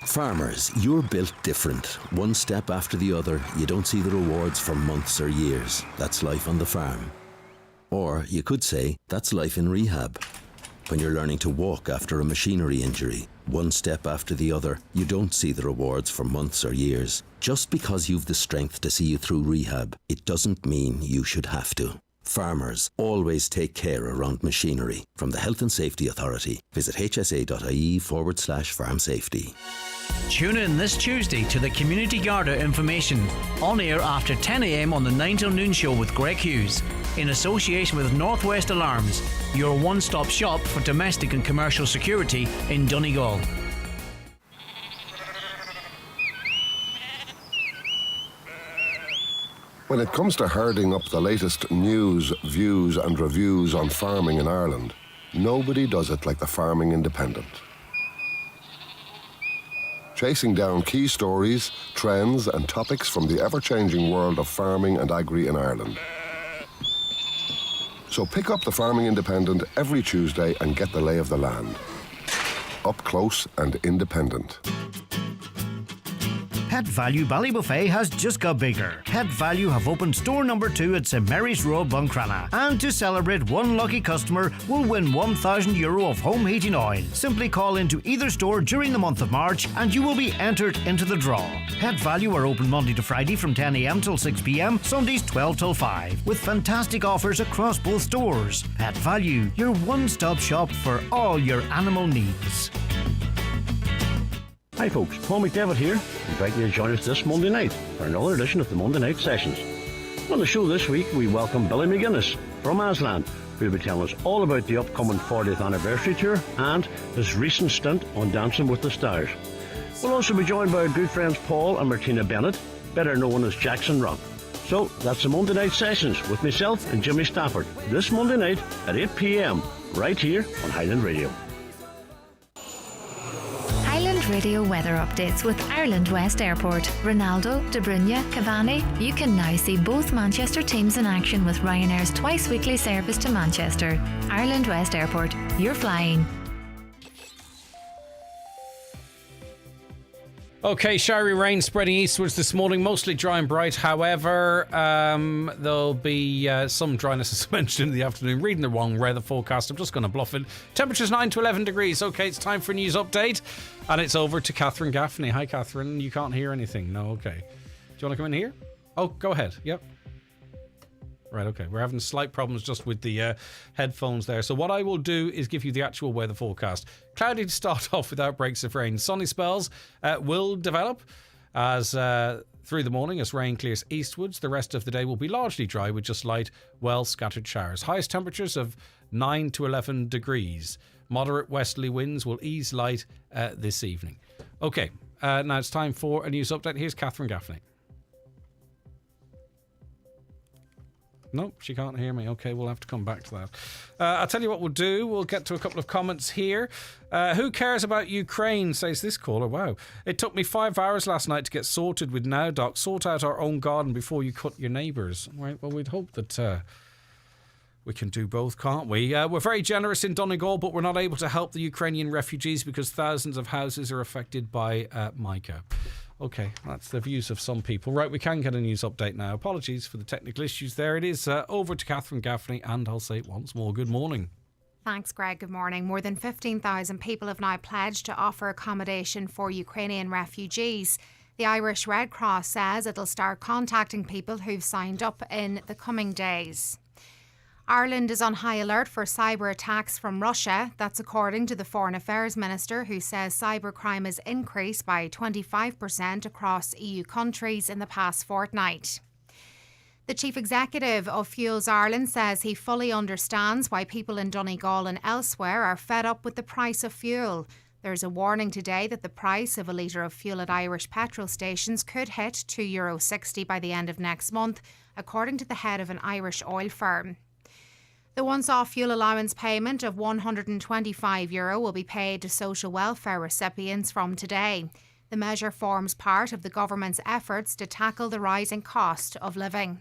Farmers, you're built different. One step after the other, you don't see the rewards for months or years. That's life on the farm. Or you could say that's life in rehab. When you're learning to walk after a machinery injury, one step after the other, you don't see the rewards for months or years. Just because you've the strength to see you through rehab, it doesn't mean you should have to. Farmers, always take care around machinery. From the Health and Safety Authority, visit hsa.ie/farm safety. Tune in this Tuesday to the Community Garda information, on air after 10 a.m. on the 9 till noon show with Greg Hughes, in association with Northwest Alarms, your one-stop shop for domestic and commercial security in Donegal. When it comes to herding up the latest news, views and reviews on farming in Ireland, nobody does it like the Farming Independent. Chasing down key stories, trends and topics from the ever-changing world of farming and agri in Ireland. So pick up the Farming Independent every Tuesday and get the lay of the land. Up close and independent. Pet Value Ballybuffet has just got bigger. Pet Value have opened store number 2 at St Mary's Road, Buncrana. And to celebrate, one lucky customer will win €1,000 of home heating oil. Simply call into either store during the month of March and you will be entered into the draw. Pet Value are open Monday to Friday from 10 a.m. till 6 p.m, Sundays 12 till 5, with fantastic offers across both stores. Pet Value, your one-stop shop for all your animal needs. Hi folks, Paul McDavid here, inviting you to join us this Monday night for another edition of the Monday Night Sessions. On the show this week, we welcome Billy McGuinness from Aslan, who will be telling us all about the upcoming 40th anniversary tour and his recent stint on Dancing with the Stars. We'll also be joined by our good friends Paul and Martina Bennett, better known as Jackson Rock. So, that's the Monday Night Sessions with myself and Jimmy Stafford, this Monday night at 8 p.m, right here on Highland Radio. Highland Radio weather updates with Ireland West Airport. Ronaldo, De Bruyne, Cavani. You can now see both Manchester teams in action with Ryanair's twice weekly service to Manchester. Ireland West Airport. You're flying. Okay, showery rain spreading eastwards this morning, mostly dry and bright. However, there'll be some dryness, as mentioned, in the afternoon. Reading the wrong weather forecast, I'm just going to bluff it. Temperatures 9 to 11 degrees. Okay, it's time for a news update. And it's over to Catherine Gaffney. Hi, Catherine. You can't hear anything. No, okay. Do you want to come in here? Oh, go ahead. Yep. Right, okay. We're having slight problems just with the headphones there. So what I will do is give you the actual weather forecast. Cloudy to start off with outbreaks of rain. Sunny spells will develop as through the morning as rain clears eastwards. The rest of the day will be largely dry with just light, well-scattered showers. Highest temperatures of 9 to 11 degrees. Moderate westerly winds will ease light this evening. Okay, now it's time for a news update. Here's Catherine Gaffney. Nope, she can't hear me. Okay, we'll have to come back to that. I'll tell you what we'll do. We'll get to a couple of comments here. Who cares about Ukraine, says this caller. Wow. It took me 5 hours last night to get sorted with Now Doc. Sort out our own garden before you cut your neighbours. Right, well, we'd hope that we can do both, can't we? We're very generous in Donegal, but we're not able to help the Ukrainian refugees because thousands of houses are affected by Micah. Okay, that's the views of some people. Right, we can get a news update now. Apologies for the technical issues there. It is over to Catherine Gaffney, and I'll say it once more. Good morning. Thanks, Greg. Good morning. More than 15,000 people have now pledged to offer accommodation for Ukrainian refugees. The Irish Red Cross says it'll start contacting people who've signed up in the coming days. Ireland is on high alert for cyber attacks from Russia. That's according to the Foreign Affairs Minister, who says cybercrime has increased by 25% across EU countries in the past fortnight. The Chief Executive of Fuels Ireland says he fully understands why people in Donegal and elsewhere are fed up with the price of fuel. There's a warning today that the price of a litre of fuel at Irish petrol stations could hit €2.60 by the end of next month, according to the head of an Irish oil firm. The once-off fuel allowance payment of €125 will be paid to social welfare recipients from today. The measure forms part of the government's efforts to tackle the rising cost of living.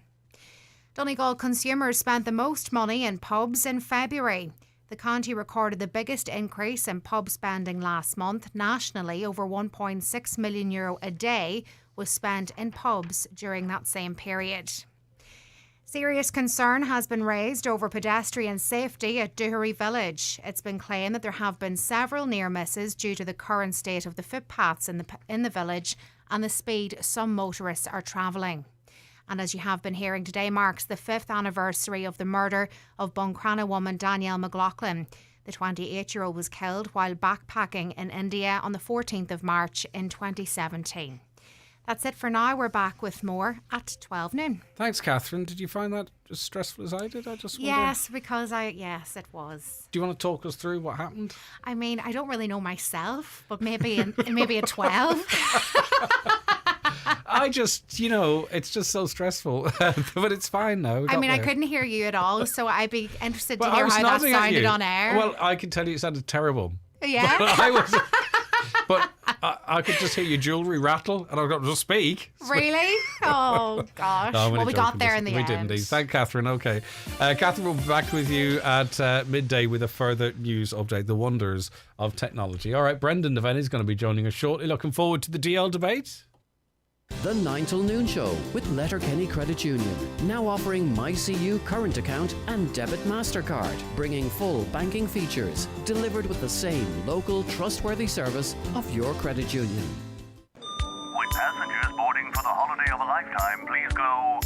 Donegal consumers spent the most money in pubs in February. The county recorded the biggest increase in pub spending last month. Nationally, over €1.6 million a day was spent in pubs during that same period. Serious concern has been raised over pedestrian safety at Doohery Village. It's been claimed that there have been several near misses due to the current state of the footpaths in the village and the speed some motorists are travelling. And as you have been hearing, today marks the 5th anniversary of the murder of Buncrana woman Danielle McLaughlin. The 28-year-old was killed while backpacking in India on the 14th of March in 2017. That's it for now. We're back with more at 12 noon. Thanks, Catherine. Did you find that as stressful as I did? I just wonder. Yes, it was. Do you want to talk us through what happened? I mean, I don't really know myself, but maybe a 12. I just, it's just so stressful. But it's fine now. I couldn't hear you at all, so I'd be interested to hear how that sounded on air. Well, I can tell you it sounded terrible. Yeah? But I could just hear your jewellery rattle and I got to speak. Really? Oh, gosh. No, well, we got there in the end. We did indeed. Thank Catherine. Okay. Catherine will be back with you at midday with a further news update, the wonders of technology. All right, Brendan Devaney is going to be joining us shortly. Looking forward to the DL debate. The 9 till noon show with Letterkenny Credit Union. Now offering MyCU current account and debit MasterCard, bringing full banking features, delivered with the same local trustworthy service of your credit union. With passengers boarding for the holiday of a lifetime, please go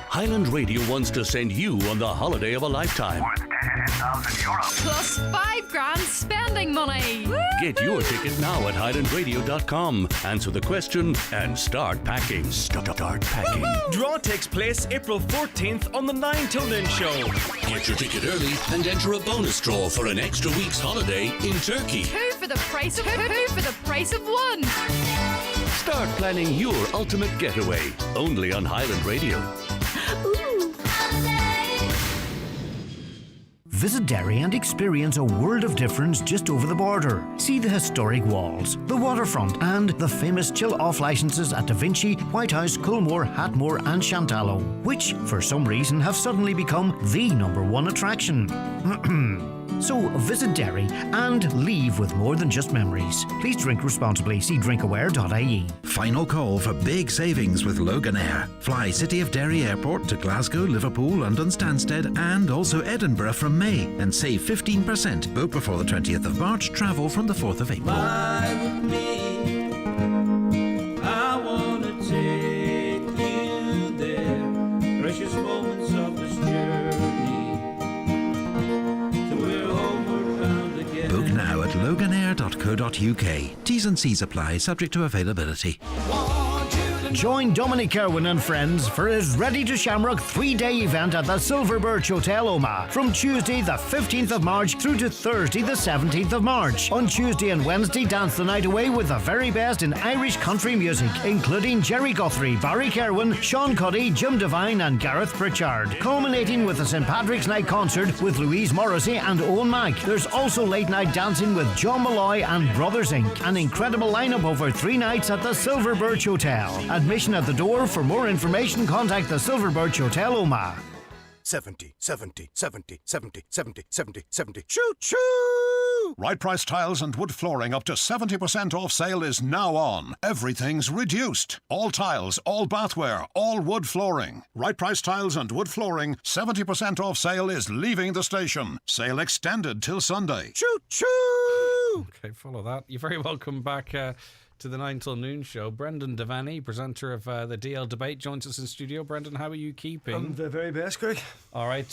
Highland Radio wants to send you on the holiday of a lifetime. worth €10,000. Plus £5,000 spending money. Get your ticket now at highlandradio.com. Answer the question and start packing. Start packing. Draw takes place April 14th on the 9 till noon show. Get your ticket early and enter a bonus draw for an extra week's holiday in Turkey. Two for the price of one. Start planning your ultimate getaway. Only on Highland Radio. Visit Derry and experience a world of difference just over the border. See the historic walls, the waterfront, and the famous chill-off licences at Da Vinci, White House, Coolmore, Hatmore and Shantallow, which, for some reason, have suddenly become the #1 attraction. So visit Derry and leave with more than just memories. Please drink responsibly. See drinkaware.ie. Final call for big savings with Loganair. Fly City of Derry Airport to Glasgow, Liverpool, London Stansted and also Edinburgh from May and save 15%. Book before the 20th of March. Travel from the 4th of April. Fly with me. I want to take you there. Precious moments of this journey. Book now at loganair.co.uk. T's and C's apply, subject to availability. Join Dominic Irwin and friends for his Ready to Shamrock 3-day event at the Silver Birch Hotel Omagh from Tuesday the 15th of March through to Thursday the 17th of March. On Tuesday and Wednesday, dance the night away with the very best in Irish country music, including Jerry Guthrie, Barry Kerwin, Sean Cuddy, Jim Devine and Gareth Pritchard, culminating with a St Patrick's Night concert with Louise Morrissey and Owen Mack. There's also late night dancing with John Malloy and Brothers Inc. An incredible lineup over 3 nights at the Silver Birch Hotel. Admission at the door. For more information, contact the Silver Birch Hotel Omagh. 70, 70, 70, 70, 70, 70, 70. Choo choo! Right Price Tiles and Wood Flooring up to 70% off sale is now on. Everything's reduced. All tiles, all bathware, all wood flooring. Right Price Tiles and Wood Flooring, 70% off sale is leaving the station. Sale extended till Sunday. Choo choo! Okay, follow that. You're very welcome back to the 9 till noon show. Brendan Devaney, presenter of the DL debate, joins us in studio. Brendan, how are you keeping? I'm the very best, Greg. All right.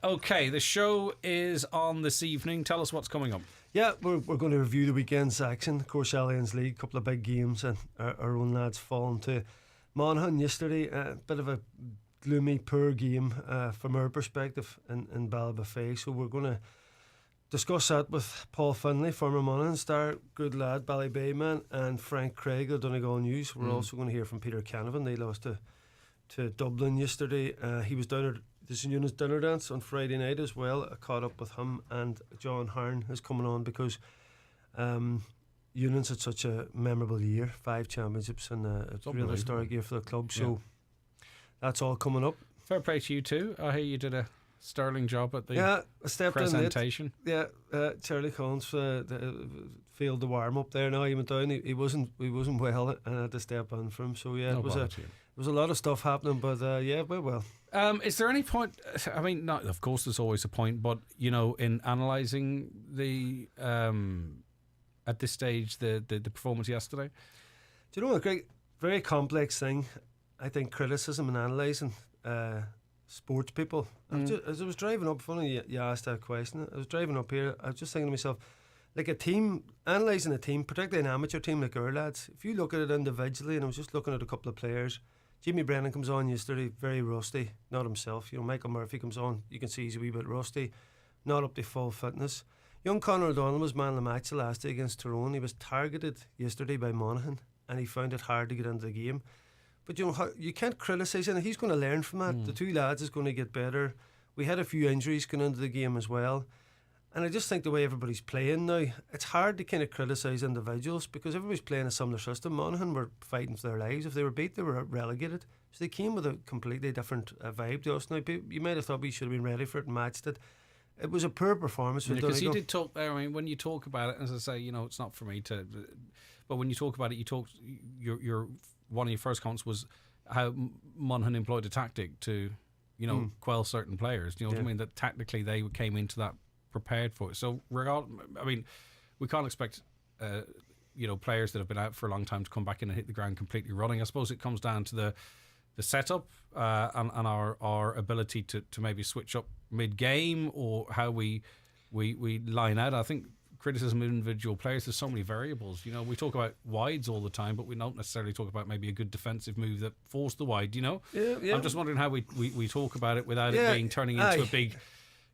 Okay, the show is on this evening. Tell us what's coming up. Yeah, we're going to review the weekend's action. Of course, Allianz League, a couple of big games, and our own lads falling to Monaghan yesterday. A bit of a gloomy, poor game from our perspective in Ballybofey. So we're going to discuss that with Paul Finlay, former Monaghan star, good lad, Ballybay man, and Frank Craig of Donegal News. We're also going to hear from Peter Canavan. They lost to Dublin yesterday. He was down at the St Eunice dinner dance on Friday night as well. I caught up with him, and John Hearn is coming on because Eunice had such a memorable year, 5 championships, and a real historic year for the club. So that's all coming up. Fair play to you too. I hear you did a sterling job at the I stepped presentation. In Charlie Collins failed the warm up there. Now he went down. He wasn't well, and I had to step in for him. So it was a lot of stuff happening. But well. Is there any point? I mean, not of course. There's always a point, but in analysing the at this stage the performance yesterday. Do you know what, Greg? Very complex thing. I think criticism and analysing. Sports people. As I was driving up, funny you asked that question. I was driving up here. I was just thinking to myself, like a team, analysing a team, particularly an amateur team like our lads. If you look at it individually, and I was just looking at a couple of players. Jimmy Brennan comes on yesterday, very rusty, not himself. Michael Murphy comes on. You can see he's a wee bit rusty, not up to full fitness. Young Conor O'Donnell was man of the match the last day against Tyrone. He was targeted yesterday by Monaghan, and he found it hard to get into the game. But you can't criticise him. He's going to learn from that. The 2 lads is going to get better. We had a few injuries going into the game as well. And I just think the way everybody's playing now, it's hard to kind of criticise individuals because everybody's playing a similar system. Monaghan were fighting for their lives. If they were beat, they were relegated. So they came with a completely different vibe to us. Now, you might have thought we should have been ready for it and matched it. It was a poor performance. Because you did talk there. I mean, when you talk about it, as I say, it's not for me to. But when you talk about it, your one of your first comments was how Monaghan employed a tactic to, quell certain players. You know what I mean? That tactically they came into that prepared for it. So we can't expect players that have been out for a long time to come back in and hit the ground completely running. I suppose it comes down to the setup and our ability to maybe switch up mid-game, or how we line out. I think criticism of individual players, there's so many variables. We talk about wides all the time, but we don't necessarily talk about maybe a good defensive move that forced the wide, Yeah. I'm just wondering how we talk about it without it being turning into a big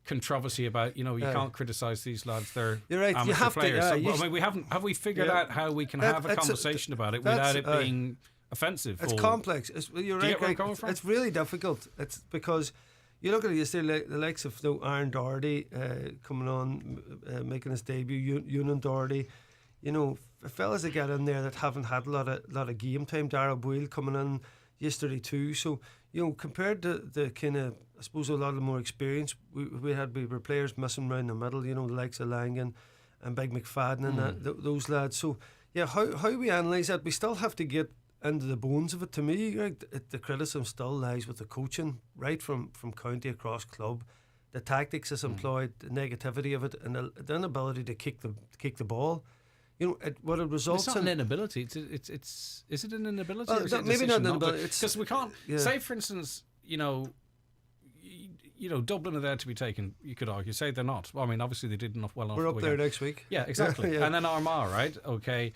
controversy about, you can't criticise these lads, they're right. amateur You have players. To, have we figured out how we can have a conversation about it without it being offensive? It's complex. You're right, Greg. It's really difficult. It's because you look at it, you see the likes of Aaron Doherty coming on, making his debut, Ewan Doherty, fellas that get in there that haven't had a lot of game time. Darrell Boyle coming in yesterday too. So compared to the kind of, I suppose, a lot of the more experience, we were players missing around the middle. The likes of Langan and Big McFadden and those lads. So how we analyse that, we still have to get into the bones of it. To me, the criticism still lies with the coaching, right from county across club, the tactics that's employed, the negativity of it, and the inability to kick the ball. What it results in. It's not an inability. It's is it an inability? Well, or is it maybe not an decision inability. Because we can't say, for instance, Dublin are there to be taken. You could argue, say they're not. Well, I mean, obviously they did enough. We're up there next week. Yeah, exactly. And then Armagh, right? Okay.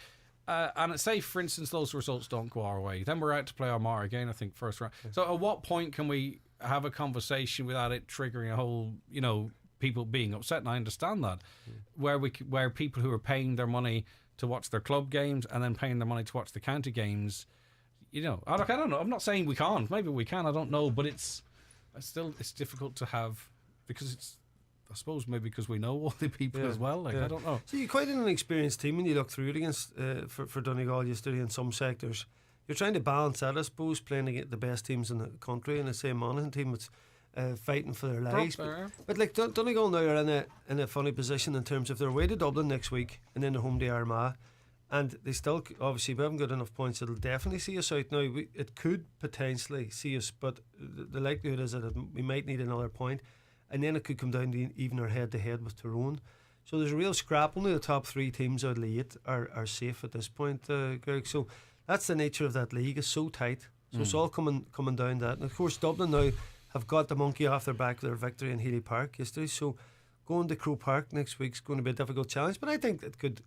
And say, for instance, those results don't go our way, then we're out to play Armagh again, I think, first round. So at what point can we have a conversation without it triggering a whole, people being upset? And I understand that. Where people who are paying their money to watch their club games and then paying their money to watch the county games, I don't know. I'm not saying we can't. Maybe we can. I don't know. But it's difficult to have, because it's, I suppose maybe because we know all the people as well. I don't know. So you're quite an experienced team when you look through it against for Donegal yesterday in some sectors. You're trying to balance that, I suppose, playing against the best teams in the country, and the same Monaghan team that's fighting for their lives. But like Donegal now are in a funny position in terms of they're away to Dublin next week and then they're home to Armagh, and they still, obviously, we haven't got enough points that'll definitely see us out. Now it could potentially see us, but the likelihood is that we might need another point. And then it could come down to even our head-to-head with Tyrone. So there's a real scrap. Only the top 3 teams out of the 8 are safe at this point, Greg. So that's the nature of that league. It's so tight. So it's all coming down to that. And of course, Dublin now have got the monkey off their back with their victory in Healy Park yesterday. So going to Croke Park next week's going to be a difficult challenge. But I think it could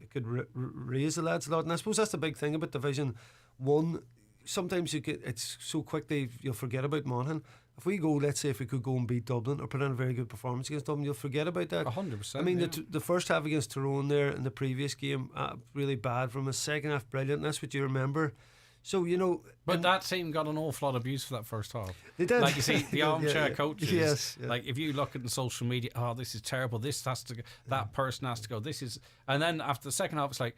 raise the lads a lot. And I suppose that's the big thing about Division 1. Sometimes it's so quickly you'll forget about Monaghan. If we could go and beat Dublin or put in a very good performance against Dublin, you'll forget about that. 100%. I mean, the first half against Tyrone there in the previous game, really bad from us. Second half, brilliant. And that's what you remember. So, But that team got an awful lot of abuse for that first half. They did. Like, you see, the armchair coaches. Yes. Like, if you look at the social media, this is terrible. This has to go. That person has to go. This is. And then after the second half, it's like,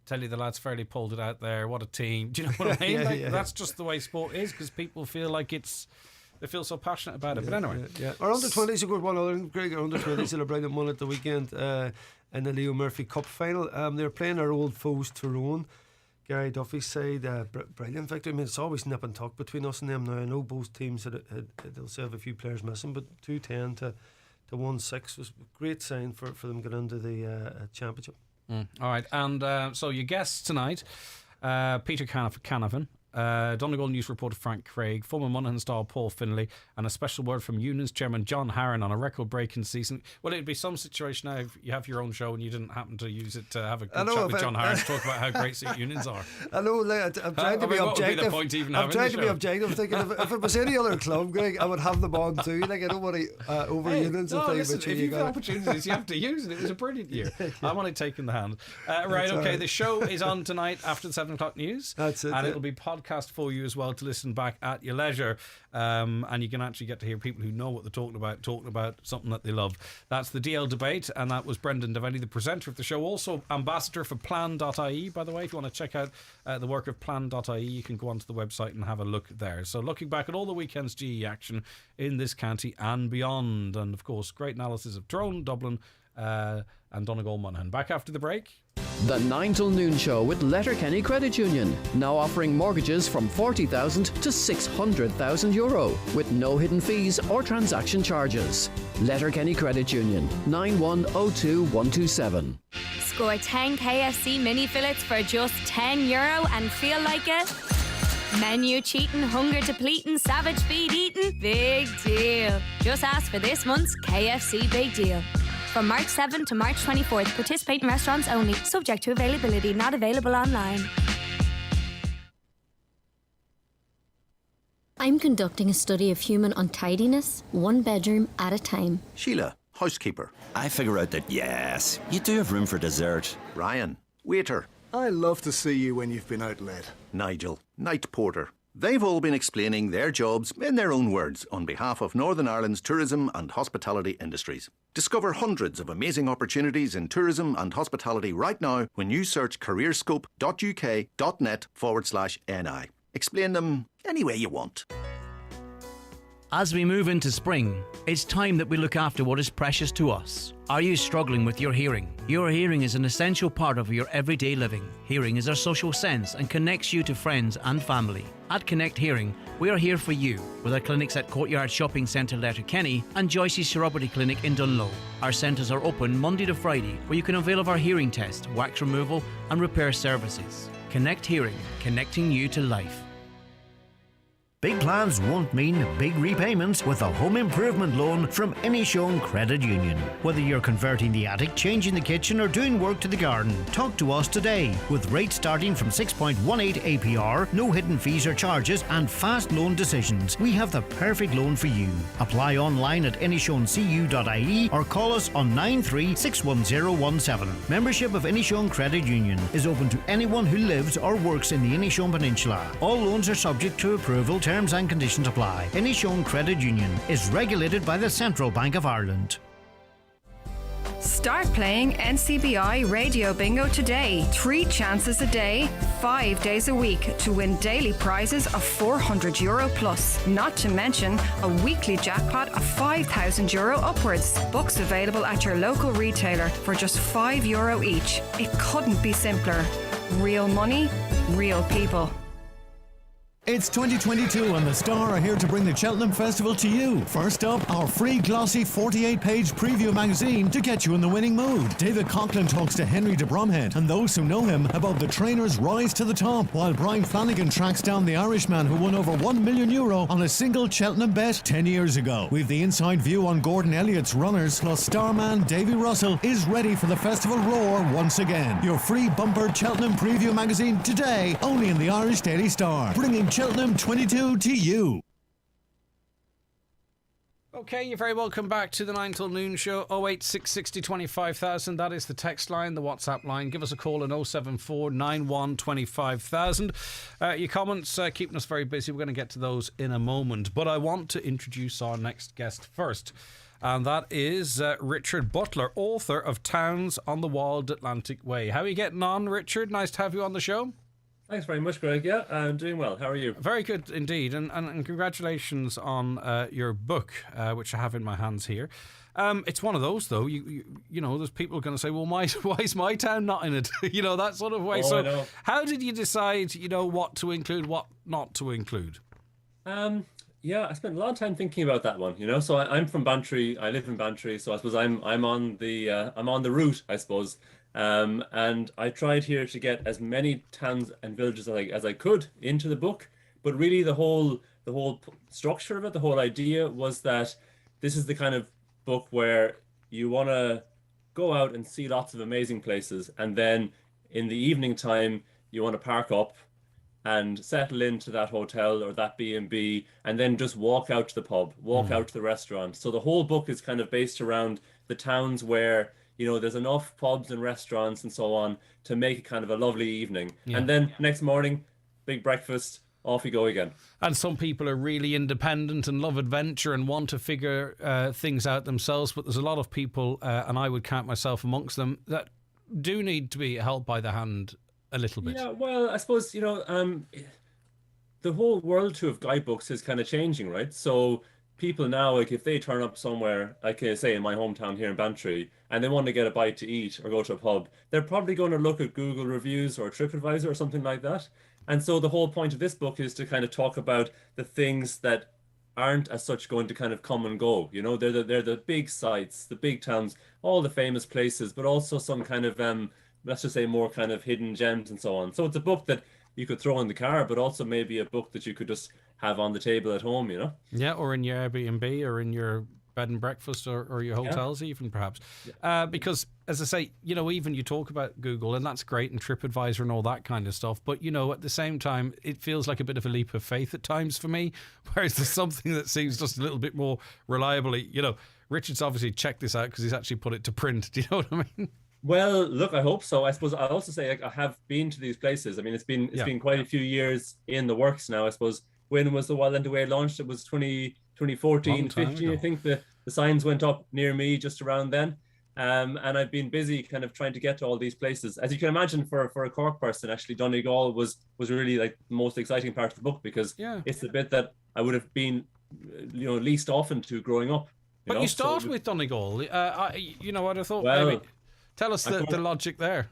tell you the lads fairly pulled it out there. What a team. Do you know what I mean? That's just the way sport is, because people feel like they feel so passionate about it. But anyway. Our under-20s have got one other, Greg. Our under-20s that are brilliant one at the weekend in the Leo Murphy Cup final. They're playing our old foes Tyrone. Gary Duffy's side, brilliant victory. I mean, it's always nip and tuck between us and them now. I know both teams they'll still have a few players missing, but 2-10 to 1-6 was a great sign for them getting into the championship. All right, and so your guests tonight, Peter Canavan, Donegal News reporter Frank Craig, former Monaghan star Paul Finlay, and a special word from Unions chairman John Harron on a record-breaking season. Well, it'd be some situation now if you have your own show and you didn't happen to use it to have a good chat with John Harron to talk about how great Unions are. I know, I'm trying to be objective. What would be the point even I'm trying to the be show? objective, thinking if it was any other club, Greg, I would have them on too. Like, I don't want to over Unions and things. Listen, if you've got opportunities, you have to use it. It was a brilliant year. I'm only taking the hand. Right, okay, the show is on tonight after the 7 o'clock news. That's it. And it'll be podcast for you as well to listen back at your leisure, and you can actually get to hear people who know what they're talking about something that they love. That's the DL debate, and that was Brendan Devaney, the presenter of the show, also ambassador for Plan.ie, by the way. If you want to check out the work of Plan.ie, you can go onto the website and have a look there. So looking back at all the weekend's GE action in this county and beyond, and of course great analysis of Tyrone, Dublin, and Donegal Monaghan. Back after the break. The 9 till noon show with Letterkenny Credit Union, now offering mortgages from 40,000 to 600,000 euro with no hidden fees or transaction charges. Letterkenny Credit Union, 9102127. Score 10 KFC mini fillets for just €10 and feel like it? Menu cheating, hunger depleting, savage feed eating? Big deal. Just ask for this month's KFC Big Deal. From March 7 to March 24th, participating restaurants only. Subject to availability, not available online. I'm conducting a study of human untidiness, one bedroom at a time. Sheila, housekeeper. I figure out that, yes, you do have room for dessert. Ryan, waiter. I love to see you when you've been out late. Nigel, night porter. They've all been explaining their jobs in their own words on behalf of Northern Ireland's tourism and hospitality industries. Discover hundreds of amazing opportunities in tourism and hospitality right now when you search careerscope.uk.net/NI. Explain them any way you want. As we move into spring, it's time that we look after what is precious to us. Are you struggling with your hearing? Your hearing is an essential part of your everyday living. Hearing is our social sense and connects you to friends and family. At Connect Hearing, we are here for you with our clinics at Courtyard Shopping Centre Letterkenny and Joyce's Chiropody Clinic in Dunlow. Our centres are open Monday to Friday, where you can avail of our hearing test, wax removal and repair services. Connect Hearing, connecting you to life. Big plans won't mean big repayments with a home improvement loan from Inishowen Credit Union. Whether you're converting the attic, changing the kitchen or doing work to the garden, talk to us today. With rates starting from 6.18 APR, no hidden fees or charges and fast loan decisions, we have the perfect loan for you. Apply online at inishowencu.ie or call us on 936117. Membership of Inishowen Credit Union is open to anyone who lives or works in the Inishowen Peninsula. All loans are subject to approval. Terms and conditions apply. Inishowen Credit Union is regulated by the Central Bank of Ireland. Start playing NCBI Radio Bingo today. 3 chances a day, 5 days a week to win daily prizes of €400 plus. Not to mention a weekly jackpot of €5,000 upwards. Books available at your local retailer for just €5 each. It couldn't be simpler. Real money, real people. It's 2022 and the Star are here to bring the Cheltenham Festival to you. First up, our free glossy 48-page preview magazine to get you in the winning mood. David Conlon talks to Henry de Bromhead and those who know him about the trainer's rise to the top, while Brian Flanagan tracks down the Irishman who won over €1 million on a single Cheltenham bet 10 years ago. We've the inside view on Gordon Elliott's runners, plus Starman Davy Russell is ready for the festival roar once again. Your free bumper Cheltenham preview magazine today, only in the Irish Daily Star, bringing Cheltenham 22 to you. Okay, you're very welcome back to the 9 till noon show. 08660 25,000. That is the text line, the WhatsApp line. Give us a call on 074 91 25,000. Your comments keeping us very busy. We're going to get to those in a moment. But I want to introduce our next guest first. And that is Richard Butler, author of Towns on the Wild Atlantic Way. How are you getting on, Richard? Nice to have you on the show. Thanks very much, Greg. Yeah, I'm doing well. How are you? Very good indeed. And congratulations on your book, which I have in my hands here. It's one of those, though. You know, there's people going to say, well, why is my town not in it? You know, that sort of way. Oh, so how did you decide, you know, what to include, what not to include? Yeah, I spent a lot of time thinking about that one, you know. So I'm from Bantry. I live in Bantry, so I suppose I'm on the route, I suppose. And I tried here to get as many towns and villages as I could into the book, but really the whole structure of it, the whole idea was that this is the kind of book where you want to go out and see lots of amazing places, and then in the evening time you want to park up and settle into that hotel or that B&B, and then just walk out to the pub, walk out to the restaurant. So the whole book is kind of based around the towns where, you know, there's enough pubs and restaurants and so on to make it kind of a lovely evening. Yeah. And then next morning, big breakfast, off you go again. And some people are really independent and love adventure and want to figure things out themselves. But there's a lot of people, and I would count myself amongst them, that do need to be held by the hand a little bit. Yeah, well, I suppose, you know, the whole world too of guidebooks is kind of changing, right? So people now, like if they turn up somewhere, like say in my hometown here in Bantry, and they want to get a bite to eat or go to a pub, they're probably going to look at Google reviews or TripAdvisor or something like that. And so the whole point of this book is to kind of talk about the things that aren't as such going to kind of come and go. You know, they're the big sites, the big towns, all the famous places, but also some kind of let's just say more kind of hidden gems and so on. So it's a book that you could throw in the car, but also maybe a book that you could just have on the table at home, you know? Yeah, or in your Airbnb or in your bed and breakfast or your hotels even perhaps. Because as I say, you know, even you talk about Google and that's great and TripAdvisor and all that kind of stuff. But, you know, at the same time, it feels like a bit of a leap of faith at times for me. Whereas there's something that seems just a little bit more reliably, you know, Richard's obviously checked this out because he's actually put it to print. Do you know what I mean? Well, look, I hope so. I suppose I'll also say I have been to these places. I mean, it's been quite a few years in the works now. I suppose when was the Wild and Away launched? It was 2014, 15. I think the signs went up near me just around then. And I've been busy kind of trying to get to all these places. As you can imagine, for a Cork person, actually, Donegal was really like the most exciting part of the book because it's the bit that I would have been, you know, least often to growing up. But you started with Donegal. You know, I'd have thought maybe. Tell us the logic there.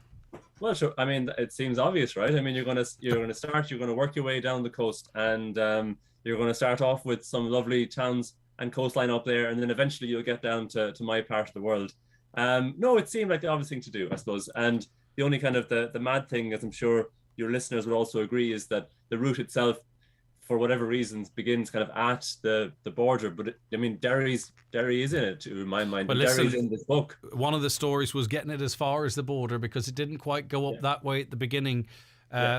Well, sure. I mean, it seems obvious, right? I mean, you're going to work your way down the coast, and you're going to start off with some lovely towns and coastline up there, and then eventually you'll get down to my part of the world. No, it seemed like the obvious thing to do, I suppose. And the only kind of the mad thing, as I'm sure your listeners would also agree, is that the route itself, for whatever reasons, begins kind of at the border. But Derry is in it, to my mind. But Derry's in this book. One of the stories was getting it as far as the border because it didn't quite go up that way at the beginning,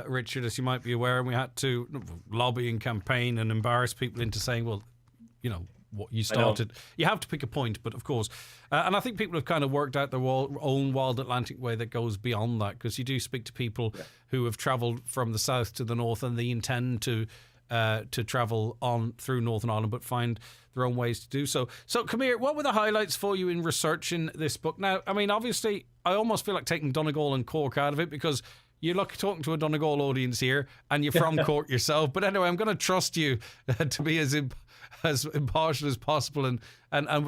Richard, as you might be aware. And we had to lobby and campaign and embarrass people into saying, well, you know, what you started. You have to pick a point, but of course. And I think people have kind of worked out their own Wild Atlantic way that goes beyond that, because you do speak to people who have travelled from the south to the north and they intend to travel on through Northern Ireland, but find their own ways to do so. So, come here. What were the highlights for you in researching this book? Now, I mean, obviously, I almost feel like taking Donegal and Cork out of it because you're talking to a Donegal audience here, and you're from Cork yourself. But anyway, I'm going to trust you to be as impartial as possible and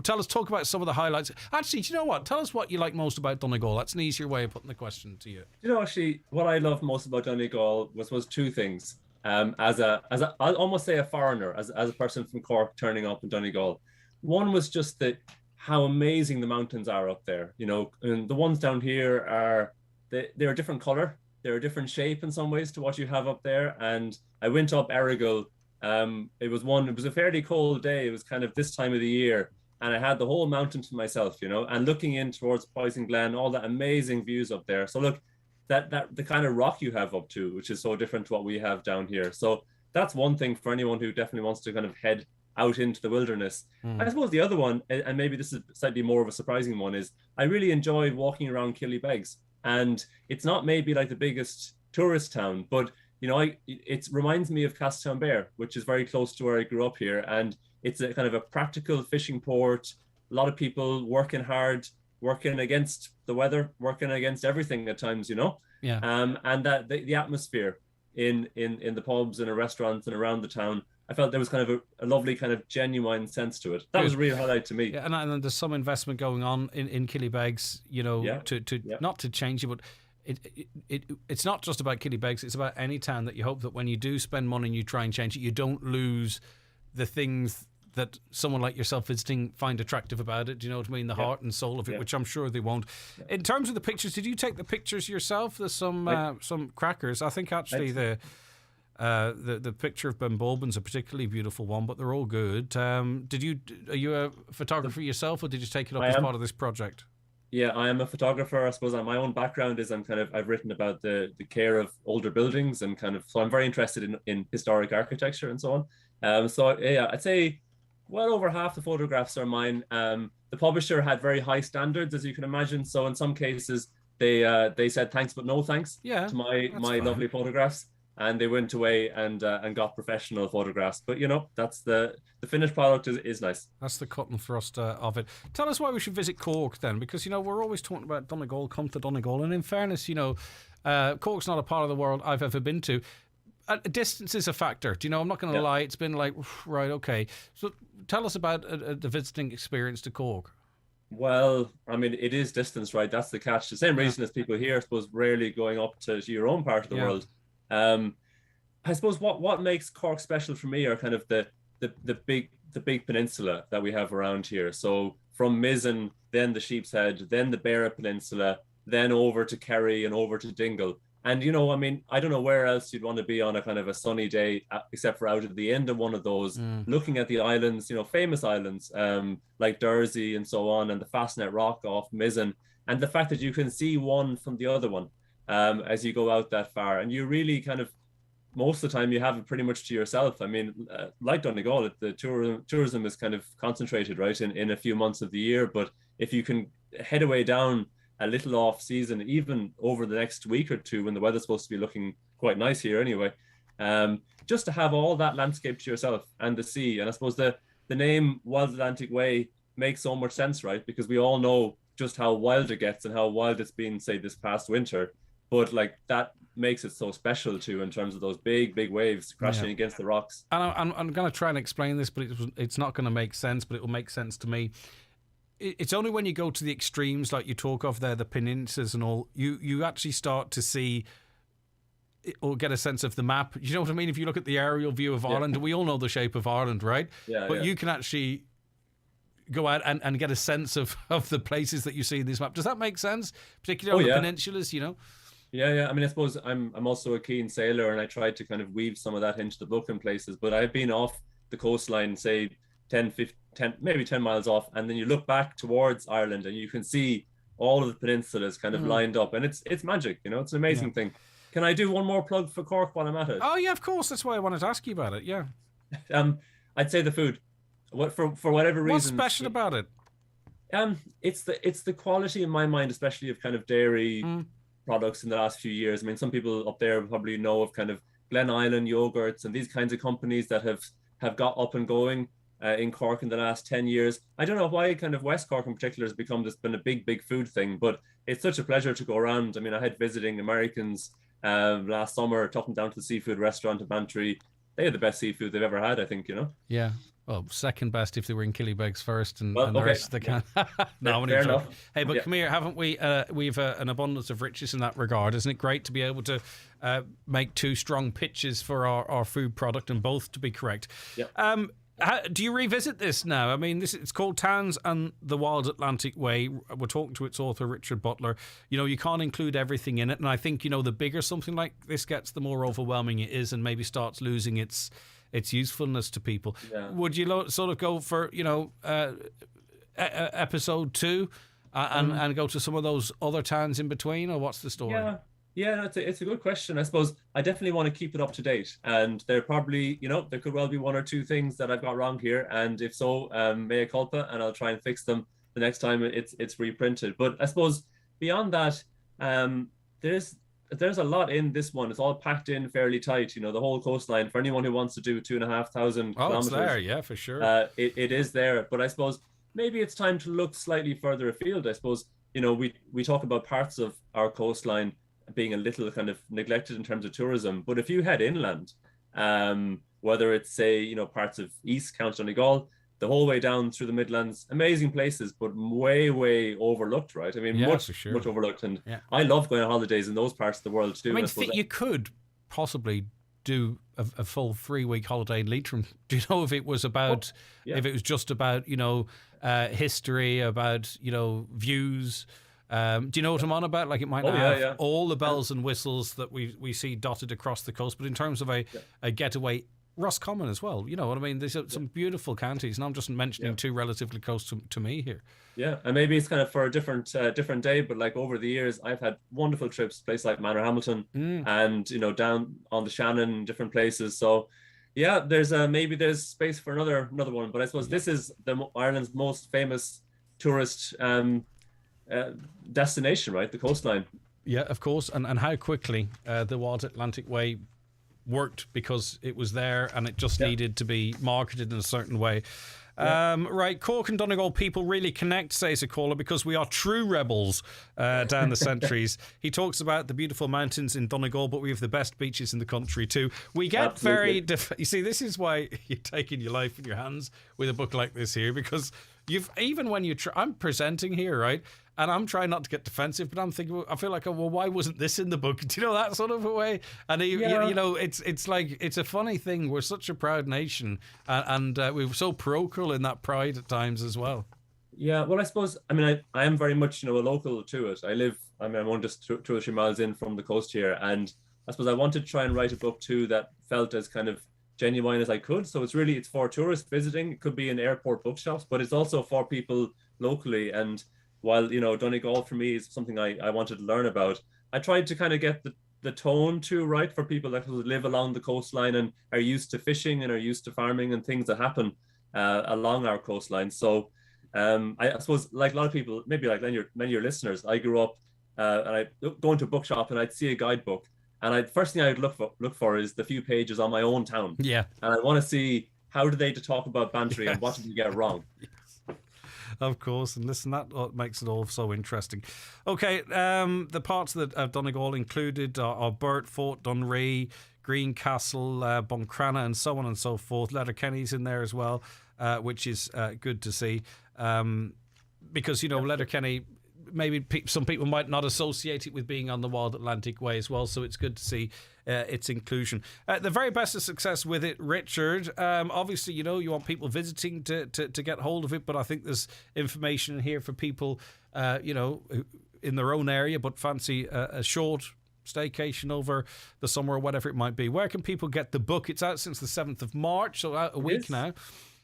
talk about some of the highlights. Actually, do you know what? Tell us what you like most about Donegal. That's an easier way of putting the question to you. You know, actually, what I love most about Donegal was two things. As I'll almost say a foreigner, as a person from Cork turning up in Donegal. One was just how amazing the mountains are up there. You know, and the ones down here they're a different colour, they're a different shape in some ways to what you have up there. And I went up Errigal. It was a fairly cold day. It was kind of this time of the year, and I had the whole mountain to myself, you know, and looking in towards Poison Glen, all the amazing views up there. So look, that the kind of rock you have up to, which is so different to what we have down here. So that's one thing for anyone who definitely wants to kind of head out into the wilderness. I suppose the other one, and maybe this is slightly more of a surprising one, is I really enjoyed walking around Killybegs. And it's not maybe like the biggest tourist town, but you know, it reminds me of Castletownbere, which is very close to where I grew up here. And it's a kind of a practical fishing port. A lot of people working hard, working against the weather, working against everything at times, you know. Yeah. And that the atmosphere in the pubs and the restaurants and around the town, I felt there was kind of a lovely kind of genuine sense to it. That was a real highlight to me. Yeah, and there's some investment going on in Killybegs, you know, not to change it, but it's not just about Killybegs. It's about any town that you hope that when you do spend money and you try and change it, you don't lose the things that someone like yourself visiting find attractive about it. Do you know what I mean? The heart and soul of it, which I'm sure they won't. In terms of the pictures, did you take the pictures yourself? There's some crackers. I think actually the picture of Ben Bulben's a particularly beautiful one, but they're all good. Are you a photographer yourself, or did you take it up as part of this project? Yeah, I am a photographer. I suppose my own background is I've written about the care of older buildings and so I'm very interested in historic architecture and so on. So yeah, I'd say well over half the photographs are mine. The publisher had very high standards, as you can imagine. So in some cases they said thanks but no thanks to my lovely photographs. And they went away and got professional photographs. But, you know, that's the finished product is nice. That's the cut and thrust of it. Tell us why we should visit Cork then, because, you know, we're always talking about Donegal, come to Donegal. And in fairness, you know, Cork's not a part of the world I've ever been to. Distance is a factor. Do you know, I'm not going to lie. It's been like, right, okay. So tell us about the visiting experience to Cork. Well, I mean, it is distance, right? That's the catch. The same reason as people here, I suppose, rarely going up to your own part of the world. I suppose what makes Cork special for me are kind of the big peninsula that we have around here. So from Mizzen, then the Sheep's Head, then the Beara Peninsula, then over to Kerry and over to Dingle. And, you know, I mean, I don't know where else you'd want to be on a kind of a sunny day, except for out at the end of one of those, looking at the islands, you know, famous islands like Dursey and so on, and the Fastnet Rock off Mizzen, and the fact that you can see one from the other one as you go out that far. And you really kind of, most of the time, you have it pretty much to yourself. I mean, like Donegal, the tourism is kind of concentrated, right, in a few months of the year. But if you can head away down a little off season, even over the next week or two when the weather's supposed to be looking quite nice here anyway, just to have all that landscape to yourself and the sea. And I suppose the name Wild Atlantic Way makes so much sense, right? Because we all know just how wild it gets and how wild it's been, say, this past winter. But like that makes it so special too, in terms of those big waves crashing against the rocks. And I'm going to try and explain this, but it's not going to make sense, but it will make sense to me. It's only when you go to the extremes, like you talk of there, the peninsulas and all, you actually start to see or get a sense of the map. You know what I mean? If you look at the aerial view of Ireland, we all know the shape of Ireland, right? But you can actually go out and get a sense of the places that you see in this map. Does that make sense? Particularly on the peninsulas, you know? Yeah. I mean, I suppose I'm also a keen sailor, and I tried to kind of weave some of that into the book in places. But I've been off the coastline, say 10, maybe 10 miles off, and then you look back towards Ireland, and you can see all of the peninsulas kind of lined up, and it's magic. You know, it's an amazing thing. Can I do one more plug for Cork while I'm at it? Oh yeah, of course. That's why I wanted to ask you about it. Yeah. I'd say the food. For whatever reason. What's special about it? It's the quality in my mind, especially of kind of dairy products in the last few years. I mean, some people up there probably know of kind of Glen Island yogurts and these kinds of companies that have got up and going in Cork in the last 10 years. I don't know why kind of West Cork in particular has been a big food thing, but it's such a pleasure to go around. I mean, I had visiting Americans last summer, took them down to the seafood restaurant in Bantry. They had the best seafood they've ever had, I think, you know? Yeah. Well, second best if they were in Killybegs first, and the rest they can. No, I'm only joking. Hey, but come here, haven't we? We've an abundance of riches in that regard. Isn't it great to be able to make two strong pitches for our food product, and both to be correct? Yeah. Do you revisit this now? I mean, it's called Towns and the Wild Atlantic Way. We're talking to its author, Richard Butler. You know, you can't include everything in it, and I think, you know, the bigger something like this gets, the more overwhelming it is, and maybe starts losing its usefulness to people. Yeah. Would you sort of go for, you know, episode 2 and go to some of those other towns in between, or what's the story? Yeah, it's a good question. I suppose I definitely want to keep it up to date, and there probably, you know, there could well be one or two things that I've got wrong here, and if so, mea culpa, and I'll try and fix them the next time it's reprinted. But I suppose beyond that, there's a lot in this one. It's all packed in fairly tight, you know, the whole coastline. For anyone who wants to do 2,500 kilometers, it's there, yeah, for sure. It is there. But I suppose maybe it's time to look slightly further afield. I suppose, you know, we talk about parts of our coastline being a little kind of neglected in terms of tourism, but if you head inland, whether it's, say, you know, parts of East County Donegal, the whole way down through the Midlands, amazing places, but way overlooked, right? I mean, much overlooked, and I love going on holidays in those parts of the world too. I mean, you could possibly do a full 3-week holiday in Leitrim. Do you know if it was about, if it was just about, you know, history, about, you know, views? Do you know what I'm on about? Like, it might not have all the bells and whistles that we see dotted across the coast, but in terms of a getaway, Roscommon as well. You know what I mean? There's some beautiful counties, and I'm just mentioning two relatively close to me here. Yeah, and maybe it's kind of for a different day, but like over the years, I've had wonderful trips, places like Manorhamilton, and, you know, down on the Shannon, different places. So yeah, there's space for another one, but I suppose this is Ireland's most famous tourist destination, right? The coastline. Yeah, of course. And how quickly the Wild Atlantic Way worked, because it was there and it just needed to be marketed in a certain way. Right, Cork and Donegal people really connect, says a caller, because we are true rebels down the centuries. He talks about the beautiful mountains in Donegal, but we have the best beaches in the country too. We get very... You see, this is why you're taking your life in your hands with a book like this here, because even when you... I'm presenting here, right? And I'm trying not to get defensive, but I'm thinking, I feel like, well, why wasn't this in the book? Do you know, that sort of a way? And, you know, it's like, it's a funny thing. We're such a proud nation, and we're so parochial in that pride at times as well. Yeah, well, I suppose, I mean, I am very much, you know, a local to it. I'm only just 2 or 3 miles in from the coast here. And I suppose I wanted to try and write a book too that felt as kind of genuine as I could. So it's for tourists visiting. It could be in airport bookshops, but it's also for people locally. And while, you know, Donegal for me is something I wanted to learn about, I tried to kind of get the tone too right for people that live along the coastline and are used to fishing and are used to farming and things that happen along our coastline. So I suppose, like a lot of people, maybe like many of your listeners, I grew up and I go into a bookshop and I'd see a guidebook, and first thing I'd look for is the few pages on my own town. Yeah. And I want to see, how do they talk about Bantry and what did you get wrong? Of course, and listen, that makes it all so interesting. Okay, the parts that Donegal included are Burt, Fort Dunree, Greencastle, Buncrana, and so on and so forth. Letterkenny's in there as well, which is good to see, because, you know, Letterkenny, maybe some people might not associate it with being on the Wild Atlantic Way as well, so it's good to see its inclusion. The very best of success with it, Richard. Obviously, you know, you want people visiting to get hold of it, but I think there's information here for people, you know, in their own area, but fancy a short staycation over the summer or whatever it might be. Where can people get the book? It's out since the 7th of March, so out a week now.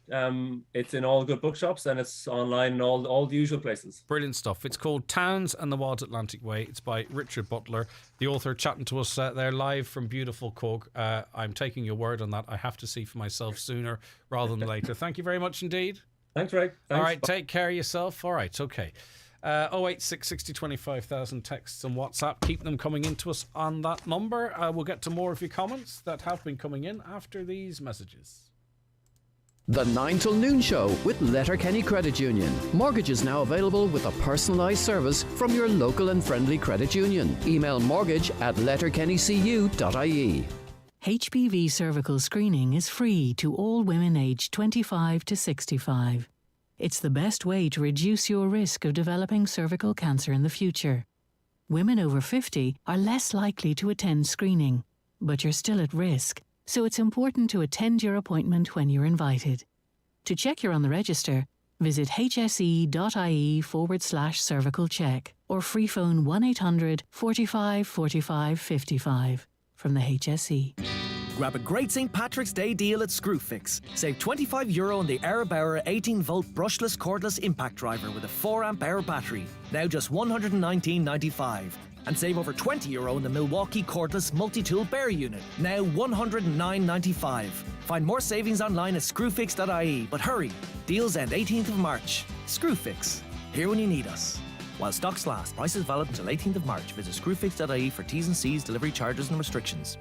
It's in all good bookshops and it's online in all the usual places. Brilliant stuff. It's called Towns and the Wild Atlantic Way. It's by Richard Butler, the author, chatting to us there live from beautiful Cork. I'm taking your word on that. I have to see for myself sooner rather than later. Thank you very much indeed. Thanks, Greg. Thanks. All right, take care of yourself. All right, okay. 086 60 25,000 texts and WhatsApp. Keep them coming into us on that number. We'll get to more of your comments that have been coming in after these messages. The 9 till noon show with Letterkenny Credit Union. Mortgages now available with a personalised service from your local and friendly credit union. Email mortgage@letterkennycu.ie. HPV cervical screening is free to all women aged 25 to 65. It's the best way to reduce your risk of developing cervical cancer in the future. Women over 50 are less likely to attend screening, but you're still at risk. So it's important to attend your appointment when you're invited. To check you're on the register, visit hse.ie/cervical check or free phone 1-800 45 45 55 from the HSE. Grab a great St. Patrick's Day deal at Screwfix. Save €25 on the Arabauer 18-volt brushless cordless impact driver with a 4-amp-hour battery. Now just $119.95. And save over €20 in the Milwaukee cordless multi-tool bear unit. Now $109.95. Find more savings online at screwfix.ie. But hurry, deals end 18th of March. Screwfix, here when you need us. While stocks last, prices valid until 18th of March. Visit screwfix.ie for T's and C's, delivery charges and restrictions.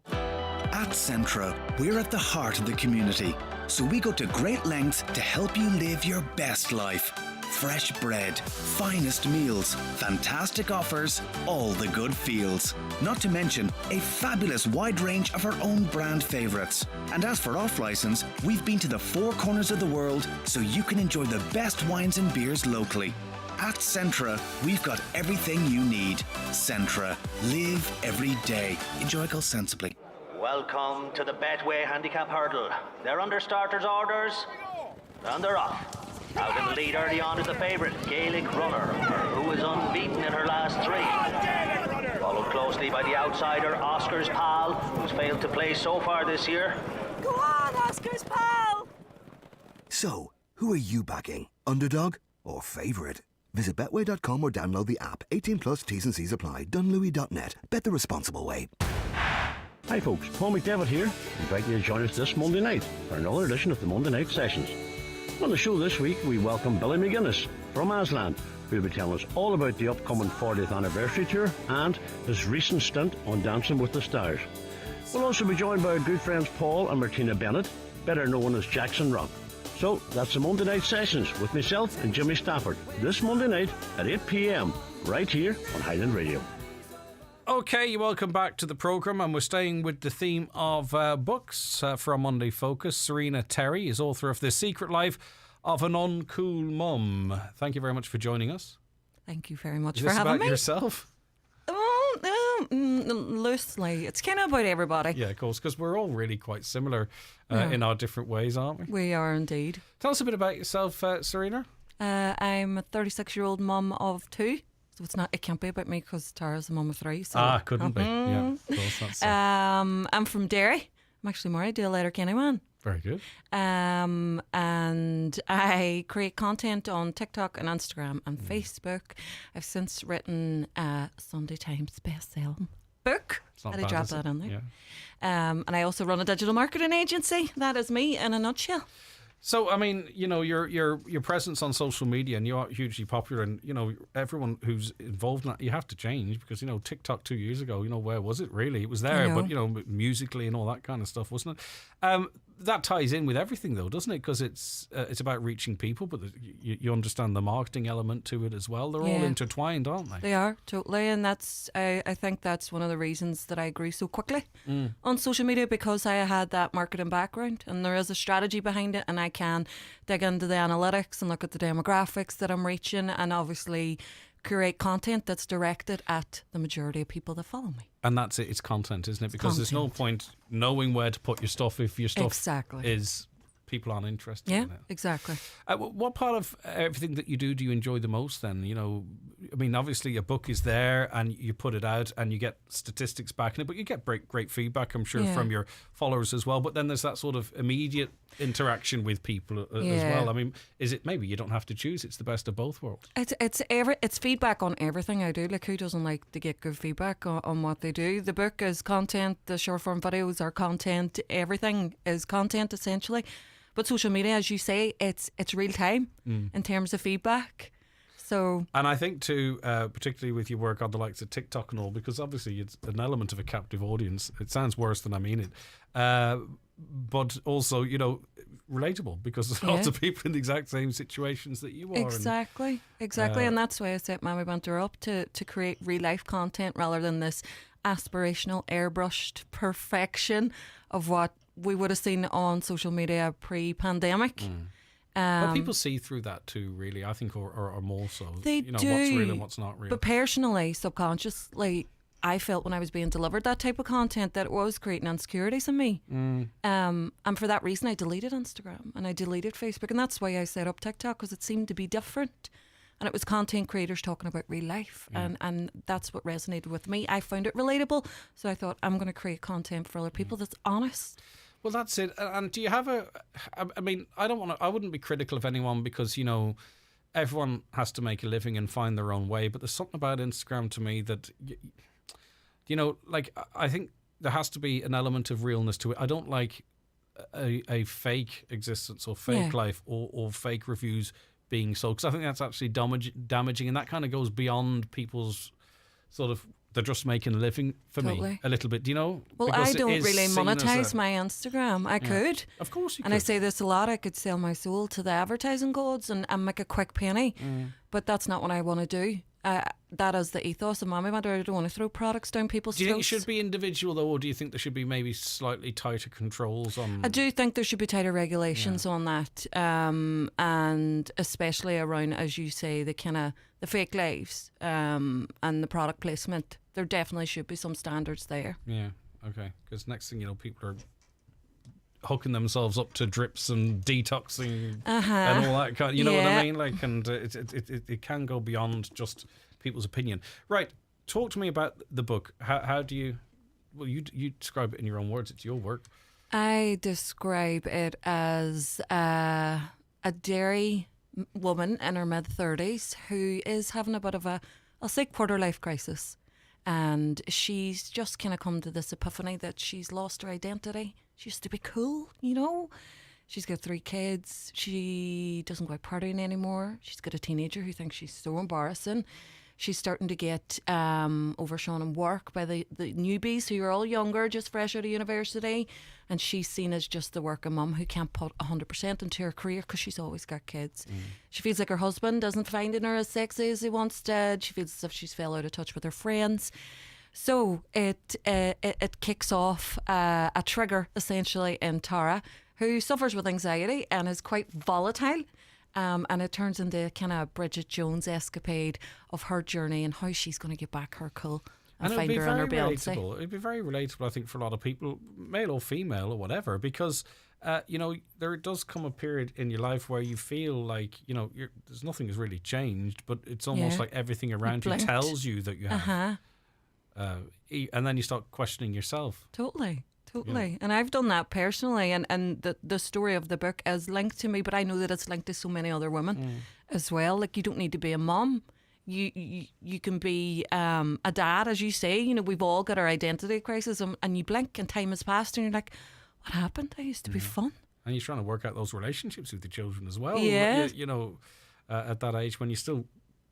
At Centra, we're at the heart of the community, so we go to great lengths to help you live your best life. Fresh bread, finest meals, fantastic offers, all the good feels. Not to mention a fabulous wide range of our own brand favourites. And as for off-licence, we've been to the 4 corners of the world so you can enjoy the best wines and beers locally. At Centra, we've got everything you need. Centra. Live every day. Enjoy golf sensibly. Welcome to the Betway Handicap Hurdle. They're under starters' orders, and they're off. Out in the lead early on is the favourite, Gaelic Runner, who is unbeaten in her last 3. Followed closely by the outsider, Oscar's Pal, who's failed to play so far this year. Go on, Oscar's Pal! So, who are you backing? Underdog or favourite? Visit Betway.com or download the app. 18 plus T's and C's apply. Dunlewy.net. Bet the responsible way. Hi folks, Paul McDevitt here. Invite you to join us this Monday night for another edition of the Monday Night Sessions. On the show this week, we welcome Billy McGuinness from Aslan, who will be telling us all about the upcoming 40th anniversary tour and his recent stint on Dancing with the Stars. We'll also be joined by our good friends Paul and Martina Bennett, better known as Jackson Rock. So that's the Monday Night Sessions with myself and Jimmy Stafford this Monday night at 8 p.m. right here on Highland Radio. Okay, welcome back to the programme, and we're staying with the theme of books for our Monday Focus. Serena Terry is author of The Secret Life of an Uncool Mum. Thank you very much for joining us. Thank you very much Is for this having about me. yourself? Loosely. It's kind of about everybody. Yeah, of course, because we're all really quite similar in our different ways, aren't we? We are indeed. Tell us a bit about yourself, Serena. I'm a 36-year-old mum of 2. So it can't be about me because Tara's a mum of 3. So. Couldn't be. Yeah, of course, that's I'm from Derry. I'm actually married to a Letterkenny man. very good. And I create content on TikTok and Instagram and Facebook. I've since written a Sunday Times best-selling book. Not I bad, drop is it? that in there. Yeah. And I also run a digital marketing agency. That is me in a nutshell. So, I mean, you know, your presence on social media, and you are hugely popular, and, you know, everyone who's involved in that, you have to change because, you know, TikTok 2 years ago, you know, where was it really? It was there, but, you know, musically and all that kind of stuff, wasn't it? That ties in with everything, though, doesn't it? Because it's about reaching people, but you understand the marketing element to it as well. They're all intertwined, aren't they? They are, totally. And that's I think that's one of the reasons that I grew so quickly on social media, because I had that marketing background and there is a strategy behind it, and I can dig into the analytics and look at the demographics that I'm reaching, and obviously create content that's directed at the majority of people that follow me. And that's it, it's content, isn't it? Because there's no point knowing where to put your stuff if your stuff is people aren't interested in it. Yeah, exactly. What part of everything that you do you enjoy the most then? You know, I mean, obviously a book is there and you put it out and you get statistics backing it, but you get great feedback, I'm sure, from your followers as well. But then there's that sort of immediate interaction with people as well. I mean, is it maybe you don't have to choose, it's the best of both worlds? It's feedback on everything I do. Like, who doesn't like to get good feedback on what they do? The book is content, the short form videos are content, everything is content essentially. But social media, as you say, it's real time in terms of feedback. So, and I think too, particularly with your work on the likes of TikTok and all, because obviously it's an element of a captive audience. It sounds worse than I mean it, but also, you know, relatable, because there's lots of people in the exact same situations that you are. Exactly. And that's why I set Mammy Banter up to create real life content rather than this aspirational, airbrushed perfection of what we would have seen on social media pre-pandemic. But people see through that too, really, I think, or more so. They do. What's real and what's not real. But personally, subconsciously, I felt when I was being delivered that type of content that it was creating insecurities in me. And for that reason, I deleted Instagram and I deleted Facebook. And that's why I set up TikTok, because it seemed to be different. And it was content creators talking about real life. And that's what resonated with me. I found it relatable. So I thought, I'm going to create content for other people that's honest. Well, that's it. And do you have I mean, I wouldn't be critical of anyone, because, you know, everyone has to make a living and find their own way. But there's something about Instagram to me that, you know, like, I think there has to be an element of realness to it. I don't like a fake existence or fake life or fake reviews being sold, because I think that's actually damaging, and that kind of goes beyond people's sort of, they're just making a living for me a little bit, do you know? Well, because I don't really monetize my Instagram. I could. Of course you could. And I say this a lot, I could sell my soul to the advertising gods and make a quick penny. But that's not what I want to do. That is the ethos of Mammy Banter. I don't want to throw products down people's throats. Do you think it should be individual, though, or do you think there should be maybe slightly tighter controls on... I do think there should be tighter regulations on that, and especially around, as you say, the fake lives and the product placement. There definitely should be some standards there. Yeah, okay. Because next thing you know, people are hooking themselves up to drips and detoxing and all that kind. You know what I mean? Like, and it can go beyond just people's opinion. Right. Talk to me about the book. How do you? Well, you describe it in your own words. It's your work. I describe it as a Derry woman in her mid-30s who is having a bit of I'll say quarter life crisis. And she's just kind of come to this epiphany that she's lost her identity. She used to be cool, you know. She's got 3 kids. She doesn't go out partying anymore. She's got a teenager who thinks she's so embarrassing. She's starting to get overshone in work by the newbies who are all younger, just fresh out of university. And she's seen as just the working mum who can't put 100% into her career because she's always got kids. She feels like her husband isn't finding her as sexy as he once did. She feels as if she's fell out of touch with her friends. So it kicks off a trigger, essentially, in Tara, who suffers with anxiety and is quite volatile. And it turns into a kind of Bridget Jones escapade of her journey and how she's going to get back her cool and find her inner Beyonce. It'd be very relatable, I think, for a lot of people, male or female or whatever, because there does come a period in your life where you feel like there's nothing has really changed, but it's almost like everything around you tells you that you have, and then you start questioning yourself. Totally. And I've done that personally, and the story of the book is linked to me, but I know that it's linked to so many other women as well. Like, you don't need to be a mum. You can be a dad, as you say. We've all got our identity crisis, and you blink and time has passed and you're like, what happened? I used to be fun. And you're trying to work out those relationships with the children as well. Yeah. At that age when you're still,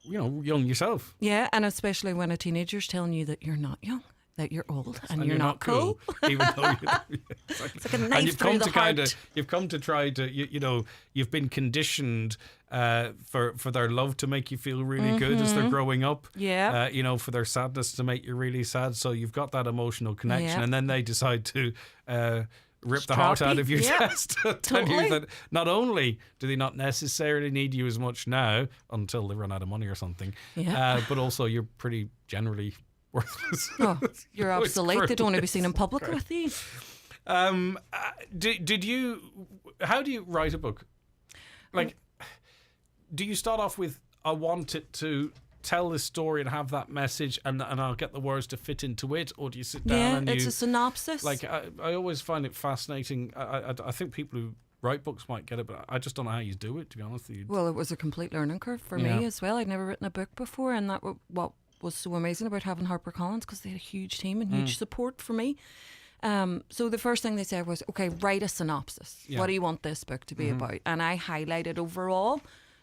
young yourself. Yeah, and especially when a teenager's telling you that you're not young, that you're old and you're not cool. Even though it's like a knife through the heart. You've come to try to, you've been conditioned for their love to make you feel really good as they're growing up. Yeah. For their sadness to make you really sad. So you've got that emotional connection, and then they decide to rip the heart out of your chest. Tell you that not only do they not necessarily need you as much now until they run out of money or something, but also you're pretty generally worthless. Oh, you're obsolete. They don't want to be seen in public with you. Did you? How do you write a book? Like, do you start off with, I want it to tell this story and have that message, and I'll get the words to fit into it, or do you sit down and it's a synopsis? Like, I always find it fascinating. I think people who write books might get it, but I just don't know how you do it, to be honest with you. Well, it was a complete learning curve for me as well. I'd never written a book before, and that what was so amazing about having HarperCollins, because they had a huge team and huge support for me. So the first thing they said was, okay, write a synopsis. What do you want this book to be about? And I highlighted overall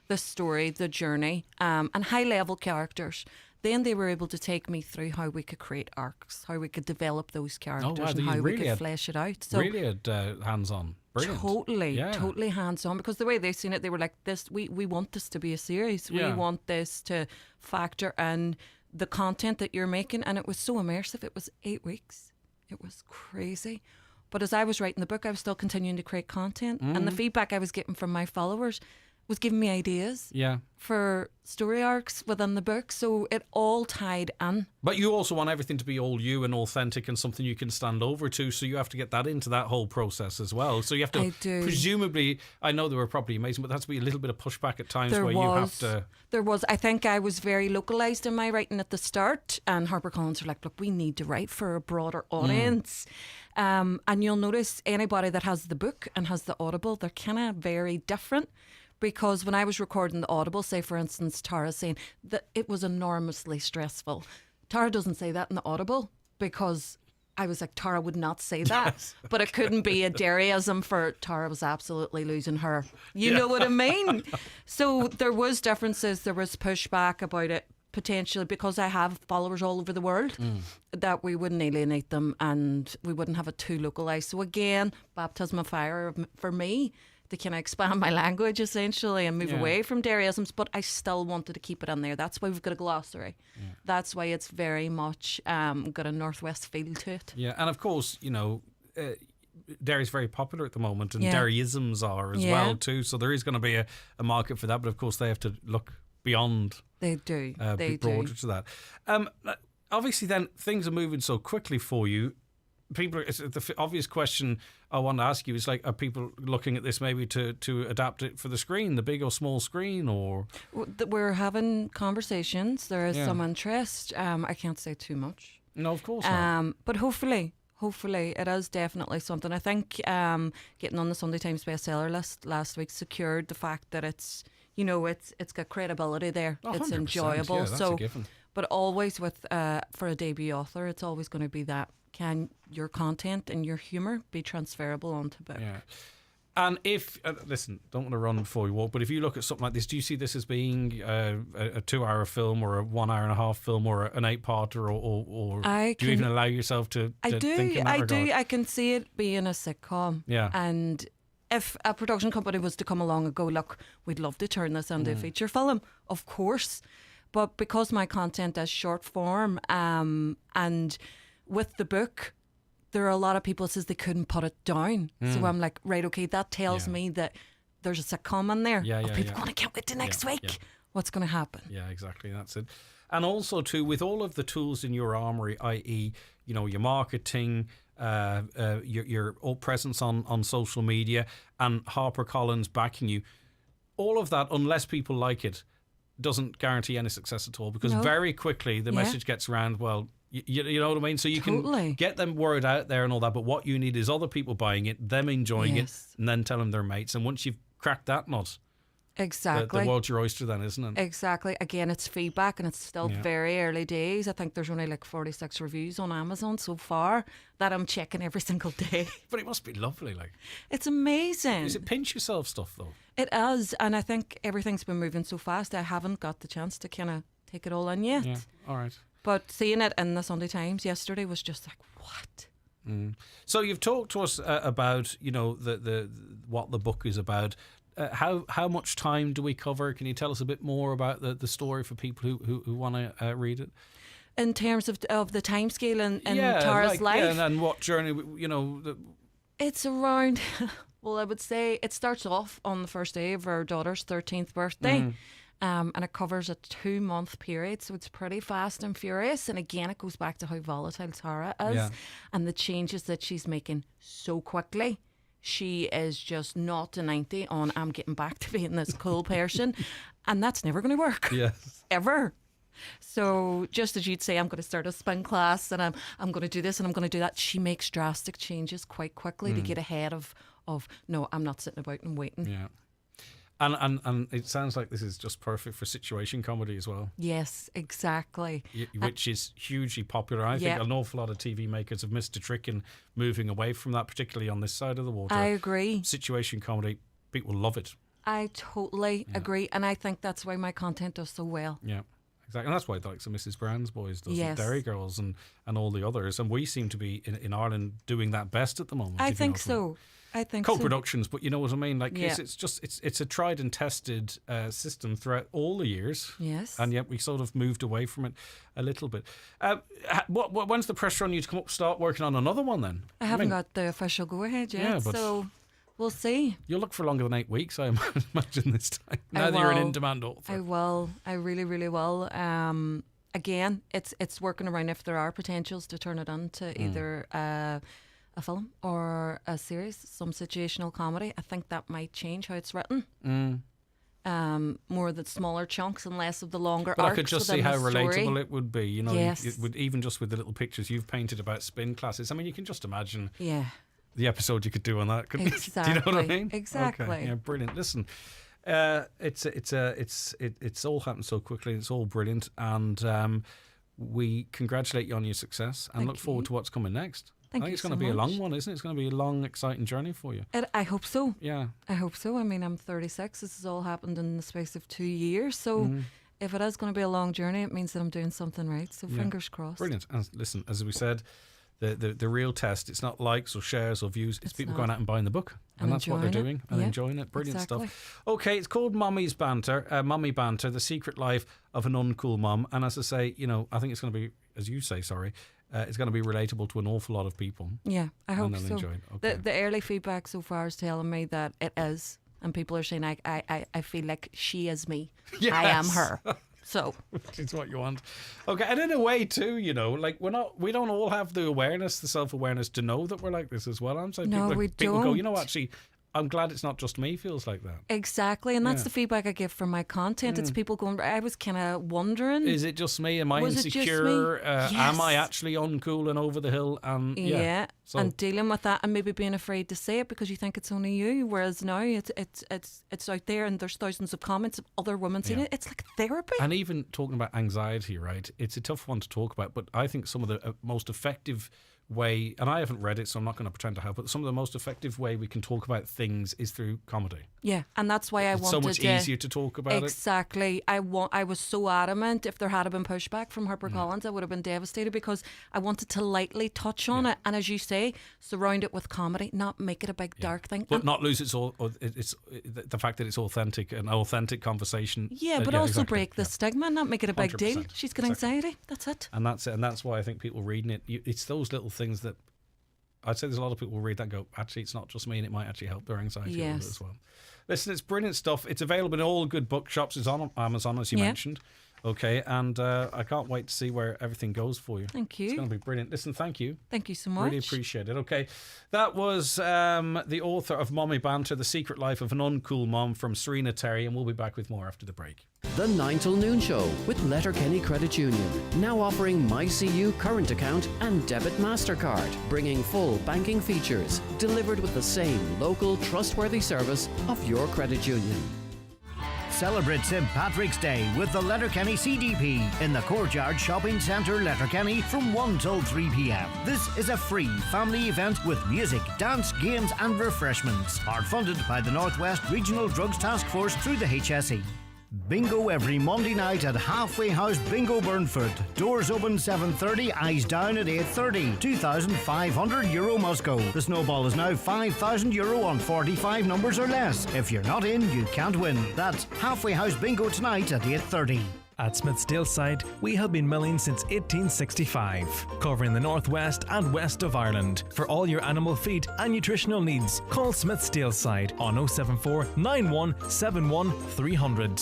the story, the journey, and high level characters. Then they were able to take me through how we could create arcs, how we could develop those characters, and how we could flesh it out. So really had hands on. Brilliant. Totally hands on, because the way they seen it, they were like, "This, we want this to be a series. We want this to factor in the content that you're making." And it was so immersive. It was 8 weeks. It was crazy. But as I was writing the book, I was still continuing to create content, and the feedback I was getting from my followers was giving me ideas for story arcs within the book. So it all tied in. But you also want everything to be all you and authentic and something you can stand over to. So you have to get that into that whole process as well. So you have to, presumably, I know they were probably amazing, but there has to be a little bit of pushback at times you have to. There was. I think I was very localised in my writing at the start, and HarperCollins were like, look, we need to write for a broader audience. And you'll notice anybody that has the book and has the Audible, they're kind of very different. Because when I was recording the Audible, say for instance, Tara saying that it was enormously stressful. Tara doesn't say that in the Audible, because I was like, Tara would not say that. Yes. But it couldn't be a Derryism for Tara was absolutely losing her. You know what I mean? So there was differences. There was pushback about it, potentially, because I have followers all over the world, that we wouldn't alienate them and we wouldn't have it too localised. So again, baptism of fire for me, to kind of expand my language essentially and move away from Derryisms, but I still wanted to keep it in there. That's why we've got a glossary. That's why it's very much got a Northwest feel to it. Yeah, and of course, Derry's very popular at the moment, and Derryisms are as well too. So there is going to be a market for that, but of course they have to look beyond. They do. They broader to that. Obviously, then things are moving so quickly for you. The obvious question I want to ask you is, like, are people looking at this maybe to adapt it for the screen, the big or small screen, or? We're having conversations. There is some interest. I can't say too much. No, of course not. But hopefully it is definitely something. I think getting on the Sunday Times bestseller list last week secured the fact that it's got credibility there. It's enjoyable. Yeah, that's a given. But always for a debut author, it's always going to be that. Can your content and your humour be transferable onto book? Yeah. And if, listen, don't want to run before we walk, but if you look at something like this, do you see this as being a 2-hour film or a 1.5-hour film or an 8-parter or do you even allow yourself to think in that regard? I can see it being a sitcom. Yeah. And if a production company was to come along and go, look, we'd love to turn this into a feature film, of course. But because my content is short form and with the book, there are a lot of people that says they couldn't put it down. So I'm like, right, okay, that tells me that there's a sitcom in there. People going, I can't wait to next week. Yeah. What's going to happen? Yeah, exactly. That's it. And also, too, with all of the tools in your armory, i.e., your marketing, your presence on social media, and HarperCollins backing you, all of that, unless people like it, doesn't guarantee any success at all, because very quickly the message gets around, well, you know what I mean? So you can get them word out there and all that, but what you need is other people buying it, them enjoying it, and then tell them they're mates. And once you've cracked that nut, exactly, the world's your oyster then, isn't it? Exactly. Again, it's feedback and it's still very early days. I think there's only like 46 reviews on Amazon so far that I'm checking every single day. But it must be lovely. It's amazing. Is it pinch yourself stuff though? It is, and I think everything's been moving so fast I haven't got the chance to kind of take it all in yet. Yeah, all right. But seeing it in the Sunday Times yesterday was just like, what? So you've talked to us about, the what the book is about. How much time do we cover? Can you tell us a bit more about the story for people who want to read it? In terms of the timescale and Tara's life? Yeah, and what journey, It's around, well, I would say it starts off on the first day of her daughter's 13th birthday. And it covers a 2-month period, so it's pretty fast and furious. And again, it goes back to how volatile Tara is and the changes that she's making so quickly. She is just not to 90 on I'm getting back to being this cool person, and that's never going to work. Yes. Ever. So just as you'd say, I'm going to start a spin class and I'm going to do this and I'm going to do that, she makes drastic changes quite quickly to get ahead of no, I'm not sitting about and waiting. Yeah. And it sounds like this is just perfect for situation comedy as well. Yes, exactly. Which is hugely popular. I think an awful lot of TV makers have missed a trick in moving away from that, particularly on this side of the water. I agree. Situation comedy, people love it. I totally agree. And I think that's why my content does so well. Yeah, exactly. And that's why the likes of Mrs. Brown's Boys does it, Dairy Girls and all the others. And we seem to be, in Ireland, doing that best at the moment. I think so. I think co-productions, but you know what I mean. Like it's a tried and tested system throughout all the years. Yes, and yet we sort of moved away from it a little bit. When's the pressure on you to come up, start working on another one? Then I haven't got the official go-ahead yet, so we'll see. You'll look for longer than 8 weeks, I imagine this time. Now that you're an in-demand author, I will. I really, really will. Again, it's working around if there are potentials to turn it into either a film or a series, some situational comedy. I think that might change how it's written. More of the smaller chunks and less of the longer arcs. I could just see how relatable it would be. Yes. It would, even just with the little pictures you've painted about spin classes. I mean, you can just imagine the episode you could do on that. Exactly. Do you know what I mean? Exactly. Okay. Yeah, brilliant. Listen, it's all happened so quickly. It's all brilliant, and we congratulate you on your success and look forward to what's coming next. I think it's going to be a long one, isn't it? It's going to be a long, exciting journey for you. I hope so. Yeah. I hope so. I mean, I'm 36. This has all happened in the space of 2 years. So if it is going to be a long journey, it means that I'm doing something right. So fingers crossed. Brilliant. And listen, as we said, the real test, it's not likes or shares or views. It's people going out and buying the book. And that's what they're doing and enjoying it. Brilliant stuff. Okay, it's called Mummy's Banter, Mummy Banter, The Secret Life of an Uncool Mum. And as I say, I think it's going to be, as you say, it's going to be relatable to an awful lot of people. Yeah, I hope so. Enjoy it. Okay. The early feedback so far is telling me that it is. And people are saying, I feel like she is me. Yes. I am her. So which is what you want. Okay, and in a way too, like we don't all have the awareness, the self-awareness to know that we're like this as well. I'm saying people go, actually, I'm glad it's not just me feels like that. Exactly, and that's the feedback I give from my content. It's people going, I was kind of wondering, is it just me? Am I insecure? Yes. Am I actually uncool and over the hill? And and dealing with that and maybe being afraid to say it because you think it's only you, whereas now it's out there and there's thousands of comments of other women saying it. It's like therapy. And even talking about anxiety, right? It's a tough one to talk about, but I think some of the most effective way, and I haven't read it, so I'm not going to pretend to have, but some of the most effective way we can talk about things is through comedy. Yeah, and that's why I It's wanted so much easier to talk about it. Exactly. I was so adamant. If there had been pushback from HarperCollins, I would have been devastated because I wanted to lightly touch on it, and as you say, surround it with comedy, not make it a big dark thing. But not lose it's the fact that it's authentic, an authentic conversation. Yeah, but also break the stigma, not make it a big 100%. deal. She's got anxiety. That's it. And that's it. And that's why I think people reading it, it's those little things that I'd say there's a lot of people who read that and go, actually, it's not just me, and it might actually help their anxiety a little bit as well. Listen, it's brilliant stuff. It's available in all good bookshops. It's on Amazon, as you mentioned. Okay, and I can't wait to see where everything goes for you. Thank you. It's going to be brilliant. Listen, thank you. Thank you so much. Really appreciate it. Okay, that was the author of Mommy Banter, The Secret Life of an Uncool Mom, from Serena Terry, and we'll be back with more after the break. The 9 till noon show with Letterkenny Credit Union, now offering MyCU current account and debit MasterCard, bringing full banking features, delivered with the same local trustworthy service of your credit union. Celebrate St. Patrick's Day with the Letterkenny CDP in the Courtyard Shopping Centre, Letterkenny, from 1 till 3 p.m. This is a free family event with music, dance, games and refreshments. Are funded by the Northwest Regional Drugs Task Force through the HSE. Bingo every Monday night at Halfway House Bingo Burnford. Doors open 7:30, eyes down at 8:30. €2,500 must go. The snowball is now €5,000 on 45 numbers or less. If you're not in, you can't win. That's Halfway House Bingo tonight at 8:30. At Smith's Side, we have been milling since 1865, covering the northwest and west of Ireland. For all your animal feed and nutritional needs, call Smith's Side on 074 9171 300.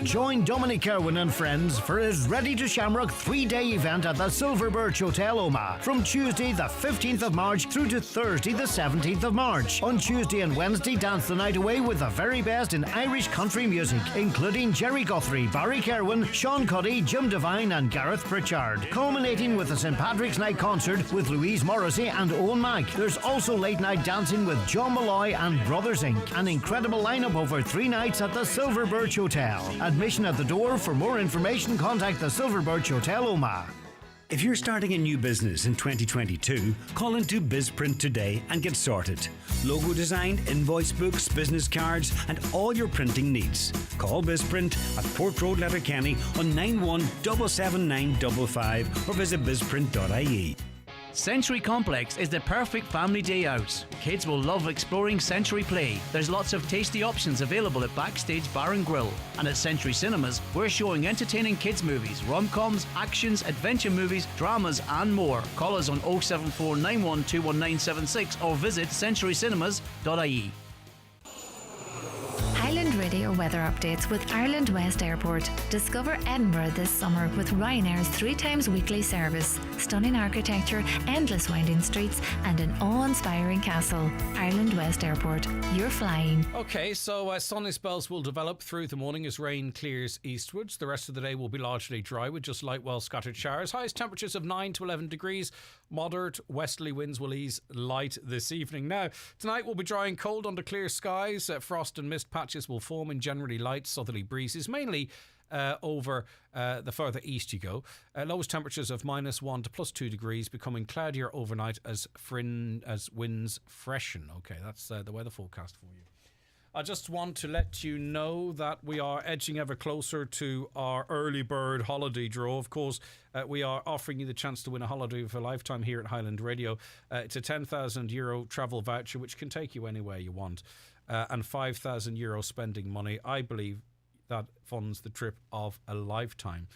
Join Dominic Irwin and friends for his Ready to Shamrock 3-day event at the Silver Birch Hotel, Omagh, from Tuesday the 15th of March through to Thursday the 17th of March. On Tuesday and Wednesday, dance the night away with the very best in Irish country music, including Jerry Guthrie, Barry Kerwin, Sean Cuddy, Jim Devine and Gareth Pritchard, culminating with a St. Patrick's Night concert with Louise Morrissey and Owen Mack. There's also late night dancing with John Malloy and Brothers Inc. An incredible lineup over 3 nights at the Silver Birch Hotel. Admission at the door. For more information, contact the Silver Birch Hotel, Omagh. If you're starting a new business in 2022, call into BizPrint today and get sorted. Logo design, invoice books, business cards, and all your printing needs. Call BizPrint at Port Road, Letterkenny on 91779555 or visit bizprint.ie. Century Complex is the perfect family day out. Kids will love exploring Century Play. There's lots of tasty options available at Backstage Bar and Grill. And at Century Cinemas, we're showing entertaining kids movies, rom-coms, actions, adventure movies, dramas and more. Call us on 074 9121 or visit centurycinemas.ie. Highland Radio weather updates with Ireland West Airport. Discover Edinburgh this summer with Ryanair's 3 times weekly service. Stunning architecture, endless winding streets and an awe-inspiring castle. Ireland West Airport. You're flying. Okay, so sunny spells will develop through the morning as rain clears eastwards. The rest of the day will be largely dry with just light, well scattered showers. Highest temperatures of 9 to 11 degrees. Moderate westerly winds will ease light this evening. Now, tonight will be dry and cold under clear skies. Frost and mist patches will form in generally light southerly breezes, mainly over the further east you go. Lowest temperatures of -1 to +2 degrees, becoming cloudier overnight as winds freshen. Okay, that's the weather forecast for you. I just want to let you know that we are edging ever closer to our early bird holiday draw. Of course, we are offering you the chance to win a holiday of a lifetime here at Highland Radio. It's a €10,000 travel voucher which can take you anywhere you want, and €5,000 spending money. I believe that funds the trip of a lifetime.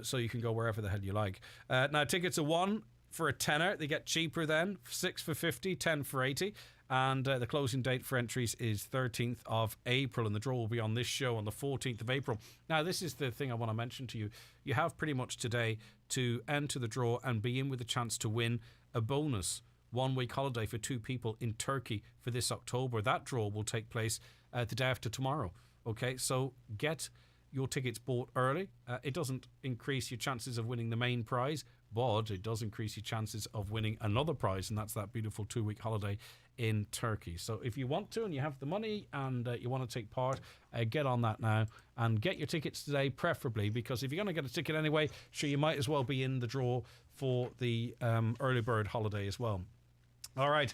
So you can go wherever the hell you like. Now, tickets are 1 for a tenner. They get cheaper then. 6 for 50, 10 for 80. And the closing date for entries is 13th of April, and the draw will be on this show on the 14th of April. Now, this is the thing I want to mention to you. You have pretty much today to enter the draw and be in with a chance to win a bonus 1-week holiday for 2 people in Turkey for this October. That draw will take place the day after tomorrow. Okay, so get your tickets bought early. It doesn't increase your chances of winning the main prize, but it does increase your chances of winning another prize, and that's that beautiful 2-week holiday in Turkey. So if you want to and you have the money and you want to take part, get on that now and get your tickets today, preferably, because if you're going to get a ticket anyway, sure, you might as well be in the draw for the early bird holiday as well. All right.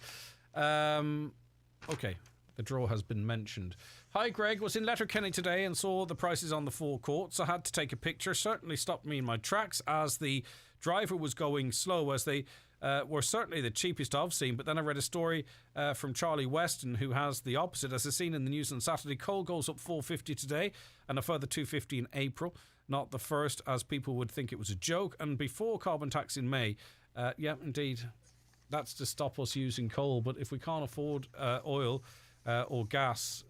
Okay. The draw has been mentioned. Hi, Greg. Was in Letterkenny today and saw the prices on the forecourt, so I had to take a picture. Certainly stopped me in my tracks as the driver was going slow, as they were certainly the cheapest I've seen. But then I read a story from Charlie Weston, who has the opposite. As I seen in the news on Saturday, coal goes up $4.50 today and a further $2.50 in April. Not the first, as people would think it was a joke. And before carbon tax in May, yeah, indeed, that's to stop us using coal. But if we can't afford oil or gas,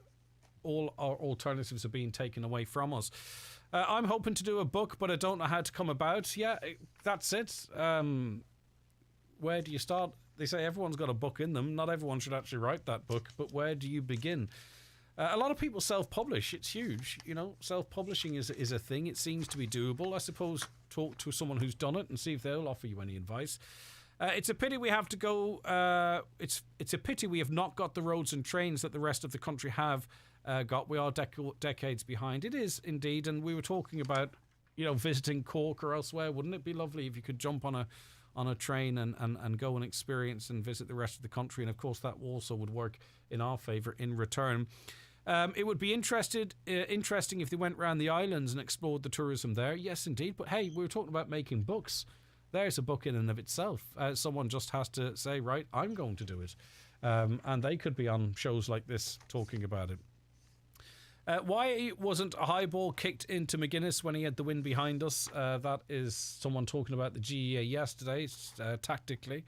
all our alternatives are being taken away from us. I'm hoping to do a book, but I don't know how to come about. Yeah, that's it. Where do you start? They say everyone's got a book in them. Not everyone should actually write that book, but where do you begin? A lot of people self-publish. It's huge. You know, self-publishing is a thing. It seems to be doable. I suppose talk to someone who's done it and see if they'll offer you any advice. It's a pity we have to go. It's a pity we have not got the roads and trains that the rest of the country have got. We are decades behind. It is indeed, and we were talking about, you know, visiting Cork or elsewhere. Wouldn't it be lovely if you could jump on a train and go and experience and visit the rest of the country? And of course, that also would work in our favour in return. It would be interesting if they went around the islands and explored the tourism there. Yes, indeed. But hey, we were talking about making books. There's a book in and of itself. Someone just has to say, right, I'm going to do it. And they could be on shows like this talking about it. Why wasn't a high ball kicked into McGuinness when he had the win behind us? That is someone talking about the GEA yesterday, tactically.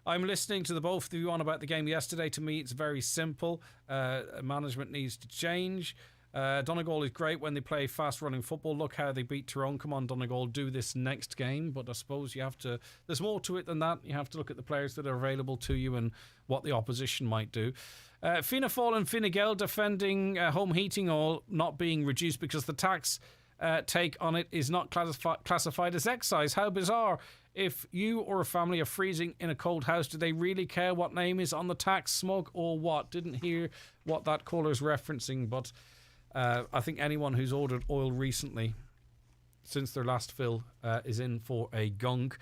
I'm listening to the both of you on about the game yesterday. To me, it's very simple. Management needs to change. Donegal is great when they play fast-running football. Look how they beat Tyrone. Come on, Donegal, do this next game. But I suppose you have to... There's more to it than that. You have to look at the players that are available to you and what the opposition might do. Fianna Fáil and Fine Gael defending home heating oil not being reduced because the tax take on it is not classified as excise. How bizarre. If you or a family are freezing in a cold house, do they really care what name is on the tax, smug or what? Didn't hear what that caller's referencing, but... I think anyone who's ordered oil recently, since their last fill, is in for a gunk.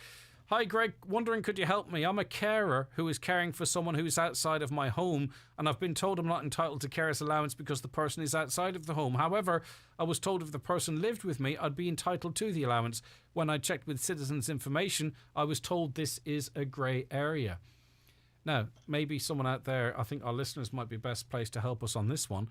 Hi, Greg. Wondering, could you help me? I'm a carer who is caring for someone who's outside of my home, and I've been told I'm not entitled to carer's allowance because the person is outside of the home. However, I was told if the person lived with me, I'd be entitled to the allowance. When I checked with Citizens Information, I was told this is a grey area. Now, maybe someone out there, I think our listeners might be best placed to help us on this one.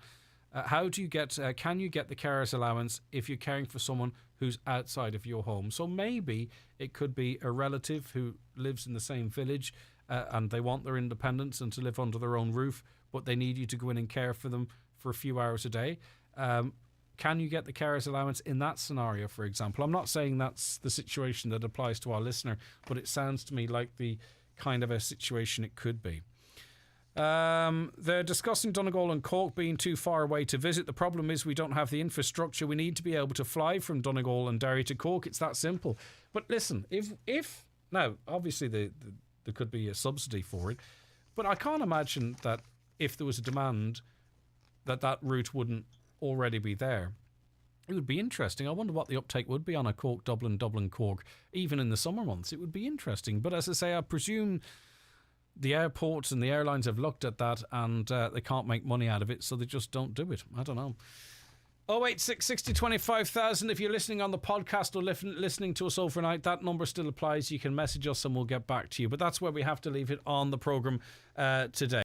How do you get? Can you get the carer's allowance if you're caring for someone who's outside of your home? So maybe it could be a relative who lives in the same village and they want their independence and to live under their own roof, but they need you to go in and care for them for a few hours a day. Can you get the carer's allowance in that scenario, for example? I'm not saying that's the situation that applies to our listener, but it sounds to me like the kind of a situation it could be. They're discussing Donegal and Cork being too far away to visit. The problem is we don't have the infrastructure. We need to be able to fly from Donegal and Derry to Cork. It's that simple. But listen, if now obviously there could be a subsidy for it, but I can't imagine that if there was a demand that route wouldn't already be there. It would be interesting. I wonder what the uptake would be on a Cork, Dublin, Cork, even in the summer months. It would be interesting. But as I say, I presume the airports and the airlines have looked at that and they can't make money out of it, so they just don't do it. I don't know. 086 60 25,000 if you're listening on the podcast or listening to us overnight. That number still applies. You can message us and we'll get back to you. But that's where we have to leave it on the programme today.